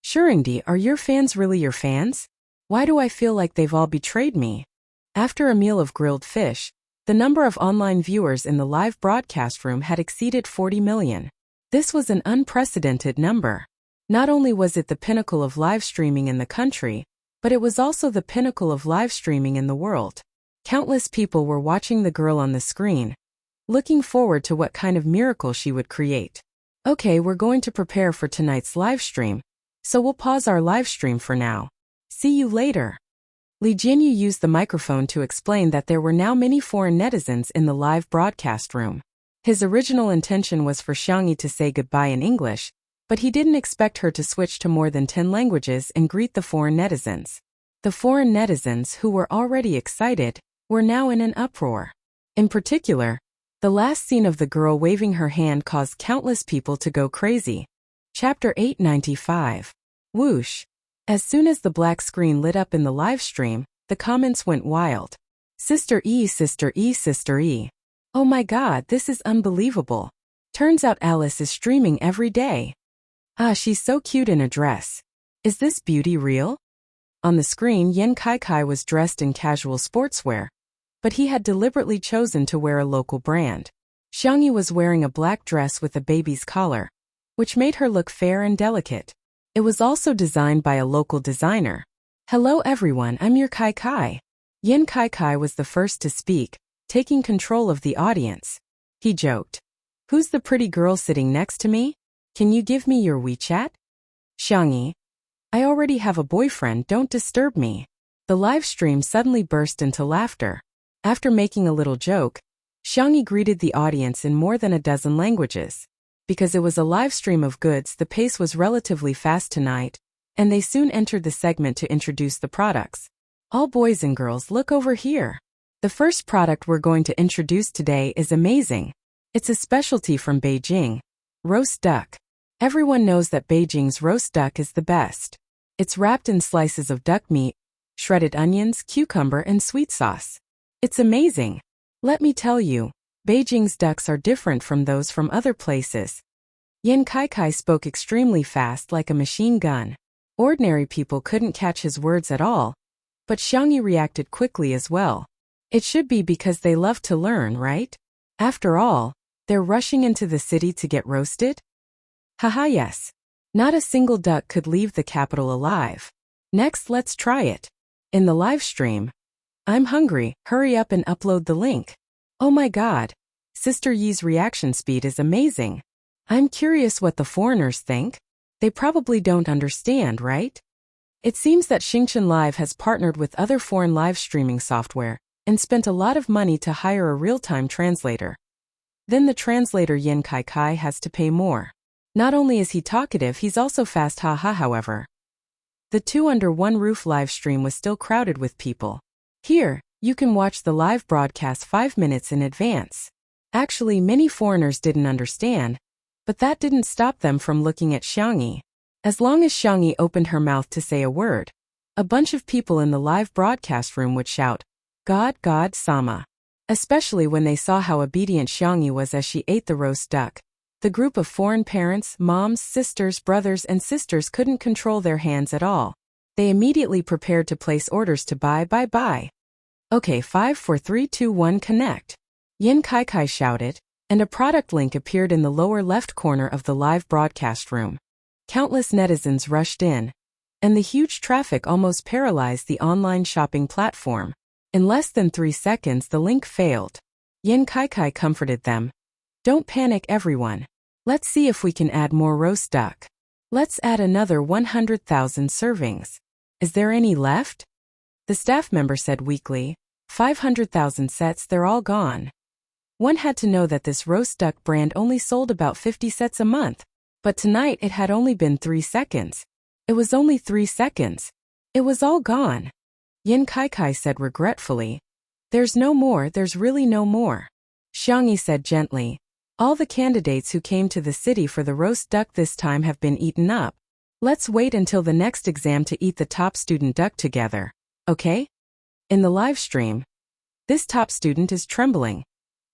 Shuringdi, are your fans really your fans? Why do I feel like they've all betrayed me? After a meal of grilled fish, the number of online viewers in the live broadcast room had exceeded 40 million. This was an unprecedented number. Not only was it the pinnacle of live streaming in the country, but it was also the pinnacle of live streaming in the world. Countless people were watching the girl on the screen, looking forward to what kind of miracle she would create. Okay, we're going to prepare for tonight's live stream, so we'll pause our live stream for now. See you later. Li Jinyu used the microphone to explain that there were now many foreign netizens in the live broadcast room. His original intention was for Xiangyi to say goodbye in English, but he didn't expect her to switch to more than 10 languages and greet the foreign netizens. The foreign netizens, who were already excited, were now in an uproar. In particular, the last scene of the girl waving her hand caused countless people to go crazy. Chapter 895. Whoosh. As soon as the black screen lit up in the live stream, the comments went wild. Sister E, Sister E, Sister E. Oh my god, this is unbelievable. Turns out Alice is streaming every day. Ah, she's so cute in a dress. Is this beauty real? On the screen, Yen Kai was dressed in casual sportswear, but he had deliberately chosen to wear a local brand. Xiangyi was wearing a black dress with a baby's collar, which made her look fair and delicate. It was also designed by a local designer. Hello everyone, I'm your Kai. Yen Kai was the first to speak, taking control of the audience. He joked. Who's the pretty girl sitting next to me? Can you give me your WeChat? Xiangyi. I already have a boyfriend, don't disturb me. The live stream suddenly burst into laughter. After making a little joke, Xiangyi greeted the audience in more than a dozen languages. Because it was a live stream of goods, the pace was relatively fast tonight, and they soon entered the segment to introduce the products. All boys and girls, look over here. The first product we're going to introduce today is amazing. It's a specialty from Beijing. Roast duck. Everyone knows that Beijing's roast duck is the best. It's wrapped in slices of duck meat, shredded onions, cucumber, and sweet sauce. It's amazing. Let me tell you, Beijing's ducks are different from those from other places. Yen Kai spoke extremely fast like a machine gun. Ordinary people couldn't catch his words at all, but Xiangyi reacted quickly as well. It should be because they love to learn, right? After all, they're rushing into the city to get roasted? Haha, yes. Not a single duck could leave the capital alive. Next, let's try it. In the live stream. I'm hungry, hurry up and upload the link. Oh my god. Sister Yi's reaction speed is amazing. I'm curious what the foreigners think. They probably don't understand, right? It seems that Xingchen Live has partnered with other foreign live streaming software and spent a lot of money to hire a real-time translator. Then the translator Yen Kai has to pay more. Not only is he talkative, he's also fast, haha. However, the two under one roof live stream was still crowded with people. Here, you can watch the live broadcast 5 minutes in advance. Actually, many foreigners didn't understand, but that didn't stop them from looking at Xiangyi. As long as Xiangyi opened her mouth to say a word, A bunch of people in the live broadcast room would shout, "God, God, Sama," especially when they saw how obedient Xiangyi was as she ate the roast duck. The group of foreign parents, moms, sisters, brothers, and sisters couldn't control their hands at all. They immediately prepared to place orders to buy. Okay, 5, 4, 3, 2, 1, connect. Yin Kai shouted, and a product link appeared in the lower left corner of the live broadcast room. Countless netizens rushed in, and the huge traffic almost paralyzed the online shopping platform. In less than 3 seconds the link failed. Yin Kai comforted them. "Don't panic everyone. Let's see if we can add more roast duck. Let's add another 100,000 servings. Is there any left?" The staff member said weakly, 500,000 sets, they're all gone. One had to know that this roast duck brand only sold about 50 sets a month. But tonight it had only been 3 seconds. It was only 3 seconds. It was all gone. Yin Kai said regretfully, "There's no more, there's really no more." Xiangyi said gently, "All the candidates who came to the city for the roast duck this time have been eaten up. Let's wait until the next exam to eat the top student duck together, okay?" In the live stream, this top student is trembling.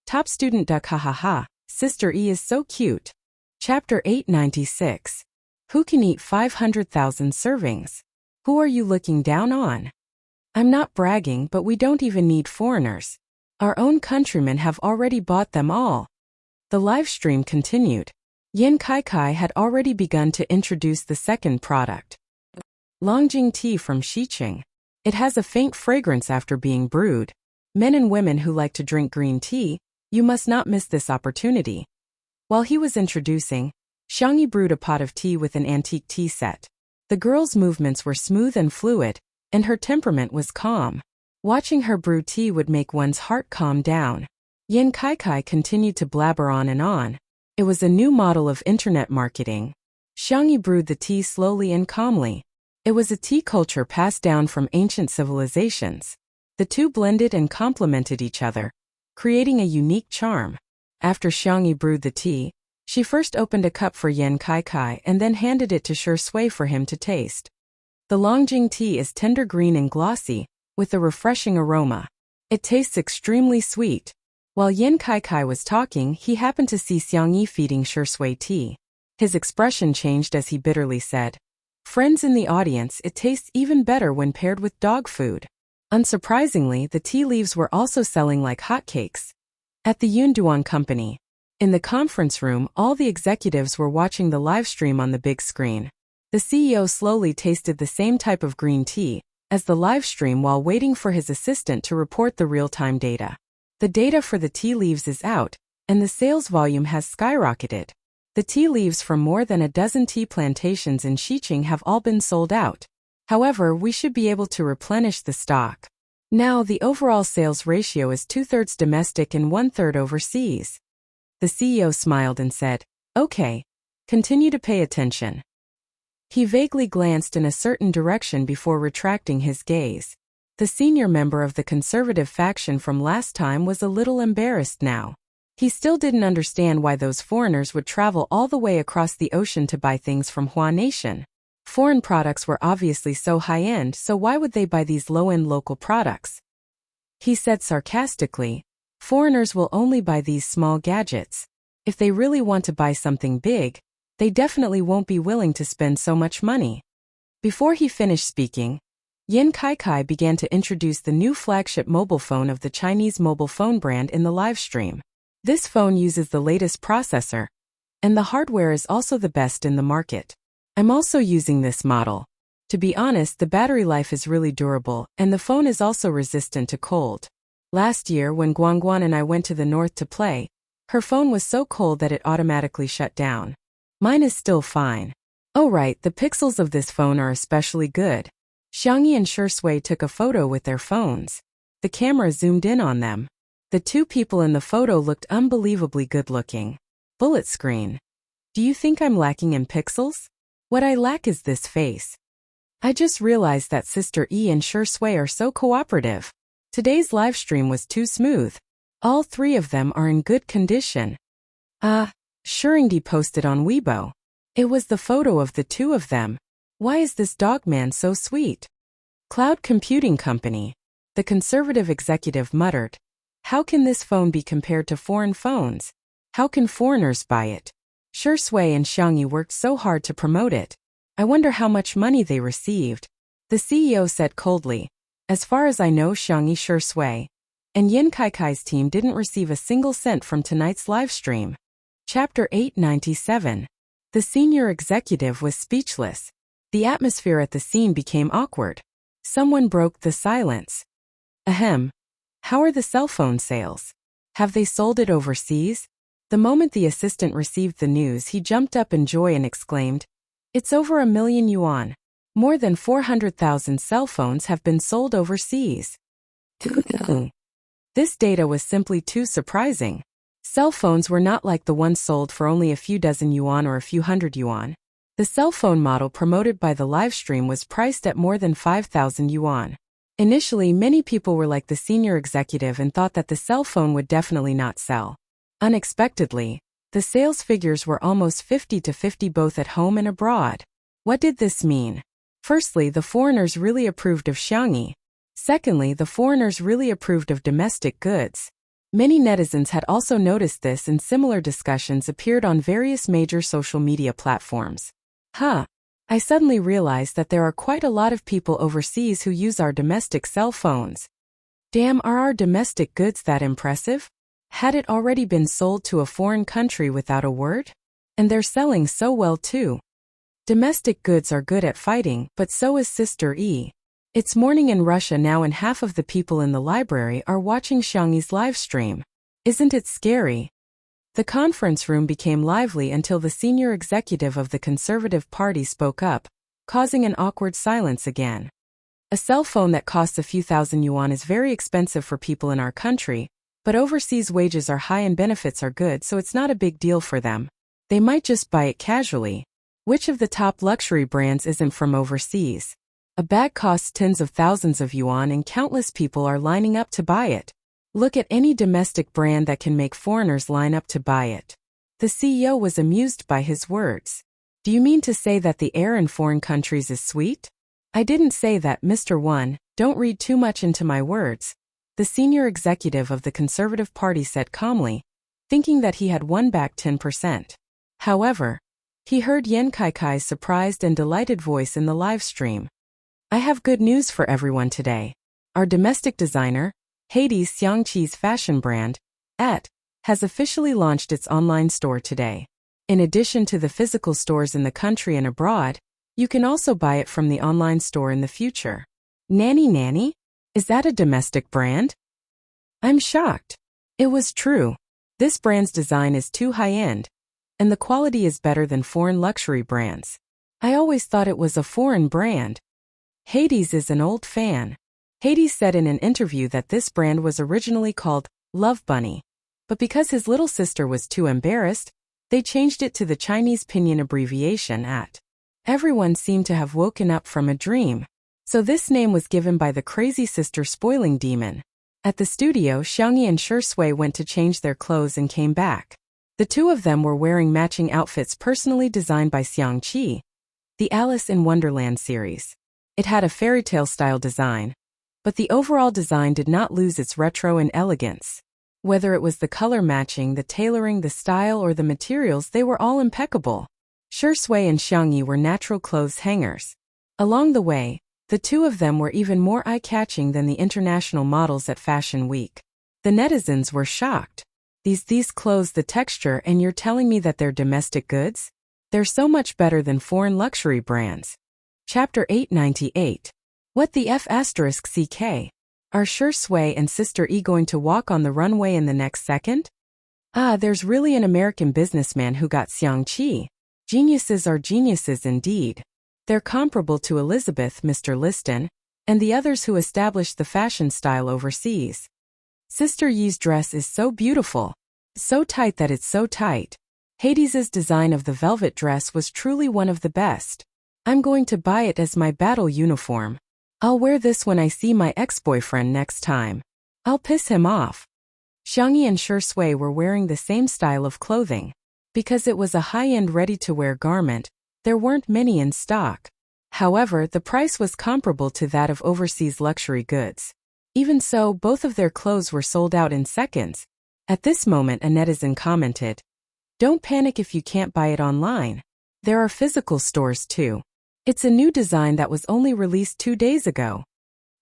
Top student duck, ha ha ha, Sister E is so cute. Chapter 896. Who can eat 500,000 servings? Who are you looking down on? I'm not bragging, but we don't even need foreigners. Our own countrymen have already bought them all. The live stream continued. Yin Kai had already begun to introduce the second product. Longjing tea from Xiqing. It has a faint fragrance after being brewed. Men and women who like to drink green tea, you must not miss this opportunity. While he was introducing, Xiangyi brewed a pot of tea with an antique tea set. The girl's movements were smooth and fluid, and her temperament was calm. Watching her brew tea would make one's heart calm down. Yin Kai continued to blabber on and on. It was a new model of internet marketing. Xiangyi brewed the tea slowly and calmly. It was a tea culture passed down from ancient civilizations. The two blended and complemented each other, creating a unique charm. After Xiangyi brewed the tea, she first opened a cup for Yin Kai and then handed it to Shui for him to taste. The Longjing tea is tender green and glossy, with a refreshing aroma. It tastes extremely sweet. While Yin Kai was talking, he happened to see Xiangyi feeding Shui tea. His expression changed as he bitterly said, "Friends in the audience, it tastes even better when paired with dog food." Unsurprisingly, the tea leaves were also selling like hotcakes. At the Yunduan company, in the conference room, all the executives were watching the live stream on the big screen. The CEO slowly tasted the same type of green tea as the live stream while waiting for his assistant to report the real-time data. The data for the tea leaves is out, and the sales volume has skyrocketed. The tea leaves from more than a dozen tea plantations in Xiqing have all been sold out. However, we should be able to replenish the stock. Now the overall sales ratio is 2/3 domestic and 1/3 overseas. The CEO smiled and said, "Okay, continue to pay attention." He vaguely glanced in a certain direction before retracting his gaze. The senior member of the conservative faction from last time was a little embarrassed now. He still didn't understand why those foreigners would travel all the way across the ocean to buy things from Hua Nation. Foreign products were obviously so high-end, so why would they buy these low-end local products? He said sarcastically, "Foreigners will only buy these small gadgets. If they really want to buy something big, they definitely won't be willing to spend so much money." Before he finished speaking, Yin Kai began to introduce the new flagship mobile phone of the Chinese mobile phone brand in the live stream. This phone uses the latest processor, and the hardware is also the best in the market. I'm also using this model. To be honest, the battery life is really durable, and the phone is also resistant to cold. Last year, when Guangguan and I went to the north to play, her phone was so cold that it automatically shut down. Mine is still fine. Oh right, the pixels of this phone are especially good. Xiangyi and Shui took a photo with their phones. The camera zoomed in on them. The two people in the photo looked unbelievably good-looking. Bullet screen. Do you think I'm lacking in pixels? What I lack is this face. I just realized that Sister E and Shui are so cooperative. Today's live stream was too smooth. All three of them are in good condition. Shuringdi posted on Weibo. It was the photo of the two of them. Why is this dog man so sweet? Cloud computing company. The conservative executive muttered. How can this phone be compared to foreign phones? How can foreigners buy it? Shui and Xiangyi worked so hard to promote it. I wonder how much money they received. The CEO said coldly. As far as I know, Xiangyi, Shui, and Yin Kaikai's team didn't receive a single cent from tonight's live stream. Chapter 897. The senior executive was speechless. The atmosphere at the scene became awkward. Someone broke the silence. Ahem. How are the cell phone sales? Have they sold it overseas? The moment the assistant received the news, he jumped up in joy and exclaimed, It's over 1 million yuan. More than 400,000 cell phones have been sold overseas. This data was simply too surprising. Cell phones were not like the ones sold for only a few dozen yuan or a few hundred yuan. The cell phone model promoted by the livestream was priced at more than 5,000 yuan. Initially, many people were like the senior executive and thought that the cell phone would definitely not sell. Unexpectedly, the sales figures were almost 50-50 both at home and abroad. What did this mean? Firstly, the foreigners really approved of Xiangyi. Secondly, the foreigners really approved of domestic goods. Many netizens had also noticed this, and similar discussions appeared on various major social media platforms. I suddenly realized that there are quite a lot of people overseas who use our domestic cell phones. Damn, are our domestic goods that impressive? Had it already been sold to a foreign country without a word? And they're selling so well too. Domestic goods are good at fighting, but so is Sister E. It's morning in Russia now and half of the people in the library are watching Xiangyi's live stream. Isn't it scary? The conference room became lively until the senior executive of the Conservative Party spoke up, causing an awkward silence again. A cell phone that costs a few thousand yuan is very expensive for people in our country, but overseas wages are high and benefits are good, so it's not a big deal for them. They might just buy it casually. Which of the top luxury brands isn't from overseas? A bag costs tens of thousands of yuan and countless people are lining up to buy it. Look at any domestic brand that can make foreigners line up to buy it. The CEO was amused by his words. Do you mean to say that the air in foreign countries is sweet? I didn't say that, Mr. One, don't read too much into my words. The senior executive of the Conservative Party said calmly, thinking that he had won back 10%. However, he heard Yin Kaikai's surprised and delighted voice in the live stream. I have good news for everyone today. Our domestic designer, Hades Xiangqi's fashion brand, has officially launched its online store today. In addition to the physical stores in the country and abroad, you can also buy it from the online store in the future. Nanny? Is that a domestic brand? I'm shocked. It was true. This brand's design is too high-end, and the quality is better than foreign luxury brands. I always thought it was a foreign brand. Hades is an old fan. Hades said in an interview that this brand was originally called Love Bunny, but because his little sister was too embarrassed, they changed it to the Chinese pinyin abbreviation @ Everyone seemed to have woken up from a dream, so this name was given by the crazy sister spoiling demon. At the studio, Xiangyi and Shui went to change their clothes and came back. The two of them were wearing matching outfits personally designed by Xiangqi, the Alice in Wonderland series. It had a fairy tale style design, but the overall design did not lose its retro and elegance. Whether it was the color matching, the tailoring, the style, or the materials, they were all impeccable. Shui and Xiangyi were natural clothes hangers. Along the way, the two of them were even more eye-catching than the international models at Fashion Week. The netizens were shocked. These clothes, the texture, and you're telling me that they're domestic goods? They're so much better than foreign luxury brands. Chapter 898. What the F***CK? Are Shui and Sister E going to walk on the runway in the next second? There's really an American businessman who got Xiangqi. Geniuses are geniuses indeed. They're comparable to Elizabeth, Mr. Liston, and the others who established the fashion style overseas. Sister Yi's dress is so beautiful. So tight that it's so tight. Hades's design of the velvet dress was truly one of the best. I'm going to buy it as my battle uniform. I'll wear this when I see my ex-boyfriend next time. I'll piss him off. Xiangyi and Shui were wearing the same style of clothing. Because it was a high-end ready-to-wear garment, there weren't many in stock. However, the price was comparable to that of overseas luxury goods. Even so, both of their clothes were sold out in seconds. At this moment, a netizen commented, "Don't panic if you can't buy it online. There are physical stores too. It's a new design that was only released 2 days ago."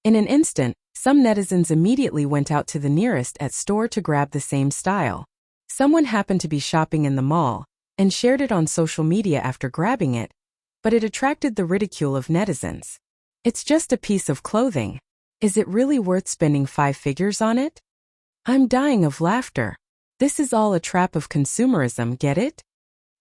In an instant, some netizens immediately went out to the nearest store to grab the same style. Someone happened to be shopping in the mall and shared it on social media after grabbing it, but it attracted the ridicule of netizens. "It's just a piece of clothing. Is it really worth spending 5 figures on it?" I'm dying of laughter. This is all a trap of consumerism, get it?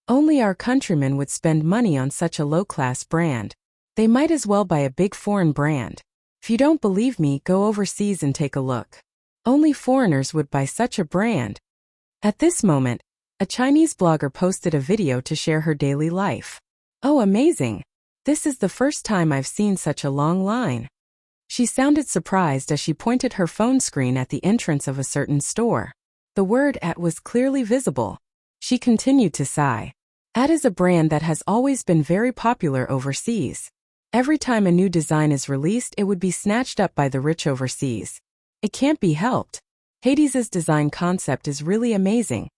Only our countrymen would spend money on such a low-class brand. They might as well buy a big foreign brand. If you don't believe me, go overseas and take a look. Only foreigners would buy such a brand. At this moment, a Chinese blogger posted a video to share her daily life. "Oh, amazing. This is the first time I've seen such a long line." She sounded surprised as she pointed her phone screen at the entrance of a certain store. The word "at" was clearly visible. She continued to sigh. "At" is a brand that has always been very popular overseas. Every time a new design is released, it would be snatched up by the rich overseas. It can't be helped. Hades's design concept is really amazing,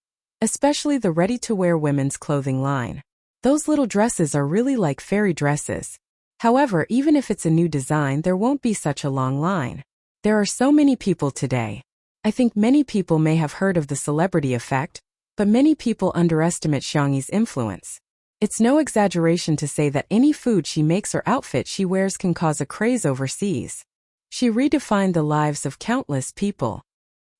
especially the ready-to-wear women's clothing line. Those little dresses are really like fairy dresses. However, even if it's a new design, there won't be such a long line. There are so many people today. I think many people may have heard of the celebrity effect, but many people underestimate Xiangyi's influence. It's no exaggeration to say that any food she makes or outfit she wears can cause a craze overseas. She redefined the lives of countless people.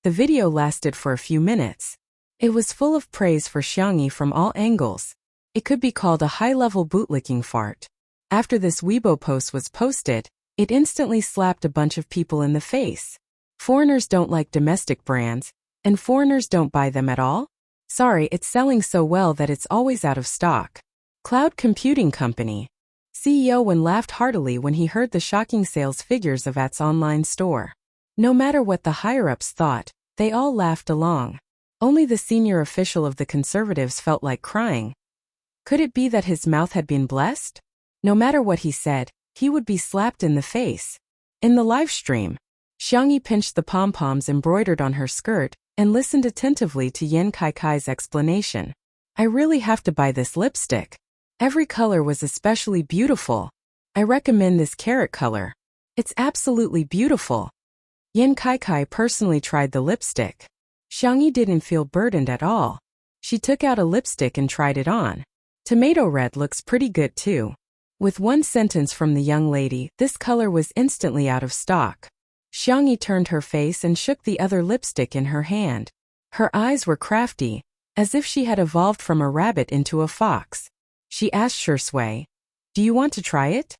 The video lasted for a few minutes. It was full of praise for Xiangyi from all angles. It could be called a high-level bootlicking fart. After this Weibo post was posted, it instantly slapped a bunch of people in the face. Foreigners don't like domestic brands, and foreigners don't buy them at all? Sorry, it's selling so well that it's always out of stock. Cloud Computing Company CEO Wen laughed heartily when he heard the shocking sales figures of AT's online store. No matter what the higher-ups thought, they all laughed along. Only the senior official of the conservatives felt like crying. Could it be that his mouth had been blessed? No matter what he said, he would be slapped in the face. In the live stream, Xiangyi pinched the pom-poms embroidered on her skirt and listened attentively to Yan Kaikai's explanation. "I really have to buy this lipstick. Every color was especially beautiful. I recommend this carrot color. It's absolutely beautiful." Yan Kaikai personally tried the lipstick. Xiangyi didn't feel burdened at all. She took out a lipstick and tried it on. Tomato red looks pretty good too. With one sentence from the young lady, this color was instantly out of stock. Xiangyi turned her face and shook the other lipstick in her hand. Her eyes were crafty, as if she had evolved from a rabbit into a fox. She asked Shui, "Do you want to try it?"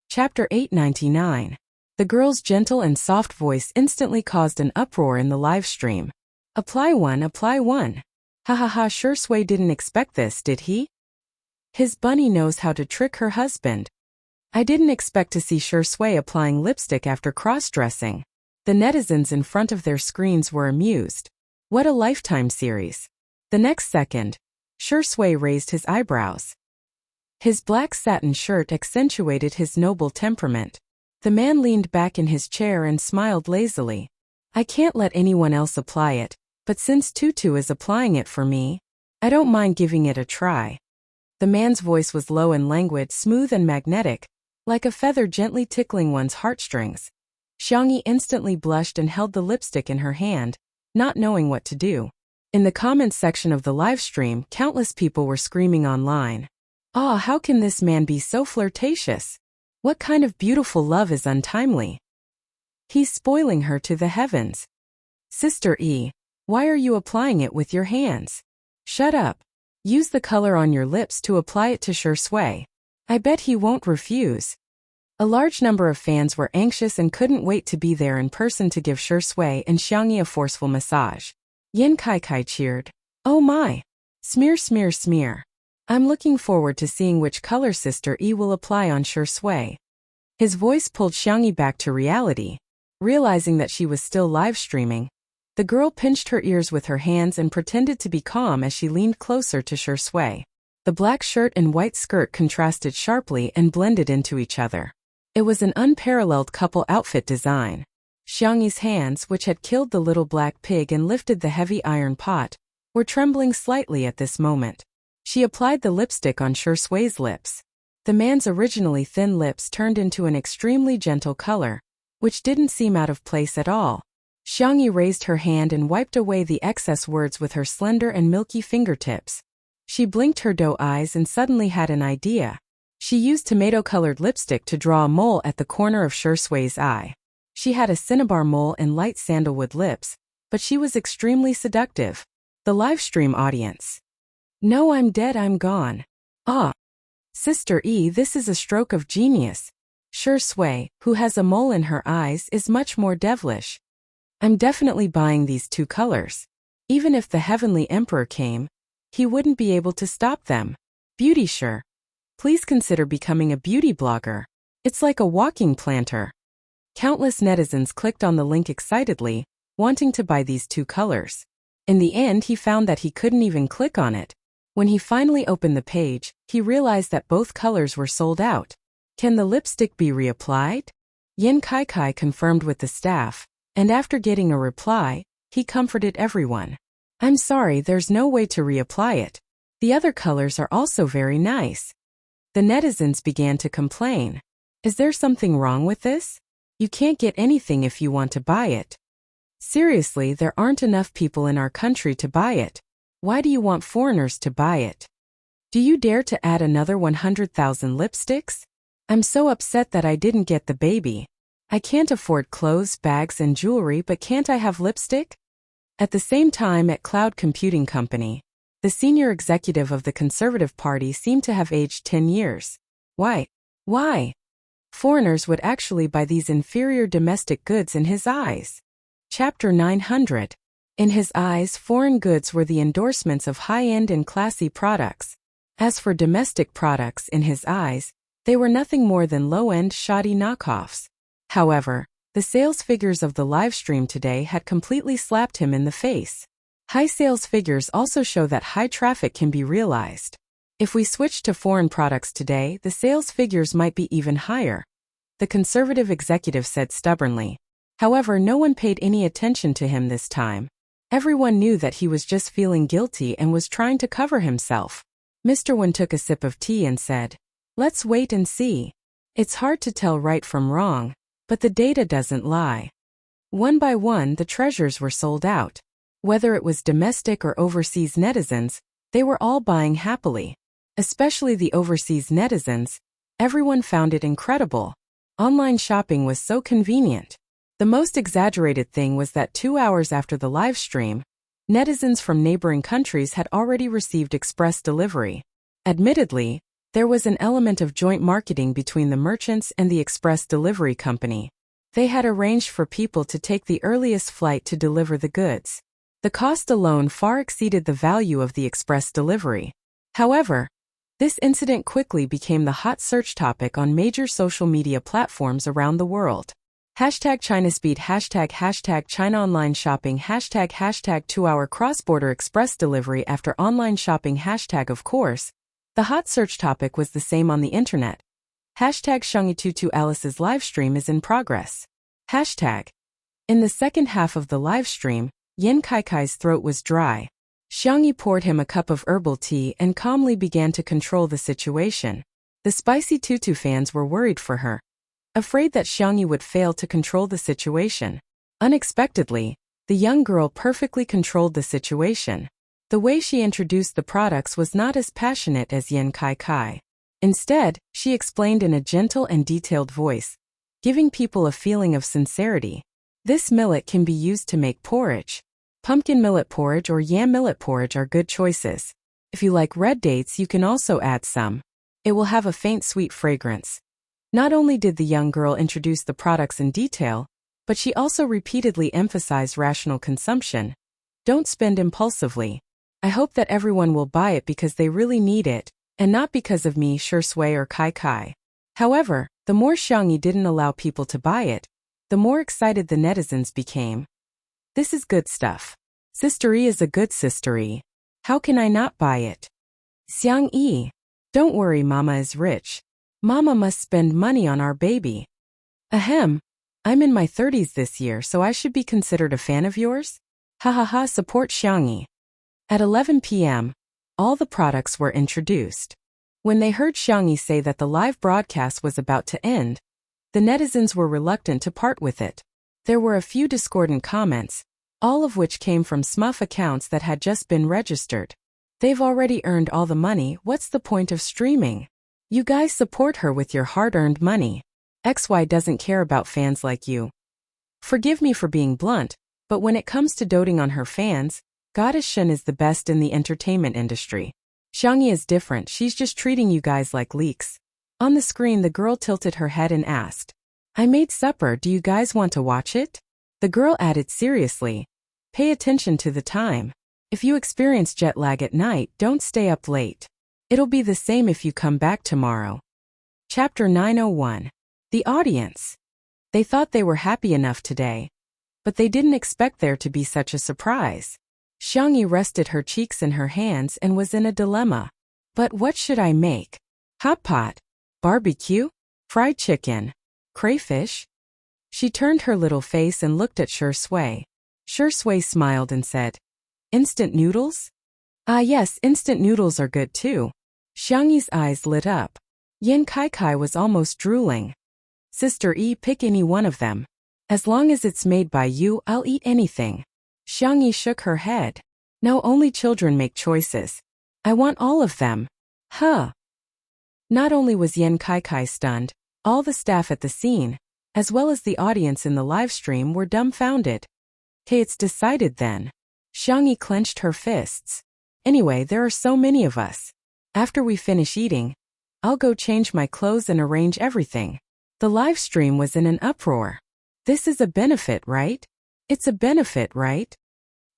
Chapter 899. The girl's gentle and soft voice instantly caused an uproar in the live stream. Apply one, apply one. Ha ha ha, Shui didn't expect this, did he? His bunny knows how to trick her husband. I didn't expect to see Shui applying lipstick after cross-dressing. The netizens in front of their screens were amused. What a Lifetime series. The next second, Shui raised his eyebrows. His black satin shirt accentuated his noble temperament. The man leaned back in his chair and smiled lazily. "I can't let anyone else apply it, but since Tutu is applying it for me, I don't mind giving it a try." The man's voice was low and languid, smooth and magnetic, like a feather gently tickling one's heartstrings. Xiangyi instantly blushed and held the lipstick in her hand, not knowing what to do. In the comments section of the live stream, countless people were screaming online. "Ah, how can this man be so flirtatious? What kind of beautiful love is untimely? He's spoiling her to the heavens. Sister E, why are you applying it with your hands? Shut up. Use the color on your lips to apply it to Shui. I bet he won't refuse." A large number of fans were anxious and couldn't wait to be there in person to give Shui and Xiangyi a forceful massage. Yan Kaikai cheered. "Oh my! Smear, smear, smear. I'm looking forward to seeing which color Sister E will apply on Shui." His voice pulled Xiangyi back to reality. Realizing that she was still live streaming, the girl pinched her ears with her hands and pretended to be calm as she leaned closer to Shui. The black shirt and white skirt contrasted sharply and blended into each other. It was an unparalleled couple outfit design. Xiangyi's hands, which had killed the little black pig and lifted the heavy iron pot, were trembling slightly at this moment. She applied the lipstick on Sure Sui's lips. The man's originally thin lips turned into an extremely gentle color, which didn't seem out of place at all. Xiangyi raised her hand and wiped away the excess words with her slender and milky fingertips. She blinked her doe eyes and suddenly had an idea. She used tomato-colored lipstick to draw a mole at the corner of Sure Sui's eye. She had a cinnabar mole and light sandalwood lips, but she was extremely seductive. The livestream audience. No, I'm dead, I'm gone. Ah. Sister E, this is a stroke of genius. Sure Sui, who has a mole in her eyes, is much more devilish. I'm definitely buying these two colors. Even if the Heavenly Emperor came, he wouldn't be able to stop them. Beauty Sure. Please consider becoming a beauty blogger. It's like a walking planter. Countless netizens clicked on the link excitedly, wanting to buy these two colors. In the end, he found that he couldn't even click on it. When he finally opened the page, he realized that both colors were sold out. Can the lipstick be reapplied? Yin Kai confirmed with the staff, and after getting a reply, he comforted everyone. I'm sorry, there's no way to reapply it. The other colors are also very nice. The netizens began to complain. Is there something wrong with this? You can't get anything if you want to buy it. Seriously, there aren't enough people in our country to buy it. Why do you want foreigners to buy it? Do you dare to add another 100,000 lipsticks? I'm so upset that I didn't get the baby. I can't afford clothes, bags, and jewelry, but can't I have lipstick? At the same time at Cloud Computing Company, the senior executive of the Conservative Party seemed to have aged 10 years. Why? Why? Foreigners would actually buy these inferior domestic goods in his eyes. Chapter 900. In his eyes, foreign goods were the endorsements of high-end and classy products. As for domestic products, in his eyes, they were nothing more than low-end, shoddy knockoffs. However, the sales figures of the livestream today had completely slapped him in the face. High sales figures also show that high traffic can be realized. If we switch to foreign products today, the sales figures might be even higher, the conservative executive said stubbornly. However, no one paid any attention to him this time. Everyone knew that he was just feeling guilty and was trying to cover himself. Mr. Wen took a sip of tea and said, "Let's wait and see. It's hard to tell right from wrong, but the data doesn't lie." One by one, the treasures were sold out. Whether it was domestic or overseas netizens, they were all buying happily. Especially the overseas netizens, everyone found it incredible. Online shopping was so convenient. The most exaggerated thing was that 2 hours after the live stream, netizens from neighboring countries had already received express delivery. Admittedly, there was an element of joint marketing between the merchants and the express delivery company. They had arranged for people to take the earliest flight to deliver the goods. The cost alone far exceeded the value of the express delivery. However, this incident quickly became the hot search topic on major social media platforms around the world. #ChinaSpeed, #China Online Shopping, #, 2-hour cross-border express delivery after online shopping, of course. The hot search topic was the same on the internet. #Shangyi22 Alice's livestream is in progress. In the second half of the livestream, Yin Kaikai's throat was dry. Xiangyi poured him a cup of herbal tea and calmly began to control the situation. The spicy tutu fans were worried for her, afraid that Xiangyi would fail to control the situation. Unexpectedly, the young girl perfectly controlled the situation. The way she introduced the products was not as passionate as Yin Kai. Instead, she explained in a gentle and detailed voice, giving people a feeling of sincerity. This millet can be used to make porridge. Pumpkin millet porridge or yam millet porridge are good choices. If you like red dates, you can also add some. It will have a faint sweet fragrance. Not only did the young girl introduce the products in detail, but she also repeatedly emphasized rational consumption. Don't spend impulsively. I hope that everyone will buy it because they really need it, and not because of me, Sure Sui or Kai. However, the more Xiangyi didn't allow people to buy it, the more excited the netizens became. This is good stuff. Sister E is a good sister E. How can I not buy it? Xiang Yi. Don't worry, Mama is rich. Mama must spend money on our baby. Ahem. I'm in my 30s this year, so I should be considered a fan of yours? Ha ha ha, support Xiang Yi. At 11 p.m., all the products were introduced. When they heard Xiang Yi say that the live broadcast was about to end, the netizens were reluctant to part with it. There were a few discordant comments, all of which came from SMUF accounts that had just been registered. They've already earned all the money, what's the point of streaming? You guys support her with your hard-earned money. XY doesn't care about fans like you. Forgive me for being blunt, but when it comes to doting on her fans, Goddess Shen is the best in the entertainment industry. Xiang Yi is different, she's just treating you guys like leaks. On the screen the girl tilted her head and asked, I made supper, do you guys want to watch it? The girl added seriously, pay attention to the time. If you experience jet lag at night, don't stay up late. It'll be the same if you come back tomorrow. Chapter 901. The audience. They thought they were happy enough today, but they didn't expect there to be such a surprise. Xiang Yi rested her cheeks in her hands and was in a dilemma. But what should I make? Hot pot? Barbecue? Fried chicken? Crayfish? She turned her little face and looked at Sure Sui. Sure Sui smiled and said, Instant noodles? Ah yes, instant noodles are good too. Xiang Yi's eyes lit up. Yan Kai was almost drooling. Sister E, pick any one of them. As long as it's made by you, I'll eat anything. Xiang Yi shook her head. No, only children make choices. I want all of them. Huh. Not only was Yan Kai stunned, all the staff at the scene, as well as the audience in the live stream, were dumbfounded. Okay, it's decided then. Xiang Yi clenched her fists. Anyway, there are so many of us. After we finish eating, I'll go change my clothes and arrange everything. The live stream was in an uproar. This is a benefit, right? It's a benefit, right?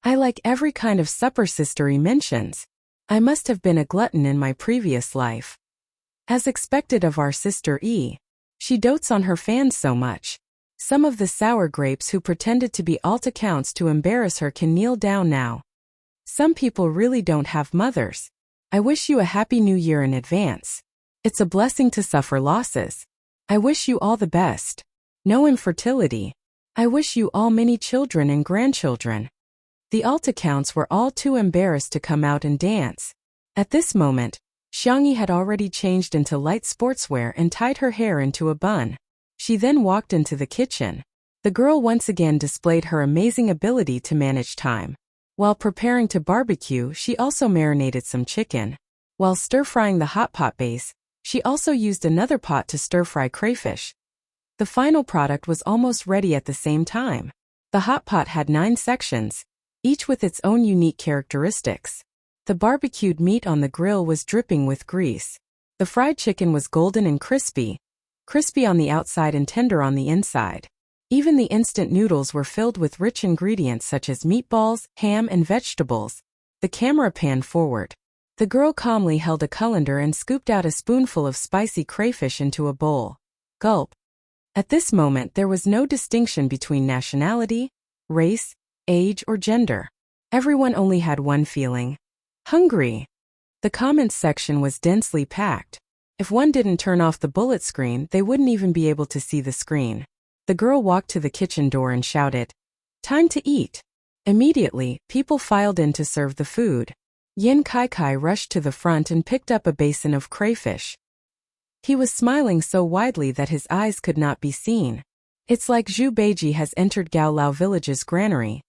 I like every kind of supper Sister E mentions. I must have been a glutton in my previous life. As expected of our Sister E, she dotes on her fans so much. Some of the sour grapes who pretended to be alt accounts to embarrass her can kneel down now. Some people really don't have mothers. I wish you a happy new year in advance. It's a blessing to suffer losses. I wish you all the best. No infertility. I wish you all many children and grandchildren. The alt accounts were all too embarrassed to come out and dance. At this moment, Xiang Yi had already changed into light sportswear and tied her hair into a bun. She then walked into the kitchen. The girl once again displayed her amazing ability to manage time. While preparing to barbecue, she also marinated some chicken. While stir-frying the hot pot base, she also used another pot to stir-fry crayfish. The final product was almost ready at the same time. The hot pot had 9 sections, each with its own unique characteristics. The barbecued meat on the grill was dripping with grease. The fried chicken was golden and crispy on the outside and tender on the inside. Even the instant noodles were filled with rich ingredients such as meatballs, ham, and vegetables. The camera panned forward. The girl calmly held a colander and scooped out a spoonful of spicy crayfish into a bowl. Gulp. At this moment there was no distinction between nationality, race, age, or gender. Everyone only had one feeling. Hungry. The comments section was densely packed. If one didn't turn off the bullet screen, they wouldn't even be able to see the screen. The girl walked to the kitchen door and shouted, "Time to eat." Immediately, people filed in to serve the food. Yin Kai rushed to the front and picked up a basin of crayfish. He was smiling so widely that his eyes could not be seen. It's like Zhu Beiji has entered Gao Lao Village's granary.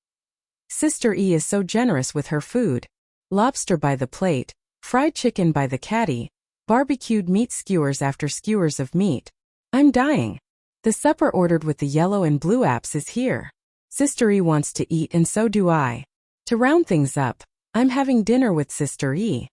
Sister E is so generous with her food. Lobster by the plate, fried chicken by the caddy, barbecued meat skewers after skewers of meat. I'm dying. The supper ordered with the yellow and blue apps is here. Sister E wants to eat and so do I. To round things up, I'm having dinner with Sister E.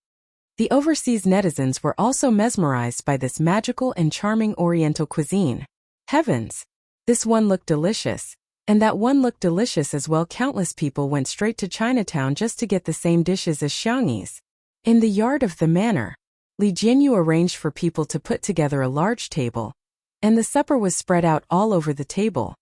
The overseas netizens were also mesmerized by this magical and charming Oriental cuisine. Heavens! This one looked delicious. And that one looked delicious as well. Countless people went straight to Chinatown just to get the same dishes as Xiang Yi's. In the yard of the manor, Li Jinyu arranged for people to put together a large table, and the supper was spread out all over the table.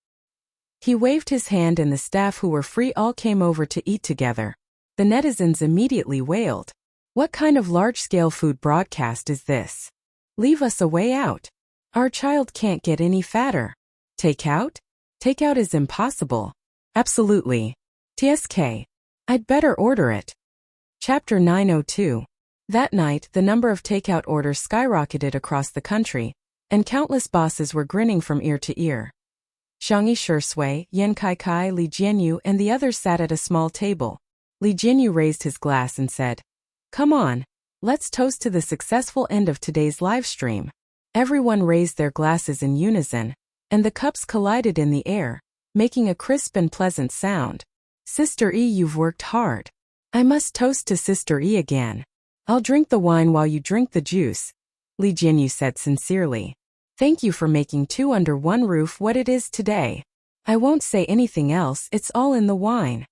He waved his hand and the staff who were free all came over to eat together. The netizens immediately wailed. What kind of large-scale food broadcast is this? Leave us a way out. Our child can't get any fatter. Takeout? Takeout is impossible. Absolutely. TSK. I'd better order it. Chapter 902. That night, the number of takeout orders skyrocketed across the country, and countless bosses were grinning from ear to ear. Xiangyi Shui, Yan Kai, Li Jianyu, and the others sat at a small table. Li Jianyu raised his glass and said, "Come on, let's toast to the successful end of today's live stream." Everyone raised their glasses in unison, and the cups collided in the air, making a crisp and pleasant sound. Sister E, you've worked hard. I must toast to Sister E again. I'll drink the wine while you drink the juice, Li Jianyu said sincerely. Thank you for making two under one roof what it is today. I won't say anything else, it's all in the wine.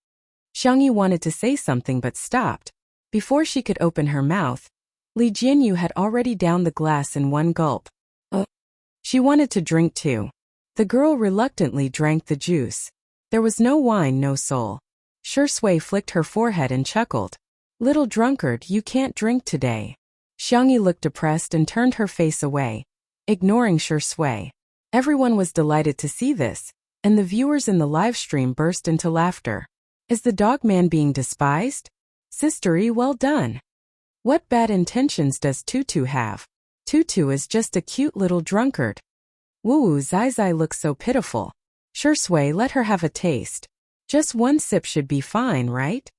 Xiangyi wanted to say something but stopped. Before she could open her mouth, Li Jianyu had already downed the glass in one gulp. She wanted to drink too. The girl reluctantly drank the juice. There was no wine, no soul. Shui flicked her forehead and chuckled. Little drunkard, you can't drink today. Xiangyi looked depressed and turned her face away, ignoring Shui. Everyone was delighted to see this, and the viewers in the live stream burst into laughter. Is the dog man being despised? Sister E, well done. What bad intentions does Tutu have? Tutu is just a cute little drunkard. Woo, Zai looks so pitiful. Shui, let her have a taste. Just one sip should be fine, right?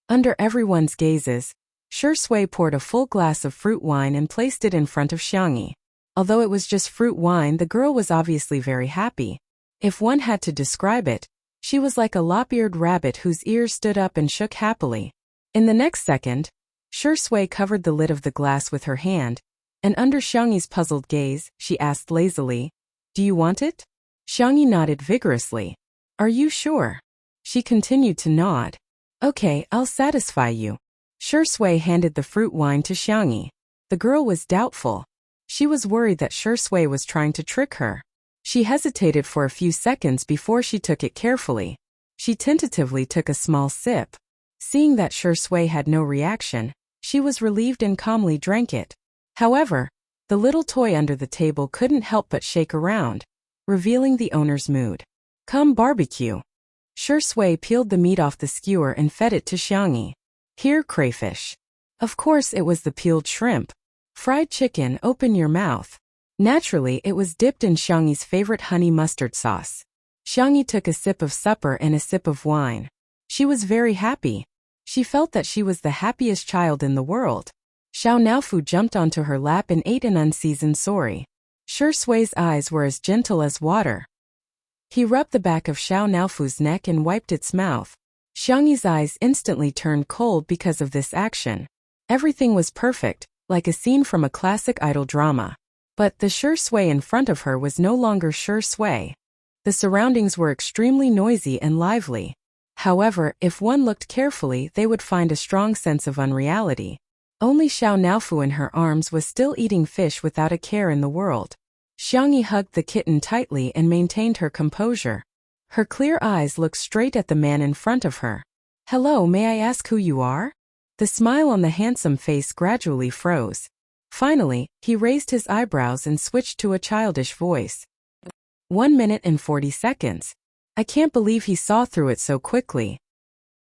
Under everyone's gazes, Shui poured a full glass of fruit wine and placed it in front of Xiangyi. Although it was just fruit wine, the girl was obviously very happy. If one had to describe it, she was like a lop-eared rabbit whose ears stood up and shook happily. In the next second, Shui covered the lid of the glass with her hand, and under Xiangyi's puzzled gaze, she asked lazily, "Do you want it?" Xiangyi nodded vigorously. "Are you sure?" She continued to nod. "Okay, I'll satisfy you." Shui handed the fruit wine to Xiangyi. The girl was doubtful. She was worried that Shui was trying to trick her. She hesitated for a few seconds before she took it carefully. She tentatively took a small sip. Seeing that Shui had no reaction, she was relieved and calmly drank it. However, the little toy under the table couldn't help but shake around, revealing the owner's mood. "Come barbecue." Shui peeled the meat off the skewer and fed it to Xiangyi. "Here, crayfish." Of course it was the peeled shrimp. "Fried chicken, open your mouth." Naturally, it was dipped in Xiangyi's favorite honey mustard sauce. Xiangyi took a sip of supper and a sip of wine. She was very happy. She felt that she was the happiest child in the world. Xiao Naofu jumped onto her lap and ate an unseasoned sori. Shui's eyes were as gentle as water. He rubbed the back of Xiao Naofu's neck and wiped its mouth. Xiangyi's eyes instantly turned cold because of this action. Everything was perfect, like a scene from a classic idol drama. But the Shui in front of her was no longer Shui. The surroundings were extremely noisy and lively. However, if one looked carefully, they would find a strong sense of unreality. Only Xiao Naofu in her arms was still eating fish without a care in the world. Xiangyi hugged the kitten tightly and maintained her composure. Her clear eyes looked straight at the man in front of her. "Hello, may I ask who you are?" The smile on the handsome face gradually froze. Finally, he raised his eyebrows and switched to a childish voice. 1 minute and 40 seconds. I can't believe he saw through it so quickly.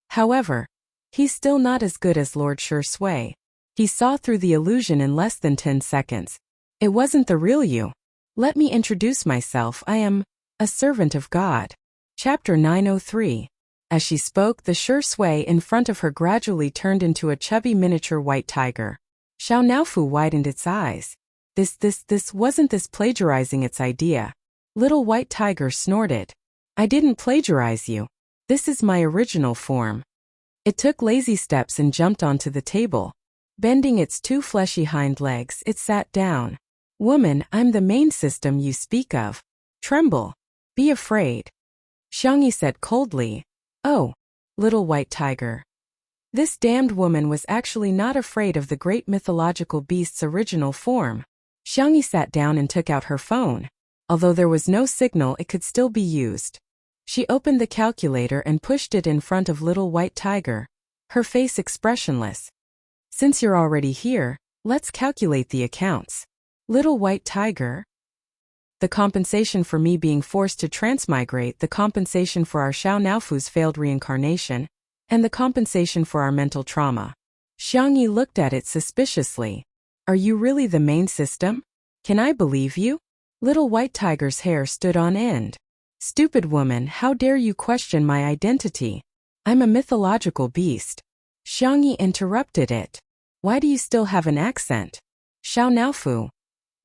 However, he's still not as good as Lord Shui. He saw through the illusion in less than 10 seconds. It wasn't the real you. Let me introduce myself. I am a servant of God. Chapter 903. As she spoke, the Shui in front of her gradually turned into a chubby miniature white tiger. Xiao Naofu widened its eyes. Wasn't this plagiarizing its idea? Little white tiger snorted. I didn't plagiarize you. This is my original form. It took lazy steps and jumped onto the table. Bending its 2 fleshy hind legs, it sat down. Woman, I'm the main system you speak of. Tremble. Be afraid. Xiangyi said coldly. Oh, little white tiger. This damned woman was actually not afraid of the great mythological beast's original form. Xiangyi sat down and took out her phone. Although there was no signal, it could still be used. She opened the calculator and pushed it in front of little white tiger, her face expressionless. Since you're already here, let's calculate the accounts. Little White Tiger. The compensation for me being forced to transmigrate, the compensation for our Xiao Naofu's failed reincarnation, and the compensation for our mental trauma. Xiangyi looked at it suspiciously. Are you really the main system? Can I believe you? Little White Tiger's hair stood on end. Stupid woman, how dare you question my identity? I'm a mythological beast. Xiangyi interrupted it. Why do you still have an accent? Xiao Naofu.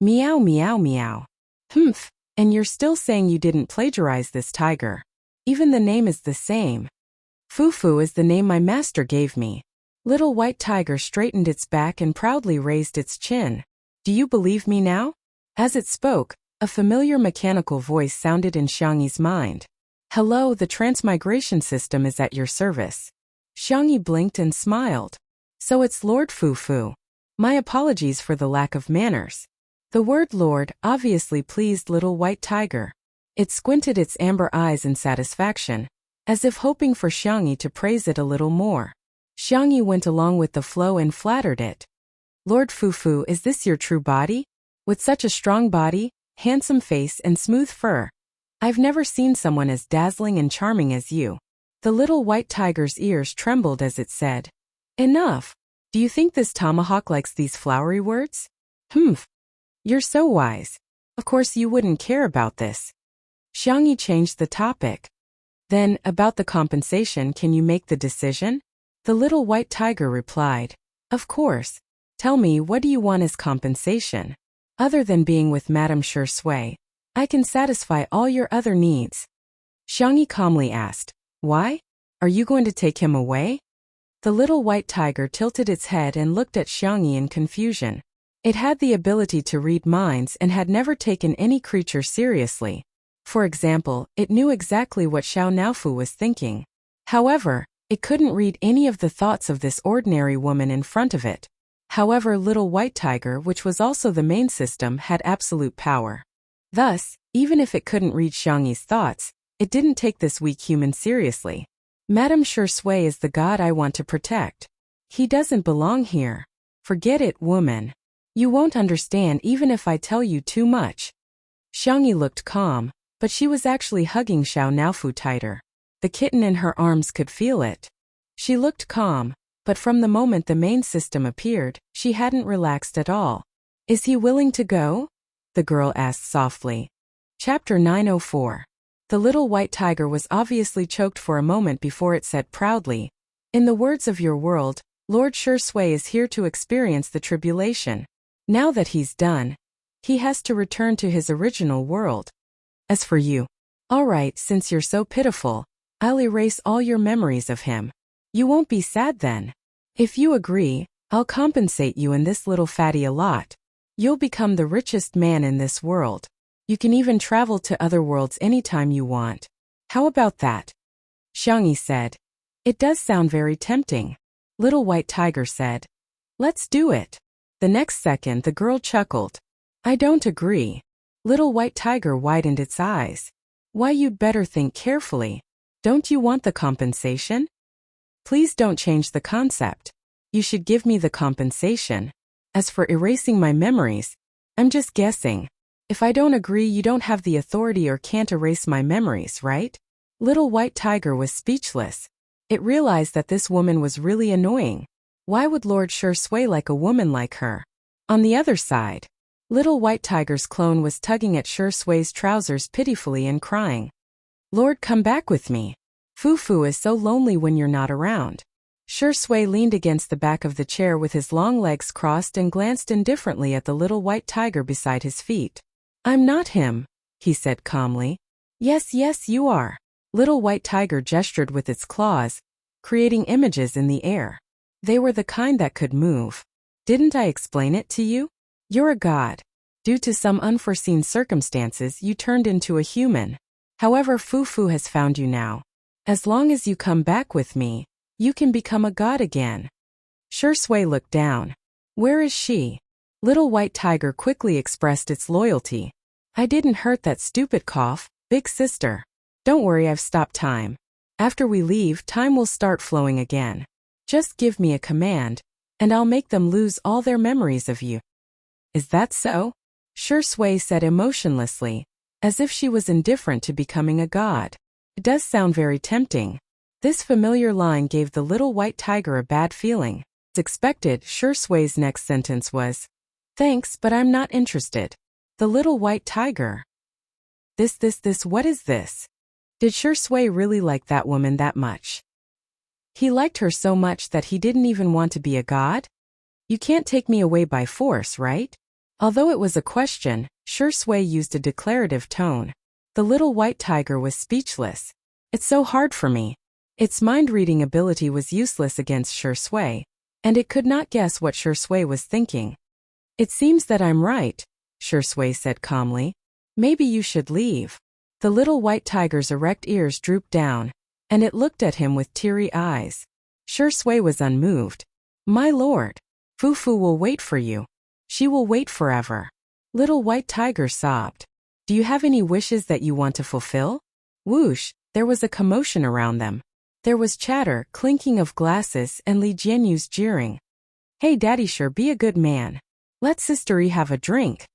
Meow meow meow. Humph, and you're still saying you didn't plagiarize this tiger. Even the name is the same. Fufu is the name my master gave me. Little White Tiger straightened its back and proudly raised its chin. Do you believe me now? As it spoke, a familiar mechanical voice sounded in Xiangyi's mind. Hello, the transmigration system is at your service. Xiangyi blinked and smiled. So it's Lord Fufu. My apologies for the lack of manners. The word Lord obviously pleased Little White Tiger. It squinted its amber eyes in satisfaction, as if hoping for Xiangyi to praise it a little more. Xiangyi went along with the flow and flattered it. Lord Fufu, is this your true body? With such a strong body, handsome face and smooth fur. I've never seen someone as dazzling and charming as you. The Little White Tiger's ears trembled as it said. Enough. Do you think this tomahawk likes these flowery words? Humph. You're so wise. Of course you wouldn't care about this. Xiangyi changed the topic. Then, about the compensation, can you make the decision? The Little White Tiger replied. Of course. Tell me, what do you want as compensation? Other than being with Madame Sure Sui, I can satisfy all your other needs. Xiangyi calmly asked. Why? Are you going to take him away? The Little White Tiger tilted its head and looked at Xiangyi in confusion. It had the ability to read minds and had never taken any creature seriously. For example, it knew exactly what Xiao Naofu was thinking. However, it couldn't read any of the thoughts of this ordinary woman in front of it. However, Little White Tiger, which was also the main system, had absolute power. Thus, even if it couldn't read Xiangyi's thoughts, it didn't take this weak human seriously. Madame Sure Sui is the god I want to protect. He doesn't belong here. Forget it, woman. You won't understand even if I tell you too much. Xiangyi looked calm, but she was actually hugging Xiao Naofu tighter. The kitten in her arms could feel it. She looked calm, but from the moment the main system appeared, she hadn't relaxed at all. Is he willing to go? The girl asked softly. Chapter 904. The Little White Tiger was obviously choked for a moment before it said proudly, in the words of your world, Lord Sure Sui is here to experience the tribulation. Now that he's done, he has to return to his original world. As for you, all right, since you're so pitiful, I'll erase all your memories of him. You won't be sad then. If you agree, I'll compensate you and this little fatty a lot. You'll become the richest man in this world. You can even travel to other worlds anytime you want. How about that? Xiangyi said. It does sound very tempting. Little White Tiger said. Let's do it. The next second the girl chuckled. I don't agree. Little White Tiger widened its eyes. Why, you'd better think carefully. Don't you want the compensation? Please don't change the concept. You should give me the compensation. As for erasing my memories, I'm just guessing. If I don't agree, you don't have the authority or can't erase my memories, right? Little White Tiger was speechless. It realized that this woman was really annoying. Why would Lord Sure Sui like a woman like her? On the other side, Little White Tiger's clone was tugging at Sure Sui's trousers pitifully and crying. Lord, come back with me. Fufu is so lonely when you're not around. Sure Sui leaned against the back of the chair with his long legs crossed and glanced indifferently at the Little White Tiger beside his feet. I'm not him, he said calmly. Yes, yes, you are. Little White Tiger gestured with its claws, creating images in the air. They were the kind that could move. Didn't I explain it to you? You're a god. Due to some unforeseen circumstances, you turned into a human. However, Fufu has found you now. As long as you come back with me, you can become a god again. Sure Sui looked down. Where is she? Little White Tiger quickly expressed its loyalty. I didn't hurt that stupid cough, big sister. Don't worry, I've stopped time. After we leave, time will start flowing again. Just give me a command, and I'll make them lose all their memories of you. Is that so? Shui said emotionlessly, as if she was indifferent to becoming a god. It does sound very tempting. This familiar line gave the little white tiger a bad feeling. As expected, Shui's next sentence was, "Thanks, but I'm not interested." The little white tiger. What is this? Did Shui really like that woman that much? He liked her so much that he didn't even want to be a god? You can't take me away by force, right? Although it was a question, Shui used a declarative tone. The little white tiger was speechless. It's so hard for me. Its mind-reading ability was useless against Shui, and it could not guess what Shui was thinking. It seems that I'm right, Shui said calmly. Maybe you should leave. The little white tiger's erect ears drooped down, and it looked at him with teary eyes. Shui was unmoved. My lord, Fufu will wait for you. She will wait forever. Little white tiger sobbed. Do you have any wishes that you want to fulfill? Whoosh, there was a commotion around them. There was chatter, clinking of glasses, and Li Jianyu's jeering. Hey daddy, sure, be a good man. Let Sister Yi have a drink.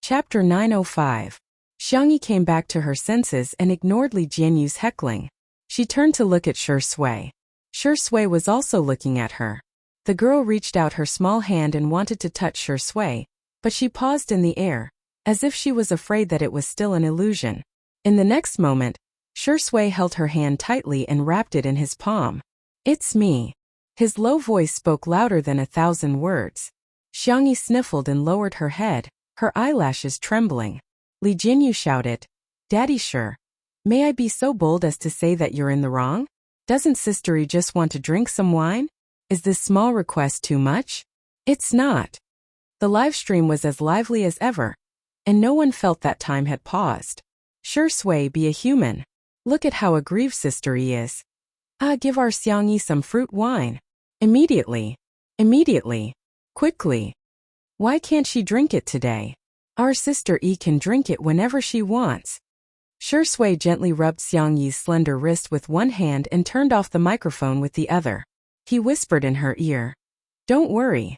Chapter 905. Xiangyi came back to her senses and ignored Li Jianyu's heckling. She turned to look at Shui. Shui was also looking at her. The girl reached out her small hand and wanted to touch Shui, but she paused in the air, as if she was afraid that it was still an illusion. In the next moment, Shui held her hand tightly and wrapped it in his palm. It's me. His low voice spoke louder than 1,000 words. Xiangyi sniffled and lowered her head, her eyelashes trembling. Li Jianyu shouted, Daddy sure. May I be so bold as to say that you're in the wrong? Doesn't Sister Yi just want to drink some wine? Is this small request too much? It's not. The live stream was as lively as ever, and no one felt that time had paused. Shui, be a human. Look at how aggrieved Sister Yi is. Give our Xiangyi some fruit wine. Immediately. Immediately. Quickly. Why can't she drink it today? Our Sister Yi can drink it whenever she wants. Shui gently rubbed Xiangyi's slender wrist with one hand and turned off the microphone with the other. He whispered in her ear. Don't worry.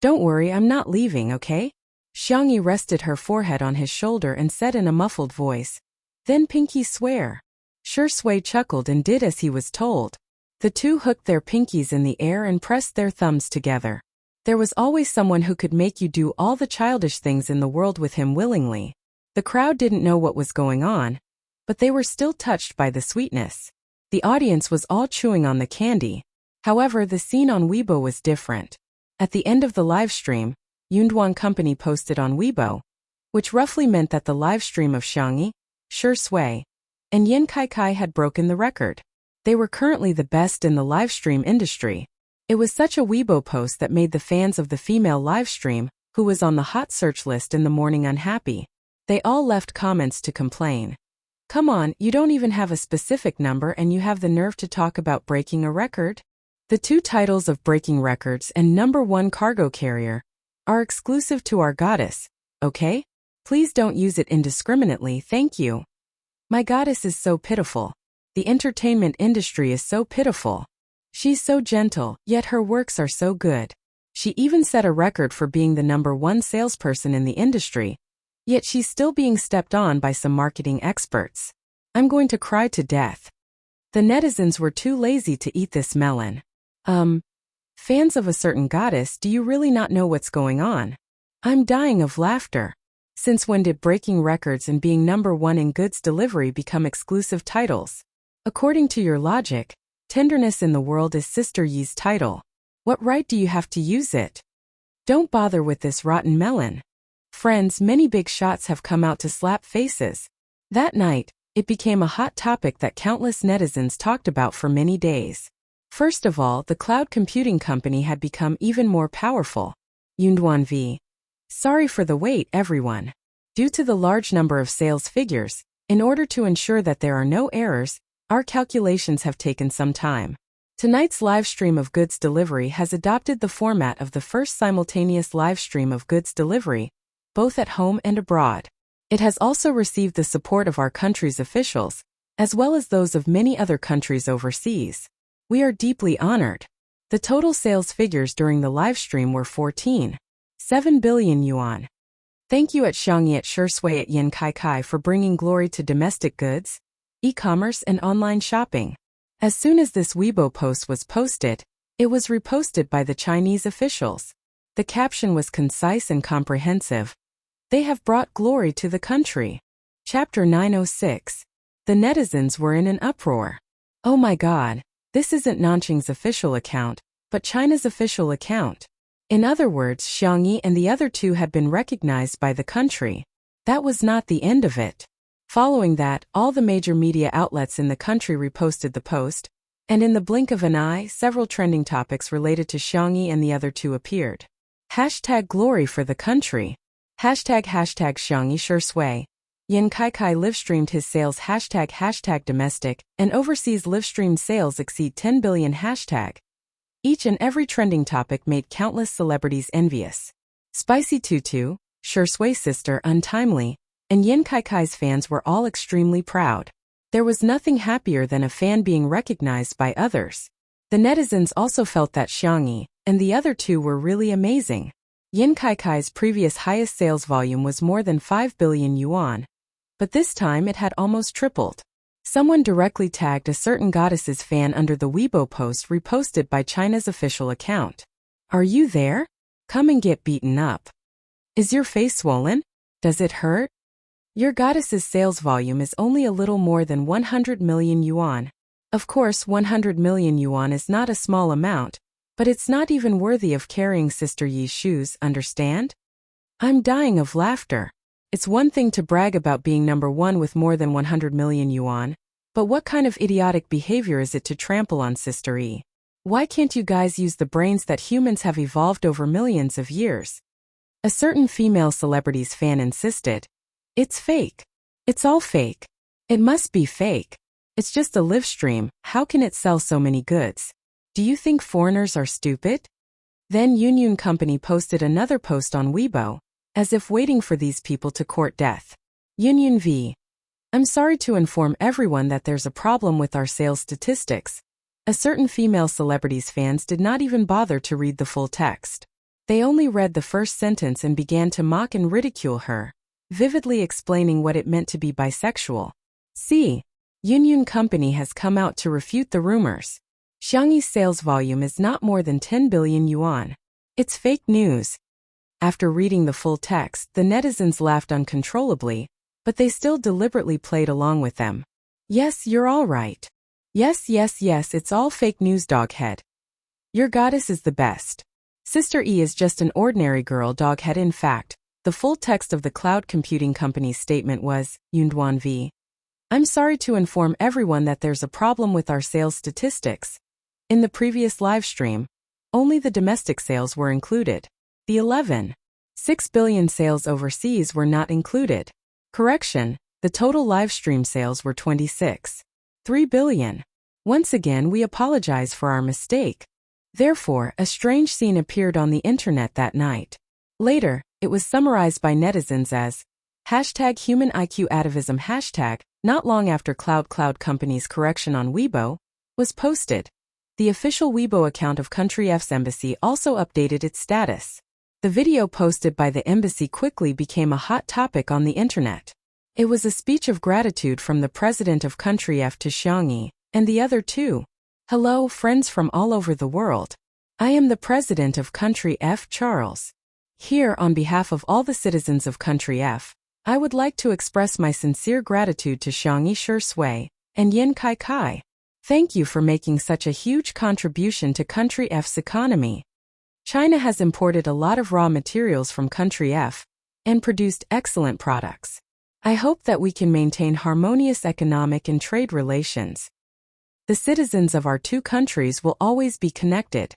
Don't worry, I'm not leaving, okay? Xiangyi rested her forehead on his shoulder and said in a muffled voice. Then pinky swear. Shui chuckled and did as he was told. The two hooked their pinkies in the air and pressed their thumbs together. There was always someone who could make you do all the childish things in the world with him willingly. The crowd didn't know what was going on, but they were still touched by the sweetness. The audience was all chewing on the candy. However, the scene on Weibo was different. At the end of the live stream, Yunduan Company posted on Weibo, which roughly meant that the live stream of Xiangyi, Shui, and Yin Kai had broken the record. They were currently the best in the live stream industry. It was such a Weibo post that made the fans of the female live stream, who was on the hot search list in the morning, unhappy. They all left comments to complain. Come on, you don't even have a specific number and you have the nerve to talk about breaking a record? The two titles of breaking records and #1 cargo carrier are exclusive to our goddess, okay? Please don't use it indiscriminately, thank you. My goddess is so pitiful. The entertainment industry is so pitiful. She's so gentle, yet her works are so good. She even set a record for being the #1 salesperson in the industry, yet she's still being stepped on by some marketing experts. I'm going to cry to death. The netizens were too lazy to eat this melon. Fans of a certain goddess, do you really not know what's going on? I'm dying of laughter. Since when did breaking records and being #1 in goods delivery become exclusive titles? According to your logic, tenderness in the world is Sister Yi's title. What right do you have to use it? Don't bother with this rotten melon. Friends, many big shots have come out to slap faces. That night, it became a hot topic that countless netizens talked about for many days. First of all, the cloud computing company had become even more powerful. Yunduan V. Sorry for the wait, everyone. Due to the large number of sales figures, in order to ensure that there are no errors, our calculations have taken some time. Tonight's live stream of goods delivery has adopted the format of the first simultaneous live stream of goods delivery, both at home and abroad. It has also received the support of our country's officials, as well as those of many other countries overseas. We are deeply honored. The total sales figures during the live stream were 14.7 billion yuan. Thank you at Xiangyi at Shui at Yin Kai Kai for bringing glory to domestic goods, e-commerce and online shopping. As soon as this Weibo post was posted, it was reposted by the Chinese officials. The caption was concise and comprehensive. They have brought glory to the country. Chapter 906. The netizens were in an uproar. Oh my god, this isn't Nanqing's official account, but China's official account. In other words, Xiangyi and the other two had been recognized by the country. That was not the end of it. Following that, all the major media outlets in the country reposted the post, and in the blink of an eye, several trending topics related to Xiangyi and the other two appeared. #glory for the country. #Xiangyi Shui. Yin Kai Kai livestreamed his sales #domestic and overseas livestreamed sales exceed 10 billion #. Each and every trending topic made countless celebrities envious. Spicy Tutu, Shui's sister Untimely, and Yin Kai Kai's fans were all extremely proud. There was nothing happier than a fan being recognized by others. The netizens also felt that Xiangyi and the other two were really amazing. Yin Kai Kai's previous highest sales volume was more than 5 billion yuan, but this time it had almost tripled. Someone directly tagged a certain goddess's fan under the Weibo post reposted by China's official account. Are you there? Come and get beaten up. Is your face swollen? Does it hurt? Your goddess's sales volume is only a little more than 100 million yuan. Of course, 100 million yuan is not a small amount, but it's not even worthy of carrying Sister Yi's shoes, understand? I'm dying of laughter. It's one thing to brag about being number one with more than 100 million yuan, but what kind of idiotic behavior is it to trample on Sister Yi? Why can't you guys use the brains that humans have evolved over millions of years? A certain female celebrity's fan insisted. It's fake. It's all fake. It must be fake. It's just a live stream, how can it sell so many goods? Do you think foreigners are stupid? Then Yunyun Company posted another post on Weibo, as if waiting for these people to court death. Yunyun v. I'm sorry to inform everyone that there's a problem with our sales statistics. A certain female celebrity's fans did not even bother to read the full text. They only read the first sentence and began to mock and ridicule her, vividly explaining what it meant to be bisexual. See, Yunyun Company has come out to refute the rumors. Xiangyi's sales volume is not more than 10 billion yuan. It's fake news. After reading the full text, the netizens laughed uncontrollably, but they still deliberately played along with them. Yes, you're all right. Yes, it's all fake news, doghead. Your goddess is the best. Sister E is just an ordinary girl, doghead. In fact, the full text of the cloud computing company's statement was, Yunduan v. I'm sorry to inform everyone that there's a problem with our sales statistics. In the previous live stream, only the domestic sales were included. The 11.6 billion sales overseas were not included. Correction, the total live stream sales were 26.3 billion. Once again, we apologize for our mistake. Therefore, a strange scene appeared on the internet that night. Later, it was summarized by netizens as #human IQ atavism #. Not long after Cloud Company's correction on Weibo was posted, the official Weibo account of Country F's embassy also updated its status. The video posted by the embassy quickly became a hot topic on the internet. It was a speech of gratitude from the president of Country F to Xiangyi and the other two. Hello, friends from all over the world. I am the president of Country F, Charles. Here, on behalf of all the citizens of Country F, I would like to express my sincere gratitude to Xiangyi Shui and Yin Kai Kai. Thank you for making such a huge contribution to Country F's economy. China has imported a lot of raw materials from Country F and produced excellent products. I hope that we can maintain harmonious economic and trade relations. The citizens of our two countries will always be connected.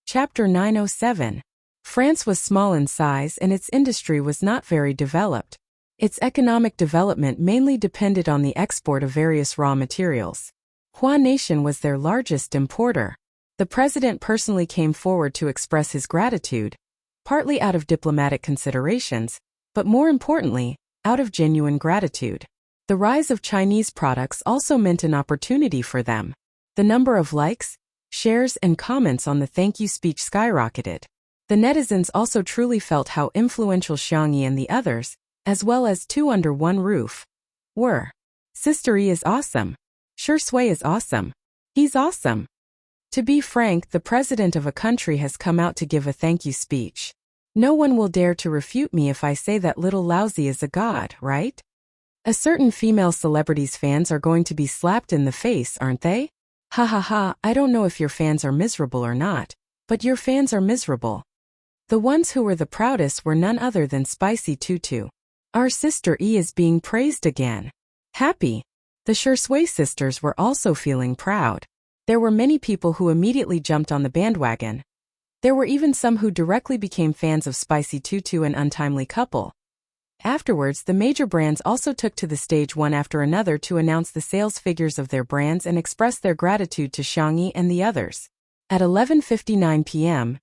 Chapter 907. France was small in size and its industry was not very developed. Its economic development mainly depended on the export of various raw materials. Hua Nation was their largest importer. The president personally came forward to express his gratitude, partly out of diplomatic considerations, but more importantly, out of genuine gratitude. The rise of Chinese products also meant an opportunity for them. The number of likes, Shares and comments on the thank you speech skyrocketed. The netizens also truly felt how influential Xiangyi and the others, as well as Two Under One Roof, were. Sister E is awesome. Shui is awesome. He's awesome. To be frank, the president of a country has come out to give a thank you speech. No one will dare to refute me if I say that little Laozi is a god, right? A certain female celebrity's fans are going to be slapped in the face, aren't they? Ha ha ha, I don't know if your fans are miserable or not, but your fans are miserable. The ones who were the proudest were none other than Spicy Tutu. Our sister E is being praised again. Happy. The Shui sisters were also feeling proud. There were many people who immediately jumped on the bandwagon. There were even some who directly became fans of Spicy Tutu and Untimely Couple. Afterwards, the major brands also took to the stage one after another to announce the sales figures of their brands and express their gratitude to Xiangyi and the others. At 11:59 p.m.,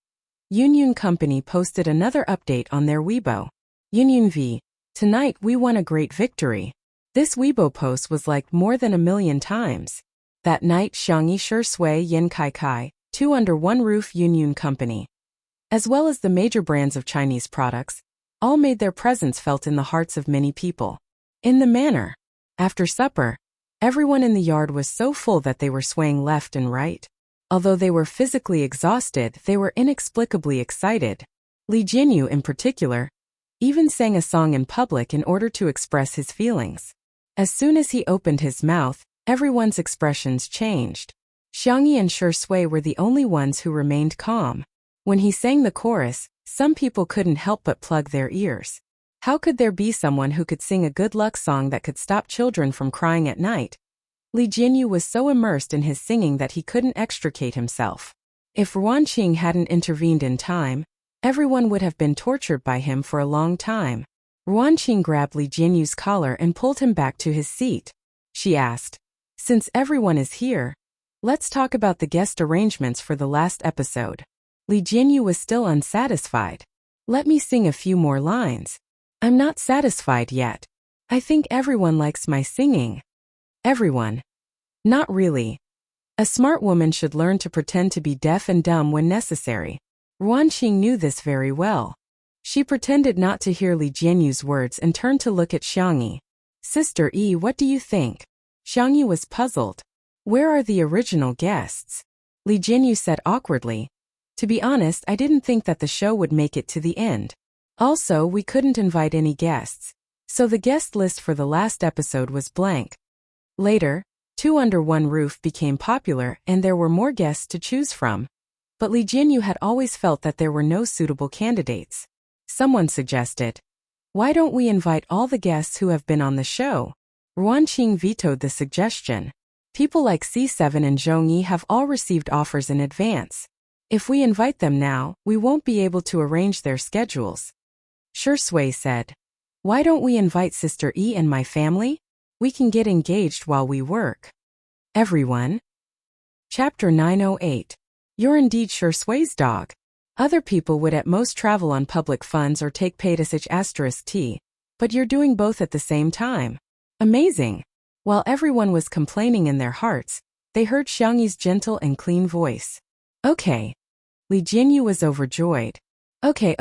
Yunyun Company posted another update on their Weibo. Yunyun V. Tonight we won a great victory. This Weibo post was liked more than 1 million times. That night, Xiangyi Shui Yin Kai Kai, Two Under One Roof Yunyun Company, as well as the major brands of Chinese products, all made their presence felt in the hearts of many people. In the manner. After supper, everyone in the yard was so full that they were swaying left and right. Although they were physically exhausted, they were inexplicably excited. Li Jinyu, in particular, even sang a song in public in order to express his feelings. As soon as he opened his mouth, everyone's expressions changed. Xiangyi and Shui were the only ones who remained calm. When he sang the chorus, some people couldn't help but plug their ears. How could there be someone who could sing a good luck song that could stop children from crying at night? Li Jinyu was so immersed in his singing that he couldn't extricate himself. If Ruanqing hadn't intervened in time, everyone would have been tortured by him for a long time. Ruanqing grabbed Li Jinyu's collar and pulled him back to his seat. She asked, "Since everyone is here, let's talk about the guest arrangements for the last episode." Li Jinyu was still unsatisfied. "Let me sing a few more lines. I'm not satisfied yet. I think everyone likes my singing." Everyone. Not really. A smart woman should learn to pretend to be deaf and dumb when necessary. Ruanqing knew this very well. She pretended not to hear Li Jinyu's words and turned to look at Xiangyi. "Sister E, what do you think?" Xiangyi was puzzled. "Where are the original guests?" Li Jinyu said awkwardly. "To be honest, I didn't think that the show would make it to the end. Also, we couldn't invite any guests. So the guest list for the last episode was blank." Later, Two Under One Roof became popular and there were more guests to choose from. But Li Jinyu had always felt that there were no suitable candidates. Someone suggested, "Why don't we invite all the guests who have been on the show?" Ruanqing vetoed the suggestion. "People like C7 and Zhongyi have all received offers in advance. If we invite them now, we won't be able to arrange their schedules." Shui said, "Why don't we invite Sister E and my family? We can get engaged while we work." Everyone. Chapter 908. You're indeed Shui's dog. Other people would at most travel on public funds or take paid *T, but you're doing both at the same time. Amazing. While everyone was complaining in their hearts, they heard Xiangyi's gentle and clean voice. "Okay." Li Jinyu was overjoyed. Okay.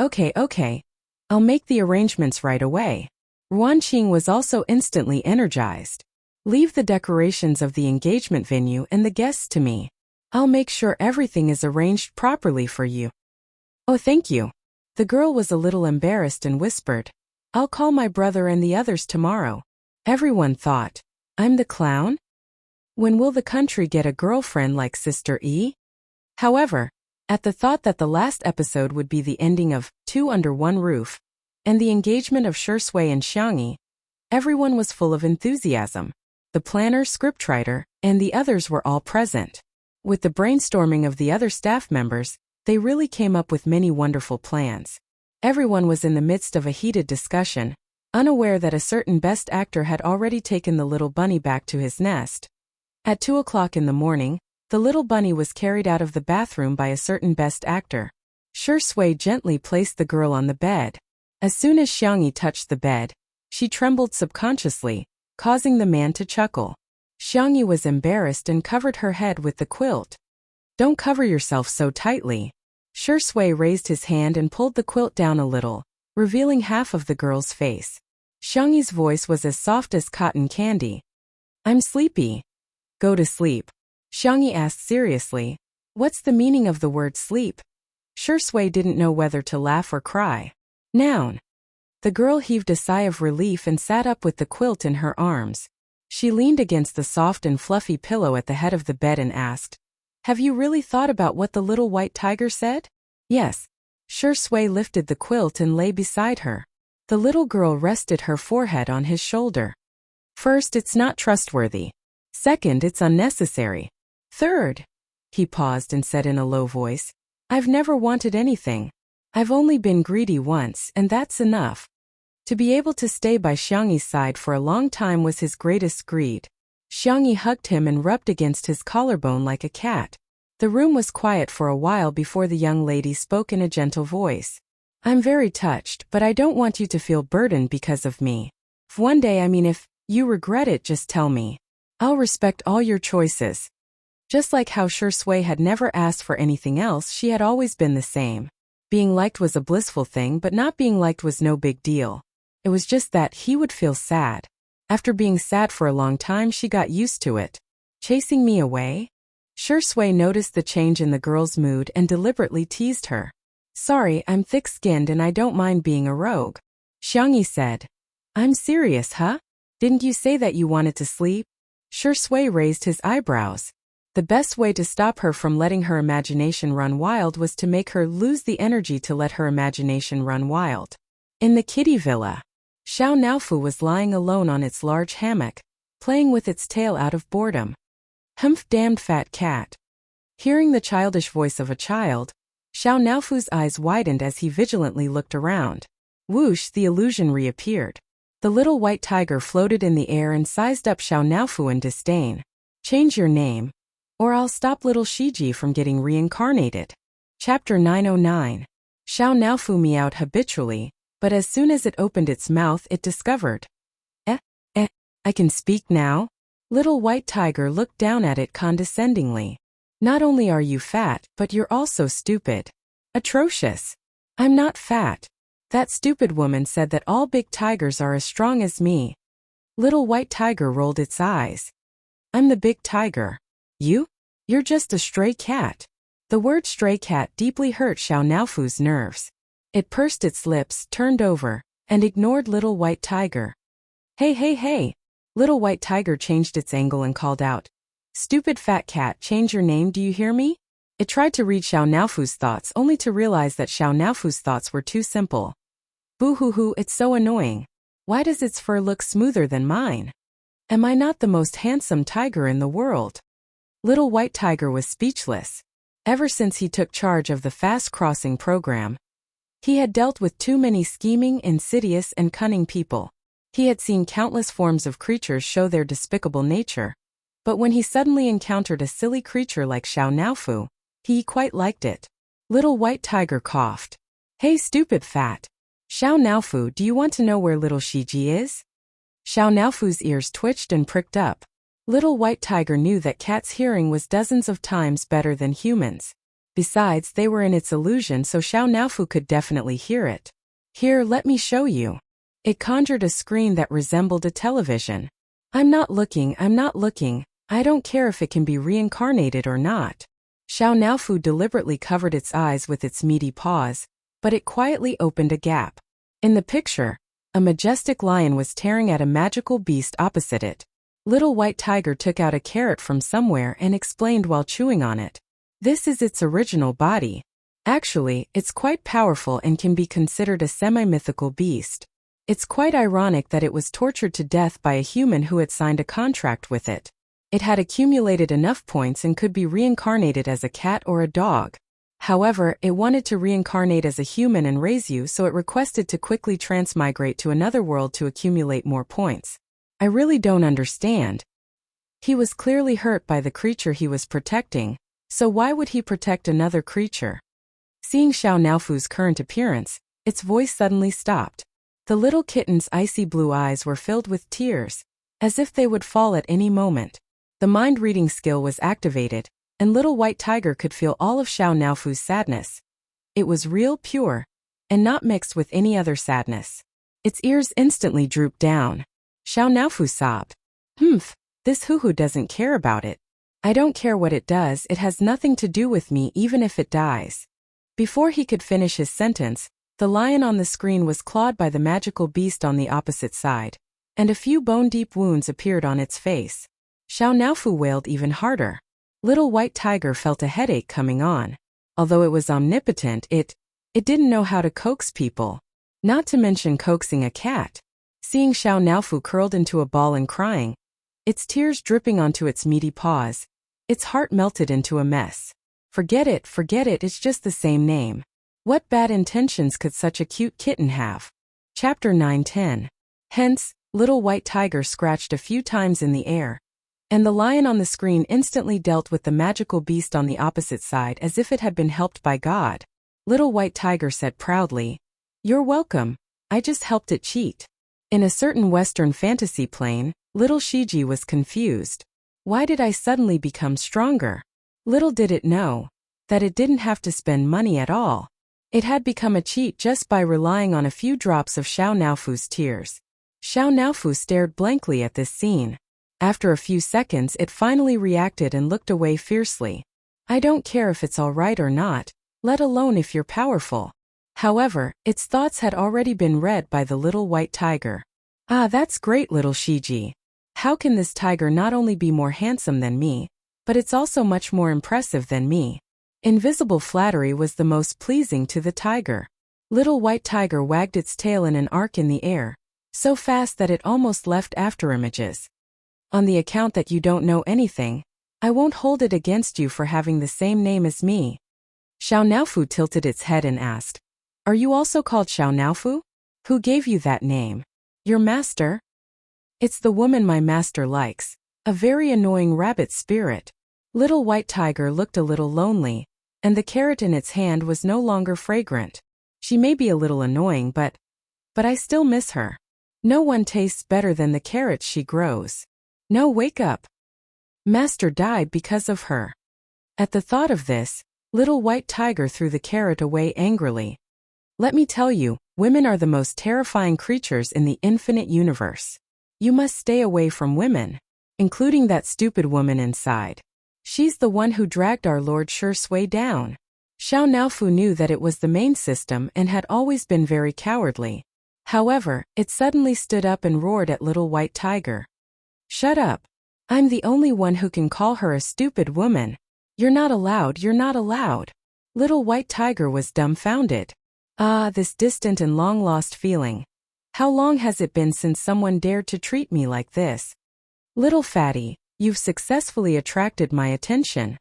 I'll make the arrangements right away." Ruanqing was also instantly energized. "Leave the decorations of the engagement venue and the guests to me. I'll make sure everything is arranged properly for you." "Oh, thank you." The girl was a little embarrassed and whispered, "I'll call my brother and the others tomorrow." Everyone thought, "I'm the clown? When will the country get a girlfriend like Sister E?" However, at the thought that the last episode would be the ending of Two Under One Roof and the engagement of Shui and Xiangyi, everyone was full of enthusiasm. The planner, scriptwriter, and the others were all present. With the brainstorming of the other staff members, they really came up with many wonderful plans. Everyone was in the midst of a heated discussion, unaware that a certain best actor had already taken the little bunny back to his nest. At 2 o'clock in the morning, the little bunny was carried out of the bathroom by a certain best actor. Shui gently placed the girl on the bed. As soon as Xiangyi touched the bed, she trembled subconsciously, causing the man to chuckle. Xiangyi was embarrassed and covered her head with the quilt. Don't cover yourself so tightly. Shui raised his hand and pulled the quilt down a little, revealing half of the girl's face. Xiangyi's voice was as soft as cotton candy. I'm sleepy. Go to sleep. Xiangyi asked seriously. What's the meaning of the word sleep? Shui didn't know whether to laugh or cry. Noun. The girl heaved a sigh of relief and sat up with the quilt in her arms. She leaned against the soft and fluffy pillow at the head of the bed and asked, Have you really thought about what the little white tiger said? Yes. Shui lifted the quilt and lay beside her. The little girl rested her forehead on his shoulder. First, it's not trustworthy. Second, it's unnecessary. Third, he paused and said in a low voice, I've never wanted anything. I've only been greedy once, and that's enough. To be able to stay by Xiangyi's side for a long time was his greatest greed. Xiangyi hugged him and rubbed against his collarbone like a cat. The room was quiet for a while before the young lady spoke in a gentle voice. I'm very touched, but I don't want you to feel burdened because of me. If you regret it, just tell me. I'll respect all your choices. Just like how Shui had never asked for anything else, she had always been the same. Being liked was a blissful thing, but not being liked was no big deal. It was just that he would feel sad. After being sad for a long time, she got used to it. Chasing me away? Shui noticed the change in the girl's mood and deliberately teased her. Sorry, I'm thick-skinned and I don't mind being a rogue. Xiangyi said. I'm serious, huh? Didn't you say that you wanted to sleep? Shui raised his eyebrows. The best way to stop her from letting her imagination run wild was to make her lose the energy to let her imagination run wild. In the kitty villa, Xiao Naofu was lying alone on its large hammock, playing with its tail out of boredom. Humph, damned fat cat. Hearing the childish voice of a child, Xiao Naofu's eyes widened as he vigilantly looked around. Whoosh, the illusion reappeared. The little white tiger floated in the air and sized up Xiao Naofu in disdain. Change your name, or I'll stop little Shiji from getting reincarnated. Chapter 909. Xiao Naofu meowed habitually, but as soon as it opened its mouth it discovered. I can speak now? Little white tiger looked down at it condescendingly. Not only are you fat, but you're also stupid. Atrocious. I'm not fat. That stupid woman said that all big tigers are as strong as me. Little white tiger rolled its eyes. I'm the big tiger. You're just a stray cat. The word stray cat deeply hurt Xiao Naofu's nerves. It pursed its lips, turned over, and ignored little white tiger. Hey. Little white tiger changed its angle and called out. Stupid fat cat, change your name, do you hear me? It tried to read Xiao Naofu's thoughts only to realize that Xiao Naofu's thoughts were too simple. Boo-hoo-hoo, it's so annoying. Why does its fur look smoother than mine? Am I not the most handsome tiger in the world? Little white tiger was speechless. Ever since he took charge of the fast crossing program, he had dealt with too many scheming, insidious, and cunning people. He had seen countless forms of creatures show their despicable nature. But when he suddenly encountered a silly creature like Xiao Naofu, he quite liked it. Little white tiger coughed. Hey stupid fat. Xiao Naofu, do you want to know where little Shiji is? Xiao Naofu's ears twitched and pricked up. Little white tiger knew that cat's hearing was dozens of times better than humans. Besides, they were in its illusion, so Xiao Naofu could definitely hear it. Here, let me show you. It conjured a screen that resembled a television. I'm not looking. I don't care if it can be reincarnated or not. Xiao Naofu deliberately covered its eyes with its meaty paws, but it quietly opened a gap. In the picture, a majestic lion was tearing at a magical beast opposite it. Little white tiger took out a carrot from somewhere and explained while chewing on it. This is its original body. Actually, it's quite powerful and can be considered a semi-mythical beast. It's quite ironic that it was tortured to death by a human who had signed a contract with it. It had accumulated enough points and could be reincarnated as a cat or a dog. However, it wanted to reincarnate as a human and raise you, so it requested to quickly transmigrate to another world to accumulate more points. I really don't understand. He was clearly hurt by the creature he was protecting, so why would he protect another creature? Seeing Xiao Naofu's current appearance, its voice suddenly stopped. The little kitten's icy blue eyes were filled with tears, as if they would fall at any moment. The mind-reading skill was activated, and little white tiger could feel all of Xiao Naofu's sadness. It was real, pure, and not mixed with any other sadness. Its ears instantly drooped down. Xiao Naofu sobbed. Humph, this hoo-hoo doesn't care about it. I don't care what it does, it has nothing to do with me even if it dies. Before he could finish his sentence, the lion on the screen was clawed by the magical beast on the opposite side, and a few bone-deep wounds appeared on its face. Xiao Naofu wailed even harder. Little white tiger felt a headache coming on. Although it was omnipotent, it didn't know how to coax people. Not to mention coaxing a cat. Seeing Xiao Naofu curled into a ball and crying, its tears dripping onto its meaty paws, its heart melted into a mess. Forget it, it's just the same name. What bad intentions could such a cute kitten have? Chapter 9-10. Hence, little white tiger scratched a few times in the air, and the lion on the screen instantly dealt with the magical beast on the opposite side as if it had been helped by God. Little white tiger said proudly, "You're welcome, I just helped it cheat." In a certain Western fantasy plane, little Shiji was confused. Why did I suddenly become stronger? Little did it know that it didn't have to spend money at all. It had become a cheat just by relying on a few drops of Xiao Naofu's tears. Xiao Naofu stared blankly at this scene. After a few seconds it finally reacted and looked away fiercely. I don't care if it's all right or not, let alone if you're powerful. However, its thoughts had already been read by the little white tiger. Ah, that's great, little Shiji. How can this tiger not only be more handsome than me, but it's also much more impressive than me? Invisible flattery was the most pleasing to the tiger. Little white tiger wagged its tail in an arc in the air, so fast that it almost left afterimages. On the account that you don't know anything, I won't hold it against you for having the same name as me. Xiao Naofu tilted its head and asked, "Are you also called Xiao Naofu? Who gave you that name? Your master?" "It's the woman my master likes, a very annoying rabbit spirit." Little white tiger looked a little lonely, and the carrot in its hand was no longer fragrant. She may be a little annoying, but I still miss her. No one tastes better than the carrots she grows. No, wake up. Master died because of her. At the thought of this, little white tiger threw the carrot away angrily. Let me tell you, women are the most terrifying creatures in the infinite universe. You must stay away from women, including that stupid woman inside. She's the one who dragged our Lord Sure Sui down. Xiao Naofu knew that it was the main system and had always been very cowardly. However, it suddenly stood up and roared at little white tiger. "Shut up. I'm the only one who can call her a stupid woman. You're not allowed, you're not allowed." Little white tiger was dumbfounded. Ah, this distant and long-lost feeling. How long has it been since someone dared to treat me like this? Little fatty, you've successfully attracted my attention.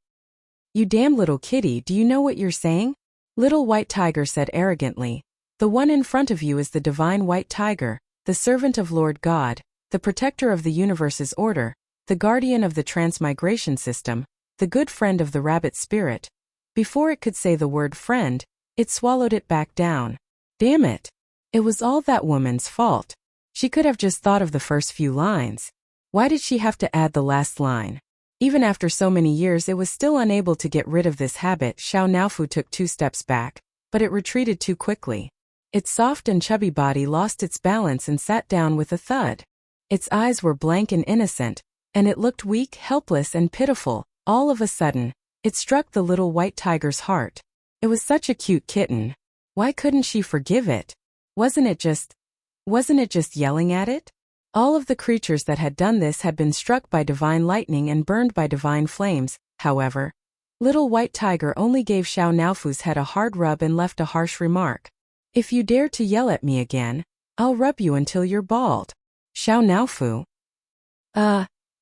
You damn little kitty, do you know what you're saying? Little white tiger said arrogantly. The one in front of you is the divine white tiger, the servant of Lord God, the protector of the universe's order, the guardian of the transmigration system, the good friend of the rabbit spirit. Before it could say the word friend, it swallowed it back down. Damn it. It was all that woman's fault. She could have just thought of the first few lines. Why did she have to add the last line? Even after so many years it was still unable to get rid of this habit. Xiao Naofu took 2 steps back, but it retreated too quickly. Its soft and chubby body lost its balance and sat down with a thud. Its eyes were blank and innocent, and it looked weak, helpless, and pitiful. All of a sudden, it struck the little white tiger's heart. It was such a cute kitten. Why couldn't she forgive it? Wasn't it just yelling at it? All of the creatures that had done this had been struck by divine lightning and burned by divine flames. However, little white tiger only gave Xiao Naofu's head a hard rub and left a harsh remark. If you dare to yell at me again, I'll rub you until you're bald. Xiao Naofu.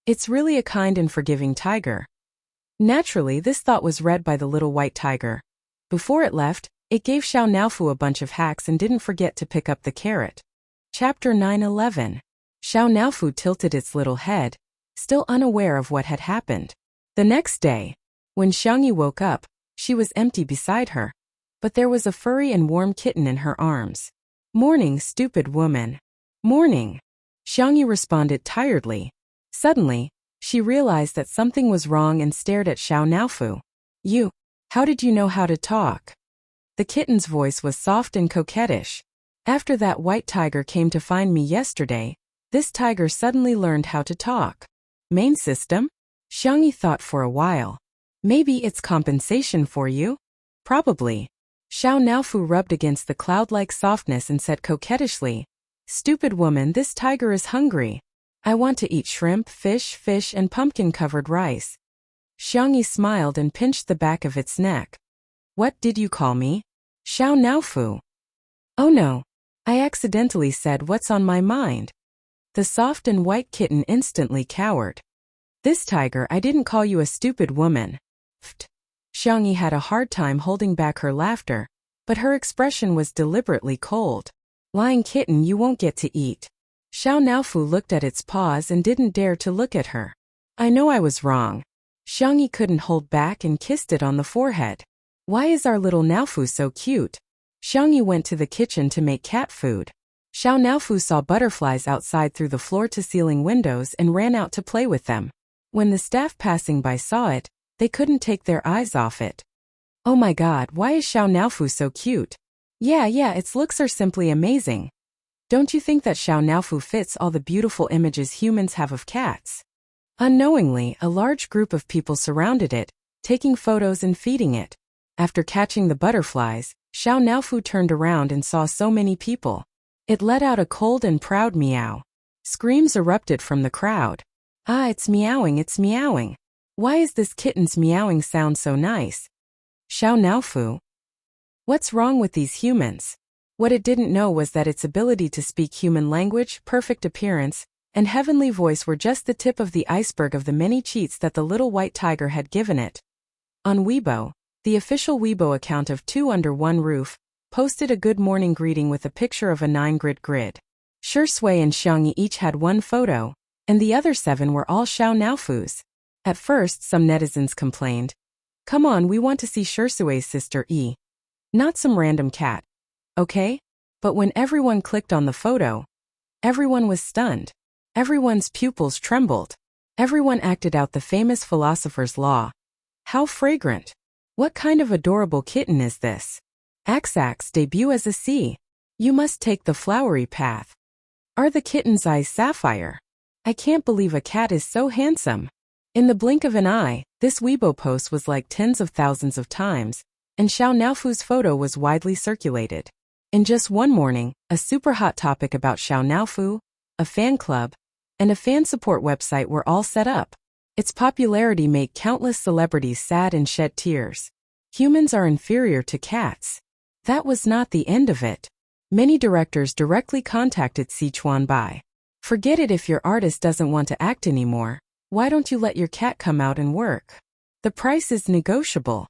It's really a kind and forgiving tiger. Naturally, this thought was read by the little white tiger. Before it left, it gave Xiao Naofu a bunch of hacks and didn't forget to pick up the carrot. Chapter 9-11. Xiao Naofu tilted its little head, still unaware of what had happened. The next day, when Xiangyi woke up, she was empty beside her, but there was a furry and warm kitten in her arms. Morning, stupid woman. Morning. Xiangyi responded tiredly. Suddenly, She realized that something was wrong and stared at Xiao Naofu. You, how did you know how to talk? The kitten's voice was soft and coquettish. After that white tiger came to find me yesterday, this tiger suddenly learned how to talk. Main system? Xiangyi thought for a while. Maybe it's compensation for you? Probably. Xiao Naofu rubbed against the cloud-like softness and said coquettishly, Stupid woman, this tiger is hungry. I want to eat shrimp, fish, and pumpkin-covered rice. Xiangyi smiled and pinched the back of its neck. What did you call me? Xiao Naofu. Oh no. I accidentally said what's on my mind. The soft and white kitten instantly cowered. This tiger, I didn't call you a stupid woman. Pfft. Xiangyi had a hard time holding back her laughter, but her expression was deliberately cold. Lying kitten, you won't get to eat. Xiao Naofu looked at its paws and didn't dare to look at her. I know I was wrong. Xiangyi couldn't hold back and kissed it on the forehead. Why is our little Naofu so cute? Xiangyi went to the kitchen to make cat food. Xiao Naofu saw butterflies outside through the floor-to-ceiling windows and ran out to play with them. When the staff passing by saw it, they couldn't take their eyes off it. Oh my god, why is Xiao Naofu so cute? Yeah, its looks are simply amazing. Don't you think that Xiao Naofu fits all the beautiful images humans have of cats? Unknowingly, a large group of people surrounded it, taking photos and feeding it. After catching the butterflies, Xiao Naofu turned around and saw so many people. It let out a cold and proud meow. Screams erupted from the crowd. Ah, it's meowing. Why is this kitten's meowing sound so nice? Xiao Naofu. What's wrong with these humans? What it didn't know was that its ability to speak human language, perfect appearance, and heavenly voice were just the tip of the iceberg of the many cheats that the little white tiger had given it. On Weibo, the official Weibo account of Two Under One Roof posted a good morning greeting with a picture of a 9-grid grid. Shui and Xiangyi each had one photo, and the other 7 were all Xiao Naofu's. At first, some netizens complained, Come on, we want to see Shui's sister E. Not some random cat. Okay? But when everyone clicked on the photo, everyone was stunned. Everyone's pupils trembled. Everyone acted out the famous philosopher's law. How fragrant. What kind of adorable kitten is this? Axax's debut as a C. You must take the flowery path. Are the kitten's eyes sapphire? I can't believe a cat is so handsome. In the blink of an eye, this Weibo post was liked tens of thousands of times, and Xiao Naofu's photo was widely circulated. In just one morning, a super hot topic about Xiao Naofu, a fan club, and a fan support website were all set up. Its popularity made countless celebrities sad and shed tears. Humans are inferior to cats. That was not the end of it. Many directors directly contacted Sichuan Bai. Forget it if your artist doesn't want to act anymore. Why don't you let your cat come out and work? The price is negotiable.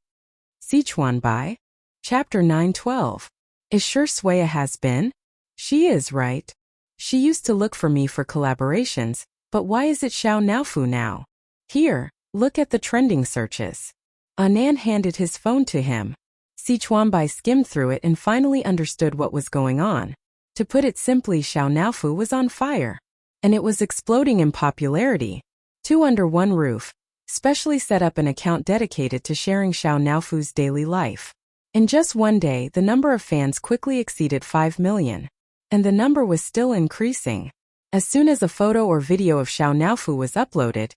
Sichuan Bai? Chapter 912. Is Shui a has-been? She is, right? She used to look for me for collaborations, but why is it Xiao Naofu now? Here, look at the trending searches. Anan handed his phone to him. Sichuan Bai skimmed through it and finally understood what was going on. To put it simply, Xiao Naofu was on fire. And it was exploding in popularity. Two Under One Roof specially set up an account dedicated to sharing Xiao Naofu's daily life. In just one day, the number of fans quickly exceeded 5 million. And the number was still increasing. As soon as a photo or video of Xiao Naofu was uploaded,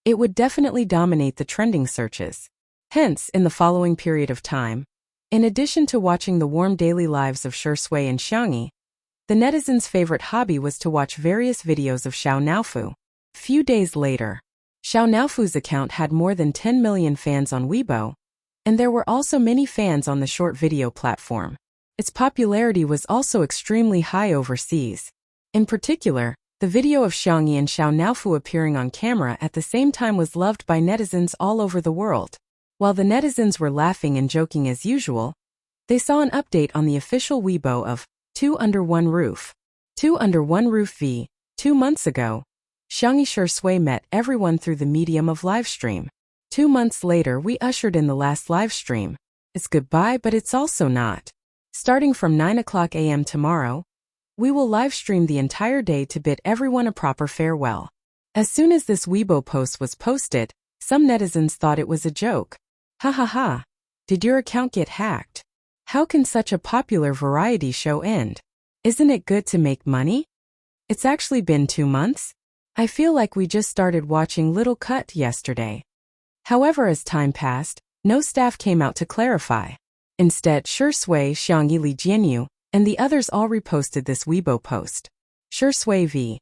it would definitely dominate the trending searches. Hence, in the following period of time, in addition to watching the warm daily lives of Shui and Xiangyi, the netizens' favorite hobby was to watch various videos of Xiao Naofu. Few days later, Xiao Naofu's account had more than 10 million fans on Weibo, and there were also many fans on the short video platform. Its popularity was also extremely high overseas. In particular, the video of Xiangyi and Xiao Naofu appearing on camera at the same time was loved by netizens all over the world. While the netizens were laughing and joking as usual, they saw an update on the official Weibo of Two Under One Roof. Two Under One Roof v. 2 months ago, Xiangyi Shui met everyone through the medium of livestream. 2 months later, we ushered in the last livestream. It's goodbye, but it's also not. Starting from 9 o'clock a.m. tomorrow, we will livestream the entire day to bid everyone a proper farewell. As soon as this Weibo post was posted, some netizens thought it was a joke. Ha ha ha. Did your account get hacked? How can such a popular variety show end? Isn't it good to make money? It's actually been 2 months? I feel like we just started watching Little Cut yesterday. However, as time passed, no staff came out to clarify. Instead, Shui, Xiangyi, Li Jianyu, and the others all reposted this Weibo post. Shui v.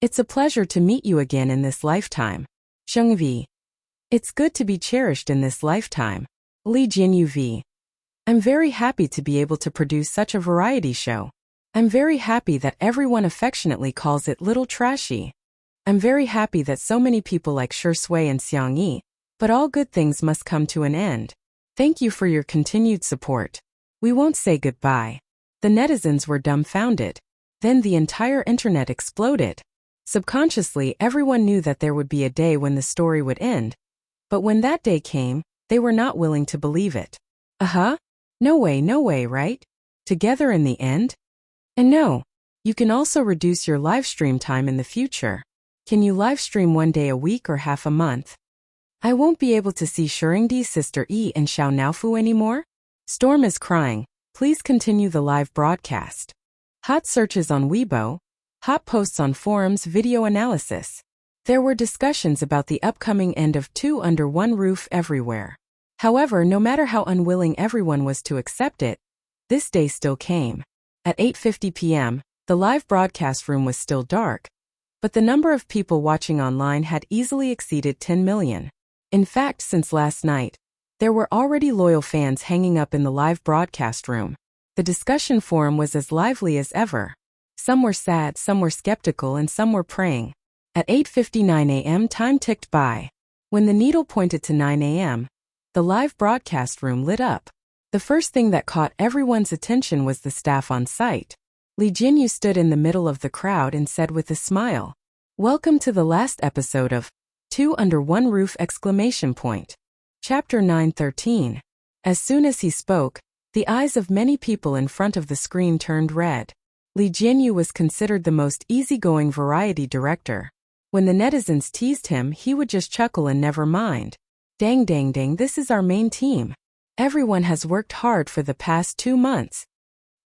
It's a pleasure to meet you again in this lifetime. Xiang v. It's good to be cherished in this lifetime. Li Jianyu v. I'm very happy to be able to produce such a variety show. I'm very happy that everyone affectionately calls it Little Trashy. I'm very happy that so many people like Shui and Xiangyi, but all good things must come to an end. Thank you for your continued support. We won't say goodbye. The netizens were dumbfounded. Then the entire internet exploded. Subconsciously, everyone knew that there would be a day when the story would end. But when that day came, they were not willing to believe it. No way, right? Together in the end? And no, you can also reduce your live stream time in the future. Can you live stream 1 day a week or half a month? I won't be able to see Shuringdi's sister Yi and Xiao Naofu anymore? Storm is crying. Please continue the live broadcast. Hot searches on Weibo. Hot posts on forums, video analysis. There were discussions about the upcoming end of Two Under One Roof everywhere. However, no matter how unwilling everyone was to accept it, this day still came. At 8:50 p.m., the live broadcast room was still dark, but the number of people watching online had easily exceeded 10 million. In fact, since last night, there were already loyal fans hanging up in the live broadcast room. The discussion forum was as lively as ever. Some were sad, some were skeptical, and some were praying. At 8:59 a.m., time ticked by. When the needle pointed to 9 a.m., the live broadcast room lit up. The first thing that caught everyone's attention was the staff on site. Li Jianyu stood in the middle of the crowd and said with a smile, "Welcome to the last episode of Two Under One Roof!" Chapter 9:13. As soon as he spoke, the eyes of many people in front of the screen turned red. Li Jianyu was considered the most easygoing variety director. When the netizens teased him, he would just chuckle and never mind. Dang, this is our main team. Everyone has worked hard for the past 2 months.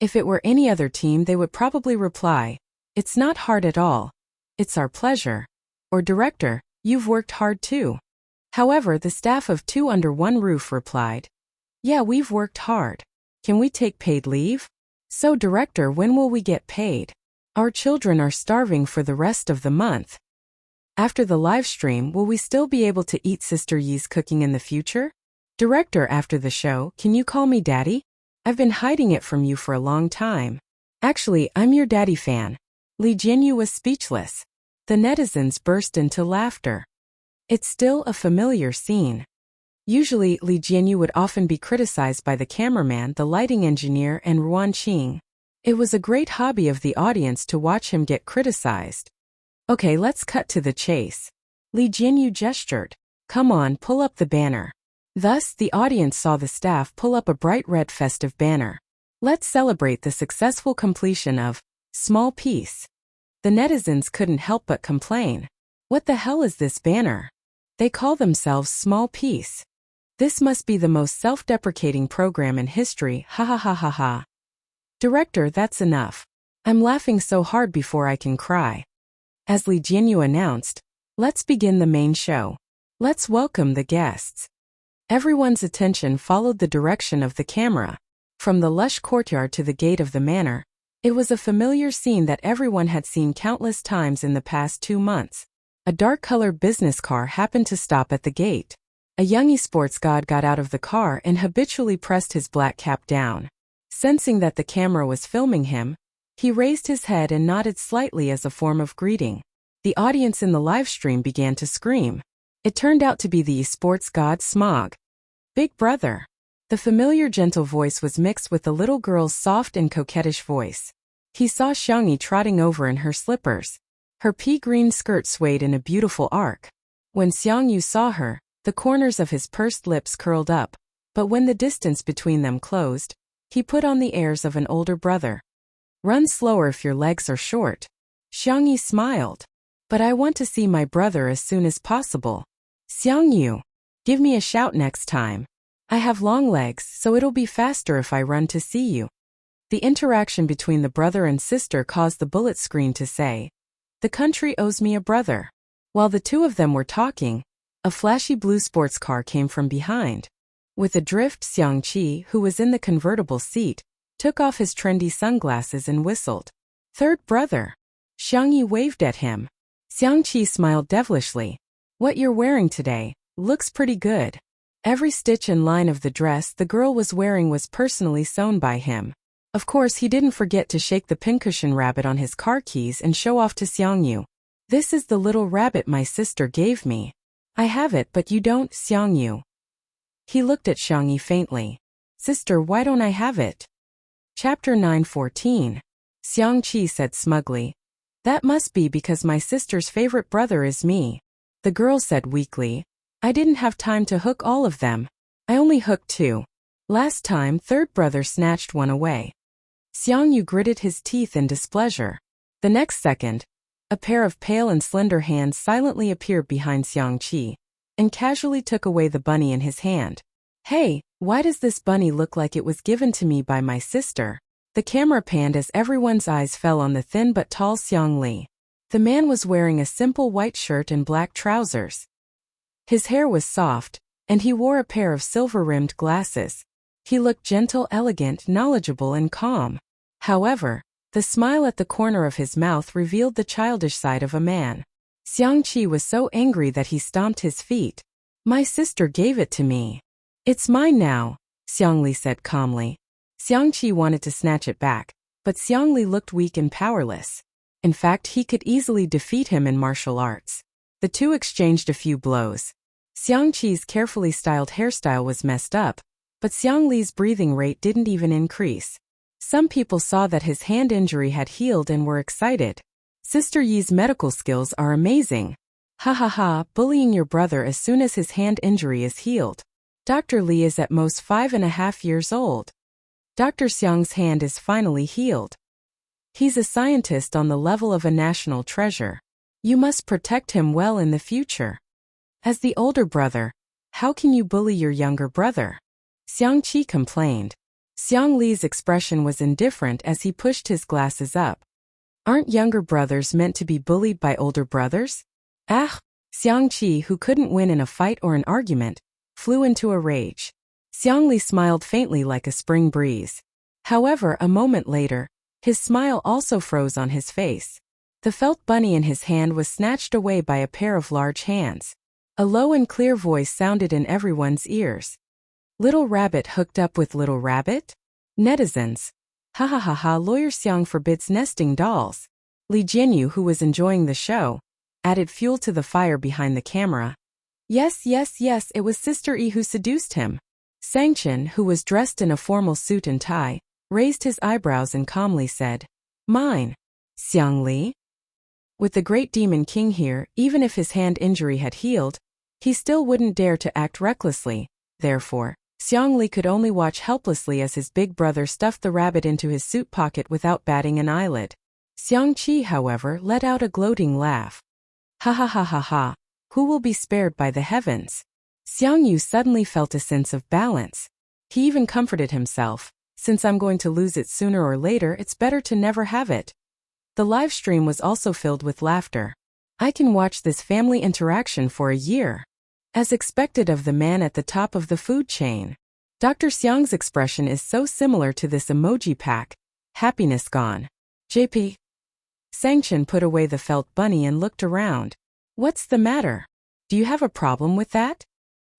If it were any other team, they would probably reply, "It's not hard at all. It's our pleasure." Or, "Director, you've worked hard too." However, the staff of Two Under One Roof replied, "Yeah, we've worked hard. Can we take paid leave? So, Director, when will we get paid? Our children are starving for the rest of the month. After the live stream, will we still be able to eat Sister Yi's cooking in the future? Director, after the show, can you call me Daddy? I've been hiding it from you for a long time. Actually, I'm your daddy fan." Li Jianyu was speechless. The netizens burst into laughter. It's still a familiar scene. Usually, Li Jianyu would often be criticized by the cameraman, the lighting engineer, and Ruan Qing. It was a great hobby of the audience to watch him get criticized. Okay, let's cut to the chase. Li Jianyu gestured. Come on, pull up the banner. Thus, the audience saw the staff pull up a bright red festive banner. Let's celebrate the successful completion of Small Piece. The netizens couldn't help but complain. What the hell is this banner? They call themselves Small Piece. This must be the most self-deprecating program in history, ha ha ha ha ha. Director, that's enough. I'm laughing so hard before I can cry. As Li Jianyu announced, let's begin the main show. Let's welcome the guests. Everyone's attention followed the direction of the camera. From the lush courtyard to the gate of the manor, it was a familiar scene that everyone had seen countless times in the past 2 months. A dark-colored business car happened to stop at the gate. A young esports god got out of the car and habitually pressed his black cap down. Sensing that the camera was filming him, he raised his head and nodded slightly as a form of greeting. The audience in the live stream began to scream. It turned out to be the esports god Smog. Big brother. The familiar gentle voice was mixed with the little girl's soft and coquettish voice. He saw Xiangyi trotting over in her slippers. Her pea-green skirt swayed in a beautiful arc. When Xiangyu saw her, the corners of his pursed lips curled up, but when the distance between them closed, he put on the airs of an older brother. Run slower if your legs are short. Xiangyi smiled. But I want to see my brother as soon as possible. Xiangyu, give me a shout next time. I have long legs, so it'll be faster if I run to see you. The interaction between the brother and sister caused the bullet screen to say, "The country owes me a brother." While the two of them were talking, a flashy blue sports car came from behind. With a drift, Xiangqi, who was in the convertible seat, took off his trendy sunglasses and whistled. "Third brother." Xiangyi waved at him. Xiangqi smiled devilishly. "What you're wearing today looks pretty good." Every stitch and line of the dress the girl was wearing was personally sewn by him. Of course, he didn't forget to shake the pincushion rabbit on his car keys and show off to Xiangyu. "This is the little rabbit my sister gave me. I have it but you don't, Xiangyu." He looked at Xiangyi faintly. "Sister, why don't I have it?" Chapter 9:14. Xiangqi said smugly, "That must be because my sister's favorite brother is me." The girl said weakly, "I didn't have time to hook all of them. I only hooked 2. Last time, third brother snatched one away." Xiangyu gritted his teeth in displeasure. The next second, a pair of pale and slender hands silently appeared behind Xiangqi and casually took away the bunny in his hand. "Hey, why does this bunny look like it was given to me by my sister?" The camera panned as everyone's eyes fell on the thin but tall Xiangli. The man was wearing a simple white shirt and black trousers. His hair was soft, and he wore a pair of silver-rimmed glasses. He looked gentle, elegant, knowledgeable, and calm. However, the smile at the corner of his mouth revealed the childish side of a man. Xiangqi was so angry that he stomped his feet. "My sister gave it to me. It's mine now," Xiangli said calmly. Xiangqi wanted to snatch it back, but Xiangli looked weak and powerless. In fact, he could easily defeat him in martial arts. The two exchanged a few blows. Xiangqi's carefully styled hairstyle was messed up, but Xiangli's breathing rate didn't even increase. Some people saw that his hand injury had healed and were excited. "Sister Yi's medical skills are amazing. Ha ha ha, bullying your brother as soon as his hand injury is healed. Dr. Li is at most 5.5 years old. Dr. Xiang's hand is finally healed. He's a scientist on the level of a national treasure. You must protect him well in the future. As the older brother, how can you bully your younger brother?" Xiangqi complained. Xiang Li's expression was indifferent as he pushed his glasses up. "Aren't younger brothers meant to be bullied by older brothers?" "Ah!" Xiangqi, who couldn't win in a fight or an argument, flew into a rage. Xiang Li smiled faintly like a spring breeze. However, a moment later, his smile also froze on his face. The felt bunny in his hand was snatched away by a pair of large hands. A low and clear voice sounded in everyone's ears. "Little rabbit hooked up with little rabbit?" Netizens. "Ha ha ha ha, Lawyer Xiang forbids nesting dolls." Li Jinyu, who was enjoying the show, added fuel to the fire behind the camera. Yes, it was Sister Yi who seduced him." Sangchen, who was dressed in a formal suit and tie, raised his eyebrows and calmly said, "Mine." "Xiang Li?" With the great demon king here, even if his hand injury had healed, he still wouldn't dare to act recklessly. Therefore, Xiang Li could only watch helplessly as his big brother stuffed the rabbit into his suit pocket without batting an eyelid. Xiangqi, however, let out a gloating laugh. "Ha ha ha ha ha, who will be spared by the heavens?" Xiangyu suddenly felt a sense of balance. He even comforted himself. "Since I'm going to lose it sooner or later, it's better to never have it." The live stream was also filled with laughter. "I can watch this family interaction for a year." As expected of the man at the top of the food chain. Dr. Xiang's expression is so similar to this emoji pack. Happiness gone. JP. Sangchen put away the felt bunny and looked around. "What's the matter? Do you have a problem with that?"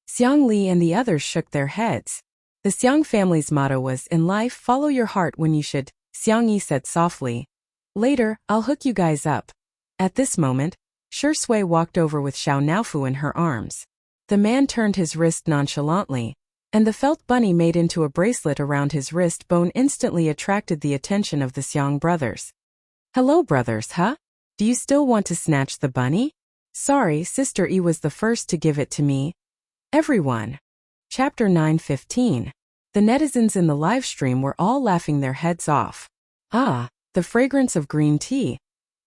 Xiang Li and the others shook their heads. The Xiang family's motto was, "In life, follow your heart when you should," Xiang Yi said softly. "Later, I'll hook you guys up." At this moment, Shi Sui walked over with Xiao Naofu in her arms. The man turned his wrist nonchalantly, and the felt bunny made into a bracelet around his wrist bone instantly attracted the attention of the Xiang brothers. "Hello brothers, huh? Do you still want to snatch the bunny?" "Sorry, Sister E was the first to give it to me." Everyone. Chapter 9:15. The netizens in the live stream were all laughing their heads off. "Ah, the fragrance of green tea.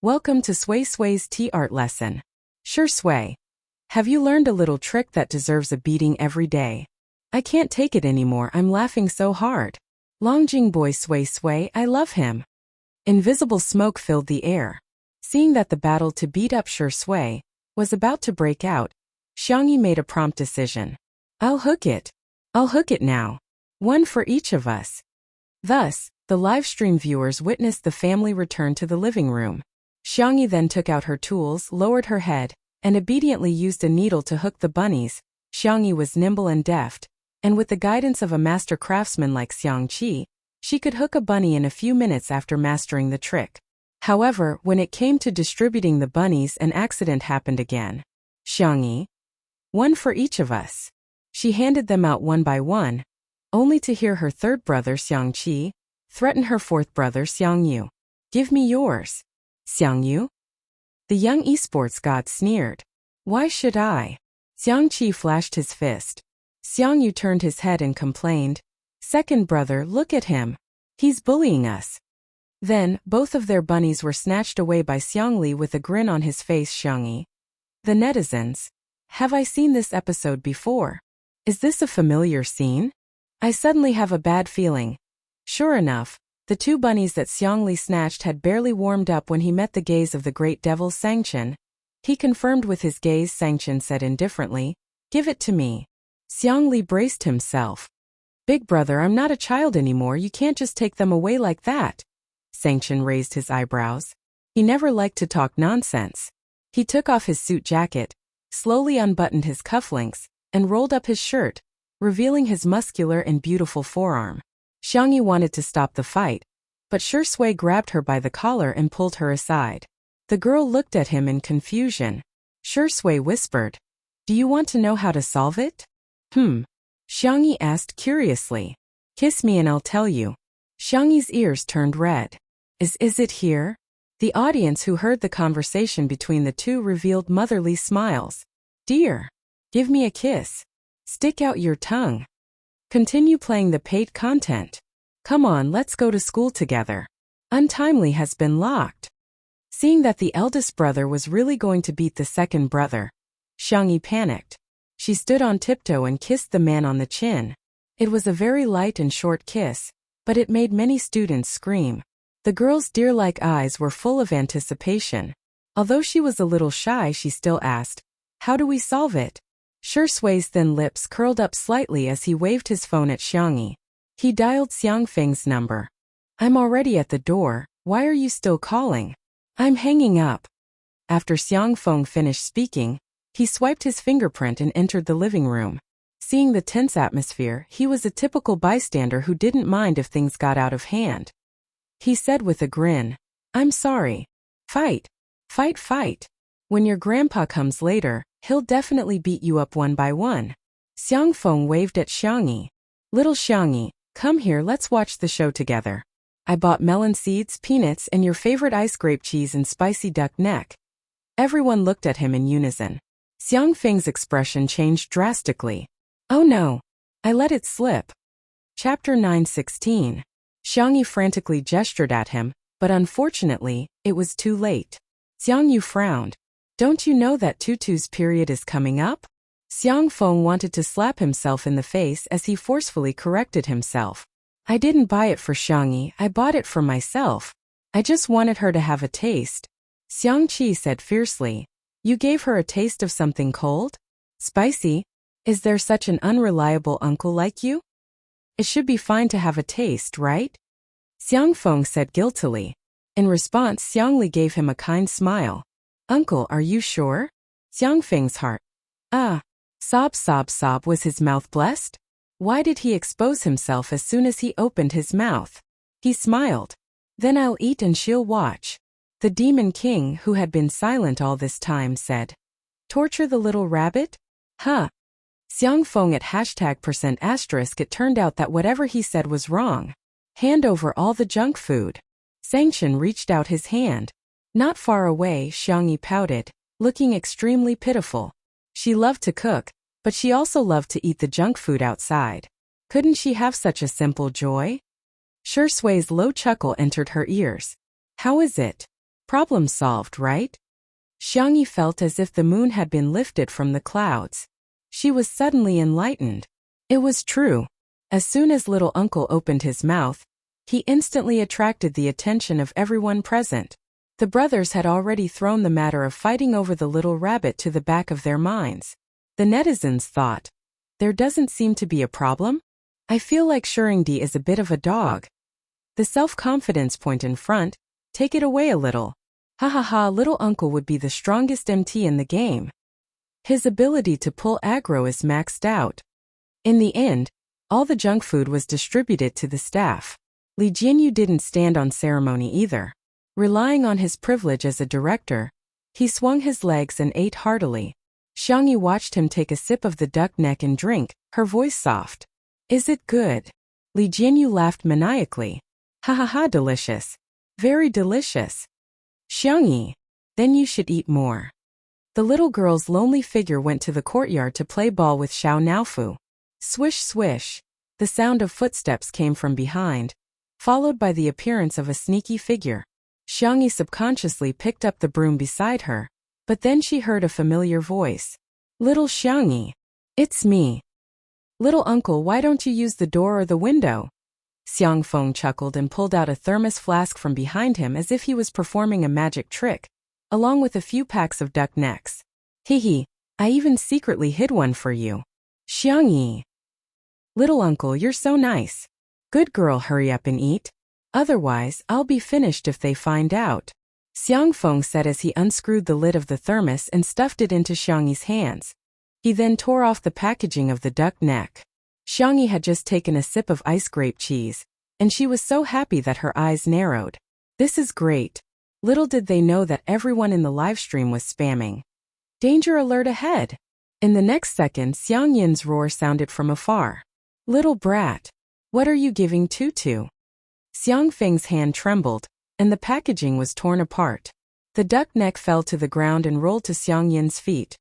Welcome to Sui Sui's tea art lesson. Sure Sui. Have you learned a little trick that deserves a beating every day? I can't take it anymore, I'm laughing so hard. Longjing boy Sui Sui, I love him. Invisible smoke filled the air. Seeing that the battle to beat up Sure Sui was about to break out, Xiangyi made a prompt decision. I'll hook it. I'll hook it now. One for each of us. Thus, the livestream viewers witnessed the family return to the living room. Xiangyi then took out her tools, lowered her head, and obediently used a needle to hook the bunnies. Xiangyi was nimble and deft, and with the guidance of a master craftsman like Xiangqi, she could hook a bunny in a few minutes after mastering the trick. However, when it came to distributing the bunnies, an accident happened again. Xiangyi. One for each of us. She handed them out one by one, only to hear her third brother Xiangqi threaten her fourth brother Xiangyu. Give me yours. Xiangyu? The young esports god sneered. Why should I? Xiangqi flashed his fist. Xiangyu turned his head and complained. Second brother, look at him. He's bullying us. Then, both of their bunnies were snatched away by Xiangli with a grin on his face. Xiangyi. The netizens. Have I seen this episode before? Is this a familiar scene? I suddenly have a bad feeling. Sure enough, the two bunnies that Xiangli snatched had barely warmed up when he met the gaze of the great devil Sangchen. He confirmed with his gaze. Sangchen said indifferently, give it to me. Xiangli braced himself. Big brother, I'm not a child anymore, you can't just take them away like that. Sangchen raised his eyebrows. He never liked to talk nonsense. He took off his suit jacket, slowly unbuttoned his cufflinks, and rolled up his shirt, revealing his muscular and beautiful forearm. Xiangyi wanted to stop the fight, but Sure Sui grabbed her by the collar and pulled her aside. The girl looked at him in confusion. Sure Sui whispered, do you want to know how to solve it? Xiangyi asked curiously. Kiss me and I'll tell you. Xiangyi's ears turned red. Is it here? The audience who heard the conversation between the two revealed motherly smiles. Dear. Give me a kiss. Stick out your tongue. Continue playing the paid content. Come on, let's go to school together. Untimely has been locked. Seeing that the eldest brother was really going to beat the second brother, Xiangyi panicked. She stood on tiptoe and kissed the man on the chin. It was a very light and short kiss, but it made many students scream. The girl's deer-like eyes were full of anticipation. Although she was a little shy, she still asked, how do we solve it? Sure Sui's thin lips curled up slightly as he waved his phone at Xiangyi. He dialed Xiang Feng's number. I'm already at the door, why are you still calling? I'm hanging up. After Xiang Feng finished speaking, he swiped his fingerprint and entered the living room. Seeing the tense atmosphere, he was a typical bystander who didn't mind if things got out of hand. He said with a grin, I'm sorry. Fight. Fight, fight. When your grandpa comes later, he'll definitely beat you up one by one. Xiang Feng waved at Xiangyi. Little Xiangyi, come here, let's watch the show together. I bought melon seeds, peanuts, and your favorite ice grape cheese and spicy duck neck. Everyone looked at him in unison. Xiang Feng's expression changed drastically. Oh no. I let it slip. Chapter 9:16. Xiangyi frantically gestured at him, but unfortunately, it was too late. Xiangyu frowned. Don't you know that Tutu's period is coming up? Xiang Feng wanted to slap himself in the face as he forcefully corrected himself. I didn't buy it for Xiangyi, I bought it for myself. I just wanted her to have a taste. Xiangqi said fiercely. You gave her a taste of something cold? Spicy? Is there such an unreliable uncle like you? It should be fine to have a taste, right? Xiang Feng said guiltily. In response, Xiangli gave him a kind smile. Uncle, are you sure? Xiang Feng's heart. Sob sob sob, was his mouth blessed? Why did he expose himself as soon as he opened his mouth? He smiled. Then I'll eat and she'll watch. The Demon King, who had been silent all this time, said. Torture the little rabbit? Huh. Xiang Feng at #%*. It turned out that whatever he said was wrong. Hand over all the junk food. Sangchen reached out his hand. Not far away, Xiangyi pouted, looking extremely pitiful. She loved to cook, but she also loved to eat the junk food outside. Couldn't she have such a simple joy? Sure Sui's low chuckle entered her ears. How is it? Problem solved, right? Xiangyi felt as if the moon had been lifted from the clouds. She was suddenly enlightened. It was true. As soon as little uncle opened his mouth, he instantly attracted the attention of everyone present. The brothers had already thrown the matter of fighting over the little rabbit to the back of their minds. The netizens thought, there doesn't seem to be a problem? I feel like Shuringdi is a bit of a dog. The self-confidence point in front, take it away a little. Ha ha ha, little uncle would be the strongest MT in the game. His ability to pull aggro is maxed out. In the end, all the junk food was distributed to the staff. Li Jianyu didn't stand on ceremony either. Relying on his privilege as a director, he swung his legs and ate heartily. Xiangyi watched him take a sip of the duck neck and drink, her voice soft. Is it good? Li Jianyu laughed maniacally. Ha ha ha, delicious. Very delicious. Xiangyi, then you should eat more. The little girl's lonely figure went to the courtyard to play ball with Xiao Naofu. Swish swish. The sound of footsteps came from behind, followed by the appearance of a sneaky figure. Xiangyi subconsciously picked up the broom beside her, but then she heard a familiar voice. Little Xiangyi. It's me. Little uncle, why don't you use the door or the window? Xiang Feng chuckled and pulled out a thermos flask from behind him as if he was performing a magic trick, along with a few packs of duck necks. Hee, I even secretly hid one for you. Xiangyi. Little uncle, you're so nice. Good girl, hurry up and eat. Otherwise, I'll be finished if they find out. Xiang Feng said as he unscrewed the lid of the thermos and stuffed it into Xiangyi's hands. He then tore off the packaging of the duck neck. Xiangyi had just taken a sip of ice grape cheese, and she was so happy that her eyes narrowed. This is great. Little did they know that everyone in the livestream was spamming. Danger alert ahead. In the next second, Xiang Yin's roar sounded from afar. Little brat. What are you giving Tutu? Xiang Feng's hand trembled, and the packaging was torn apart. The duck neck fell to the ground and rolled to Xiang Yin's feet.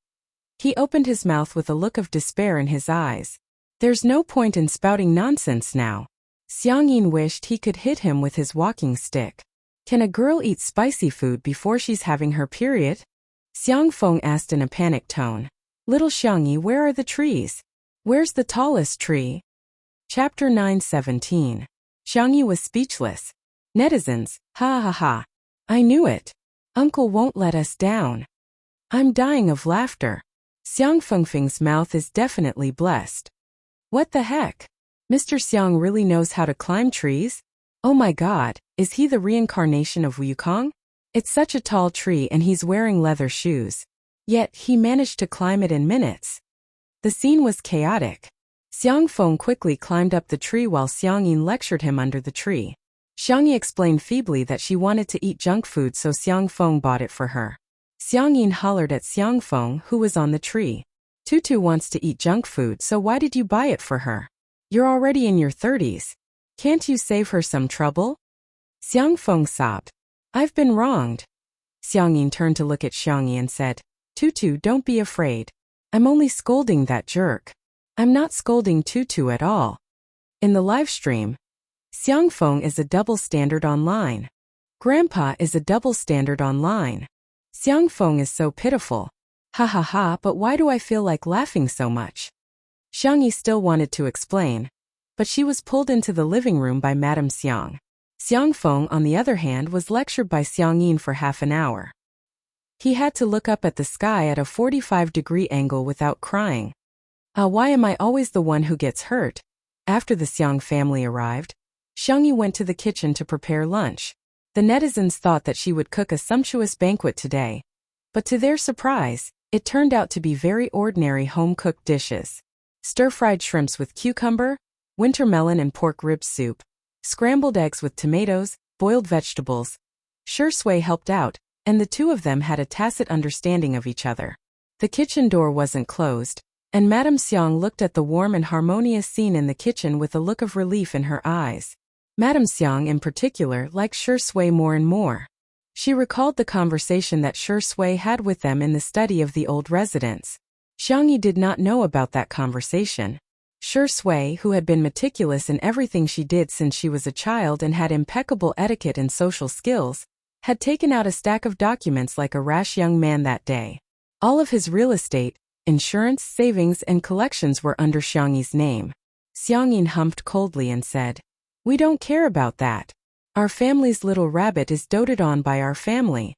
He opened his mouth with a look of despair in his eyes. There's no point in spouting nonsense now. Xiang Yin wished he could hit him with his walking stick. Can a girl eat spicy food before she's having her period? Xiang Feng asked in a panicked tone. Little Xiangyi, where are the trees? Where's the tallest tree? Chapter 9:17. Xiangyi was speechless. Netizens, ha ha ha. I knew it. Uncle won't let us down. I'm dying of laughter. Xiang Fengfeng's mouth is definitely blessed. What the heck? Mr. Xiang really knows how to climb trees? Oh my god, is he the reincarnation of Wukong? It's such a tall tree and he's wearing leather shoes. Yet, he managed to climb it in minutes. The scene was chaotic. Xiang Feng quickly climbed up the tree while Xiang Yin lectured him under the tree. Xiangyi explained feebly that she wanted to eat junk food, so Xiang Feng bought it for her. Xiang Yin hollered at Xiang Feng, who was on the tree. Tutu wants to eat junk food, so why did you buy it for her? You're already in your 30s. Can't you save her some trouble? Xiang Feng sobbed. I've been wronged. Xiang Yin turned to look at Xiangyi and said, Tutu, don't be afraid. I'm only scolding that jerk. I'm not scolding Tutu at all. In the live stream, Xiang Feng is a double standard online. Grandpa is a double standard online. Xiang Feng is so pitiful. Ha ha ha, but why do I feel like laughing so much? Xiangyi still wanted to explain, but she was pulled into the living room by Madame Xiang. Xiang Feng, on the other hand, was lectured by Xiang Yin for half an hour. He had to look up at the sky at a 45-degree angle without crying. Why am I always the one who gets hurt? After the Xiang family arrived, Xiangyi went to the kitchen to prepare lunch. The netizens thought that she would cook a sumptuous banquet today, but to their surprise, it turned out to be very ordinary home-cooked dishes. Stir-fried shrimps with cucumber, winter melon and pork rib soup, scrambled eggs with tomatoes, boiled vegetables. Shui helped out, and the two of them had a tacit understanding of each other. The kitchen door wasn't closed, and Madame Xiang looked at the warm and harmonious scene in the kitchen with a look of relief in her eyes. Madame Xiang in particular liked Shui more and more. She recalled the conversation that Shui had with them in the study of the old residence. Xiangyi did not know about that conversation. Shui, who had been meticulous in everything she did since she was a child and had impeccable etiquette and social skills, had taken out a stack of documents like a rash young man that day. All of his real estate, insurance, savings, and collections were under Xiangyi's name. Xiangyin humped coldly and said, "We don't care about that. Our family's little rabbit is doted on by our family."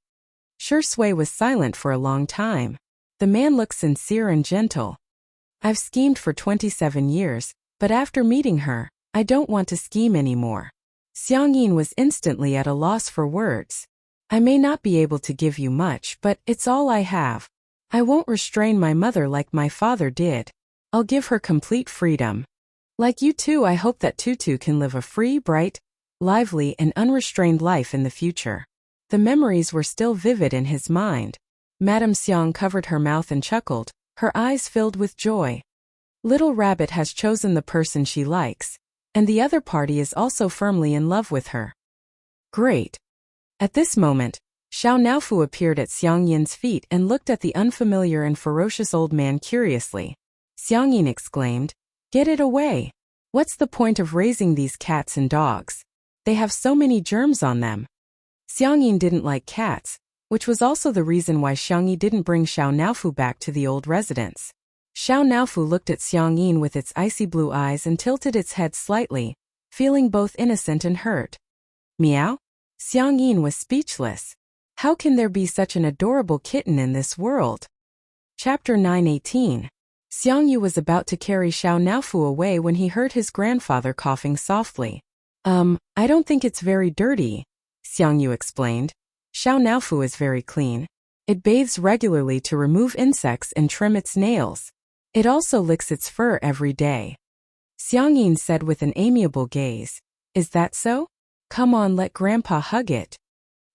Shui was silent for a long time. The man looked sincere and gentle. "I've schemed for 27 years, but after meeting her, I don't want to scheme anymore." Xiangyin was instantly at a loss for words. "I may not be able to give you much, but it's all I have. I won't restrain my mother like my father did. I'll give her complete freedom. Like you too, I hope that Tutu can live a free, bright, lively, and unrestrained life in the future." The memories were still vivid in his mind. Madame Xiang covered her mouth and chuckled, her eyes filled with joy. Little Rabbit has chosen the person she likes, and the other party is also firmly in love with her. Great. At this moment, Xiao Naofu appeared at Xiangyin's feet and looked at the unfamiliar and ferocious old man curiously. Xiangyin exclaimed, "Get it away! What's the point of raising these cats and dogs? They have so many germs on them." Xiangyin didn't like cats, which was also the reason why Xiangyi didn't bring Xiao Naofu back to the old residence. Xiao Naofu looked at Xiangyin with its icy blue eyes and tilted its head slightly, feeling both innocent and hurt. Meow? Xiangyin was speechless. How can there be such an adorable kitten in this world? Chapter 9:18. Xiangyu was about to carry Xiao Naofu away when he heard his grandfather coughing softly. I don't think it's very dirty," Xiangyu explained. "Xiao Naofu is very clean. It bathes regularly to remove insects and trim its nails. It also licks its fur every day." Xiangyin said with an amiable gaze, "Is that so? Come on, let Grandpa hug it."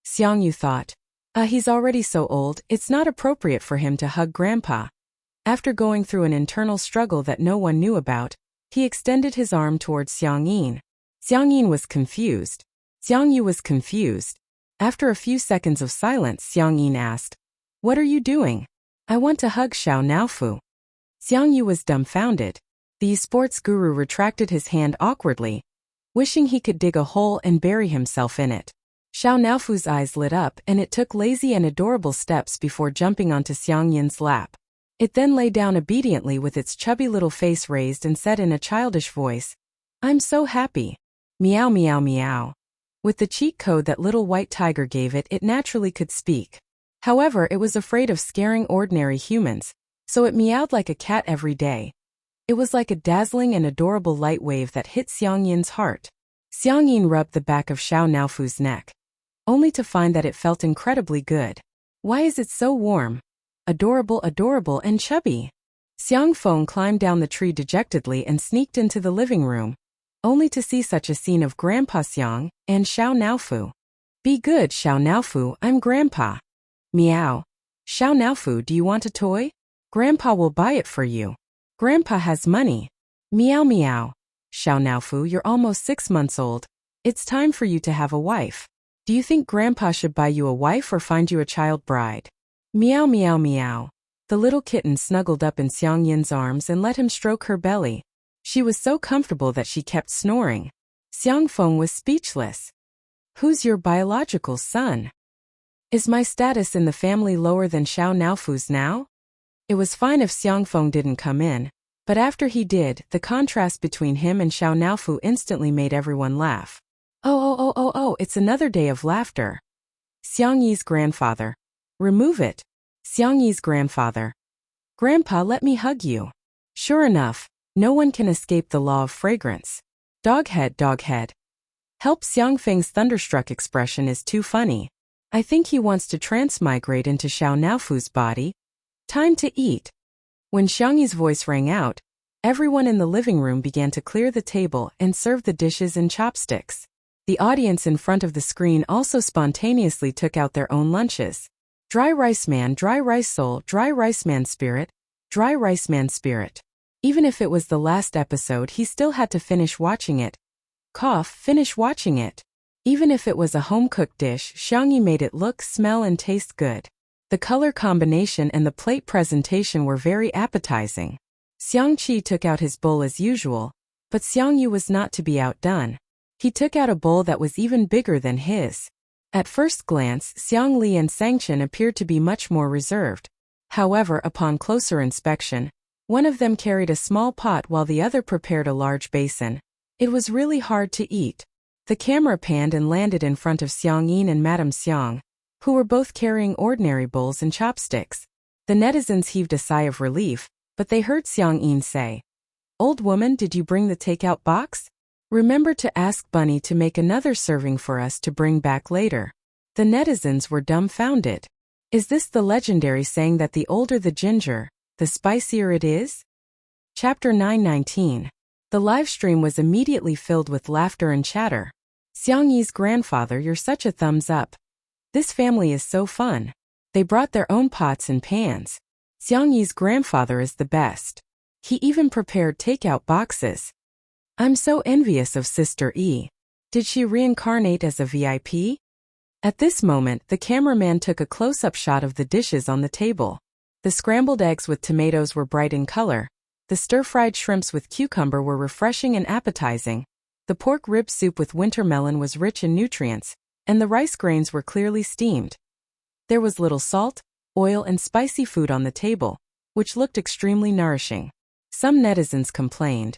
Xiangyu thought, he's already so old, it's not appropriate for him to hug Grandpa." After going through an internal struggle that no one knew about, he extended his arm towards Xiangyin. Xiangyin was confused. Xiangyu was confused. After a few seconds of silence, Xiangyin asked, "What are you doing?" "I want to hug Xiao Naofu." Xiangyu was dumbfounded. The sports guru retracted his hand awkwardly, wishing he could dig a hole and bury himself in it. Xiao Naofu's eyes lit up and it took lazy and adorable steps before jumping onto Xiangyin's lap. It then lay down obediently with its chubby little face raised and said in a childish voice, "I'm so happy. Meow meow meow." With the cheat code that little white tiger gave it, it naturally could speak. However, it was afraid of scaring ordinary humans, so it meowed like a cat every day. It was like a dazzling and adorable light wave that hit Xiangyin's heart. Xiangyin rubbed the back of Xiao Naofu's neck, only to find that it felt incredibly good. "Why is it so warm? Adorable, adorable, and chubby." Xiangfeng climbed down the tree dejectedly and sneaked into the living room, only to see such a scene of Grandpa Xiang and Xiao Naofu. "Be good, Xiao Naofu, I'm Grandpa." "Meow. Xiao Naofu, do you want a toy? Grandpa will buy it for you. Grandpa has money." "Meow meow. Xiao Naofu, you're almost 6 months old. It's time for you to have a wife. Do you think Grandpa should buy you a wife or find you a child bride?" "Meow meow meow." The little kitten snuggled up in Xiangyin's arms and let him stroke her belly. She was so comfortable that she kept snoring. Xiangfeng was speechless. "Who's your biological son? Is my status in the family lower than Xiao Naofu's now?" It was fine if Xiangfeng didn't come in, but after he did, the contrast between him and Xiao Naofu instantly made everyone laugh. Oh, it's another day of laughter. Xiangyi's grandfather. "Remove it." Xiangyi's grandfather. "Grandpa, let me hug you." Sure enough, no one can escape the law of fragrance. Doghead, doghead. Help, Xiangfeng's thunderstruck expression is too funny. I think he wants to transmigrate into Xiao Naofu's body. Time to eat. When Xiangyi's voice rang out, everyone in the living room began to clear the table and serve the dishes and chopsticks. The audience in front of the screen also spontaneously took out their own lunches. Dry rice man, dry rice soul, dry rice man spirit, dry rice man spirit. Even if it was the last episode, he still had to finish watching it. Cough, finish watching it. Even if it was a home-cooked dish, Xiangyi made it look, smell, and taste good. The color combination and the plate presentation were very appetizing. Xiangqi took out his bowl as usual, but Xiangyu was not to be outdone. He took out a bowl that was even bigger than his. At first glance, Xiang Li and Sangchen appeared to be much more reserved. However, upon closer inspection, one of them carried a small pot while the other prepared a large basin. It was really hard to eat. The camera panned and landed in front of Xiang Yin and Madame Xiang, who were both carrying ordinary bowls and chopsticks. The netizens heaved a sigh of relief, but they heard Xiang Yin say, "Old woman, did you bring the takeout box? Remember to ask Bunny to make another serving for us to bring back later." The netizens were dumbfounded. Is this the legendary saying that the older the ginger, the spicier it is? Chapter 919. The live stream was immediately filled with laughter and chatter. Xiang Yi's grandfather, you're such a thumbs up. This family is so fun. They brought their own pots and pans. Xiang Yi's grandfather is the best. He even prepared takeout boxes. I'm so envious of Sister E. Did she reincarnate as a VIP? At this moment, the cameraman took a close-up shot of the dishes on the table. The scrambled eggs with tomatoes were bright in color. The stir-fried shrimps with cucumber were refreshing and appetizing. The pork rib soup with winter melon was rich in nutrients, and the rice grains were clearly steamed. There was little salt, oil, and spicy food on the table, which looked extremely nourishing. Some netizens complained,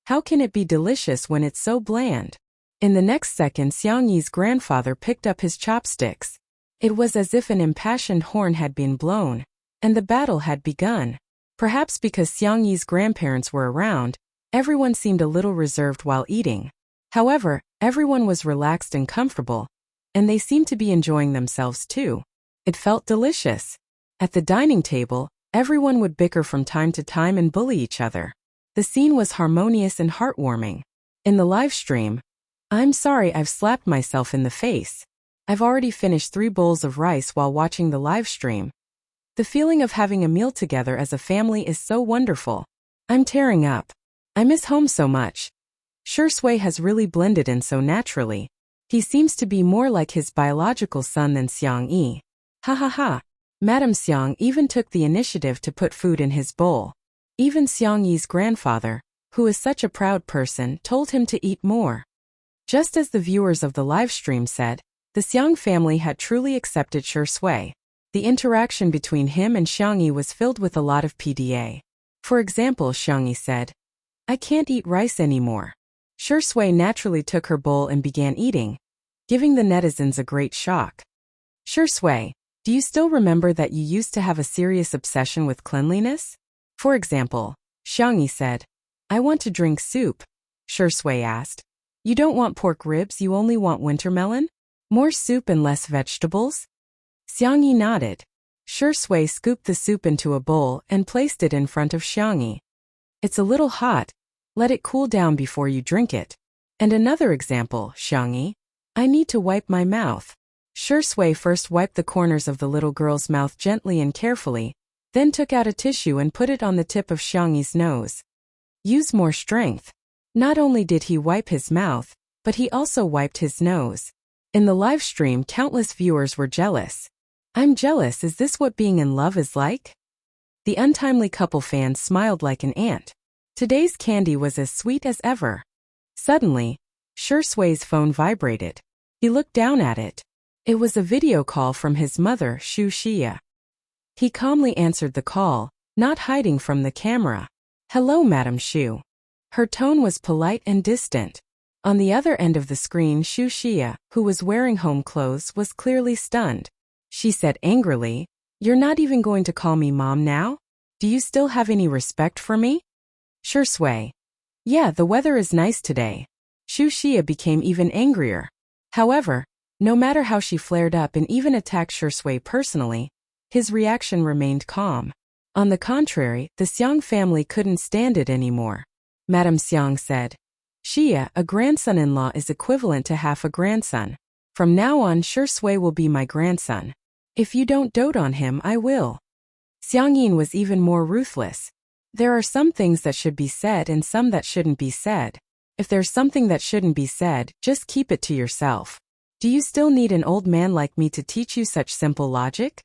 "How can it be delicious when it's so bland?" In the next second, Xiang Yi's grandfather picked up his chopsticks. It was as if an impassioned horn had been blown, and the battle had begun. Perhaps because Xiang Yi's grandparents were around, everyone seemed a little reserved while eating. However, everyone was relaxed and comfortable, and they seemed to be enjoying themselves too. It felt delicious. At the dining table, everyone would bicker from time to time and bully each other. The scene was harmonious and heartwarming. In the live stream, I'm sorry I've slapped myself in the face. I've already finished 3 bowls of rice while watching the live stream. The feeling of having a meal together as a family is so wonderful. I'm tearing up. I miss home so much. Shui has really blended in so naturally. He seems to be more like his biological son than Xiang Yi. Ha ha ha. Madame Xiang even took the initiative to put food in his bowl. Even Xiang Yi's grandfather, who is such a proud person, told him to eat more. Just as the viewers of the live stream said, the Xiang family had truly accepted Shui. The interaction between him and Xiang Yi was filled with a lot of PDA. For example, Xiang Yi said, "I can't eat rice anymore." Shui naturally took her bowl and began eating, giving the netizens a great shock. Shui, do you still remember that you used to have a serious obsession with cleanliness? For example, Xiang Yi said, "I want to drink soup." Shui asked, "You don't want pork ribs, you only want winter melon? More soup and less vegetables?" Xiang Yi nodded. Shui scooped the soup into a bowl and placed it in front of Xiang Yi. "It's a little hot. Let it cool down before you drink it." And another example, Xiang Yi, "I need to wipe my mouth." Shui first wiped the corners of the little girl's mouth gently and carefully, then took out a tissue and put it on the tip of Xiang Yi's nose. Use more strength. Not only did he wipe his mouth, but he also wiped his nose. In the live stream, countless viewers were jealous. I'm jealous, is this what being in love is like? The untimely couple fan smiled like an ant. Today's candy was as sweet as ever. Suddenly, Shui's phone vibrated. He looked down at it. It was a video call from his mother, Wuxia. He calmly answered the call, not hiding from the camera. "Hello, Madam Shu." Her tone was polite and distant. On the other end of the screen, Wuxia, who was wearing home clothes, was clearly stunned. She said angrily, "You're not even going to call me mom now? Do you still have any respect for me?" Shui. "Yeah, the weather is nice today." Wuxia became even angrier. However, no matter how she flared up and even attacked Shui personally, his reaction remained calm. On the contrary, the Xiang family couldn't stand it anymore. Madame Xiang said, "Xia, a grandson-in-law is equivalent to half a grandson. From now on, Shui will be my grandson. If you don't dote on him, I will." Xiang Yin was even more ruthless. "There are some things that should be said and some that shouldn't be said. If there's something that shouldn't be said, just keep it to yourself. Do you still need an old man like me to teach you such simple logic?"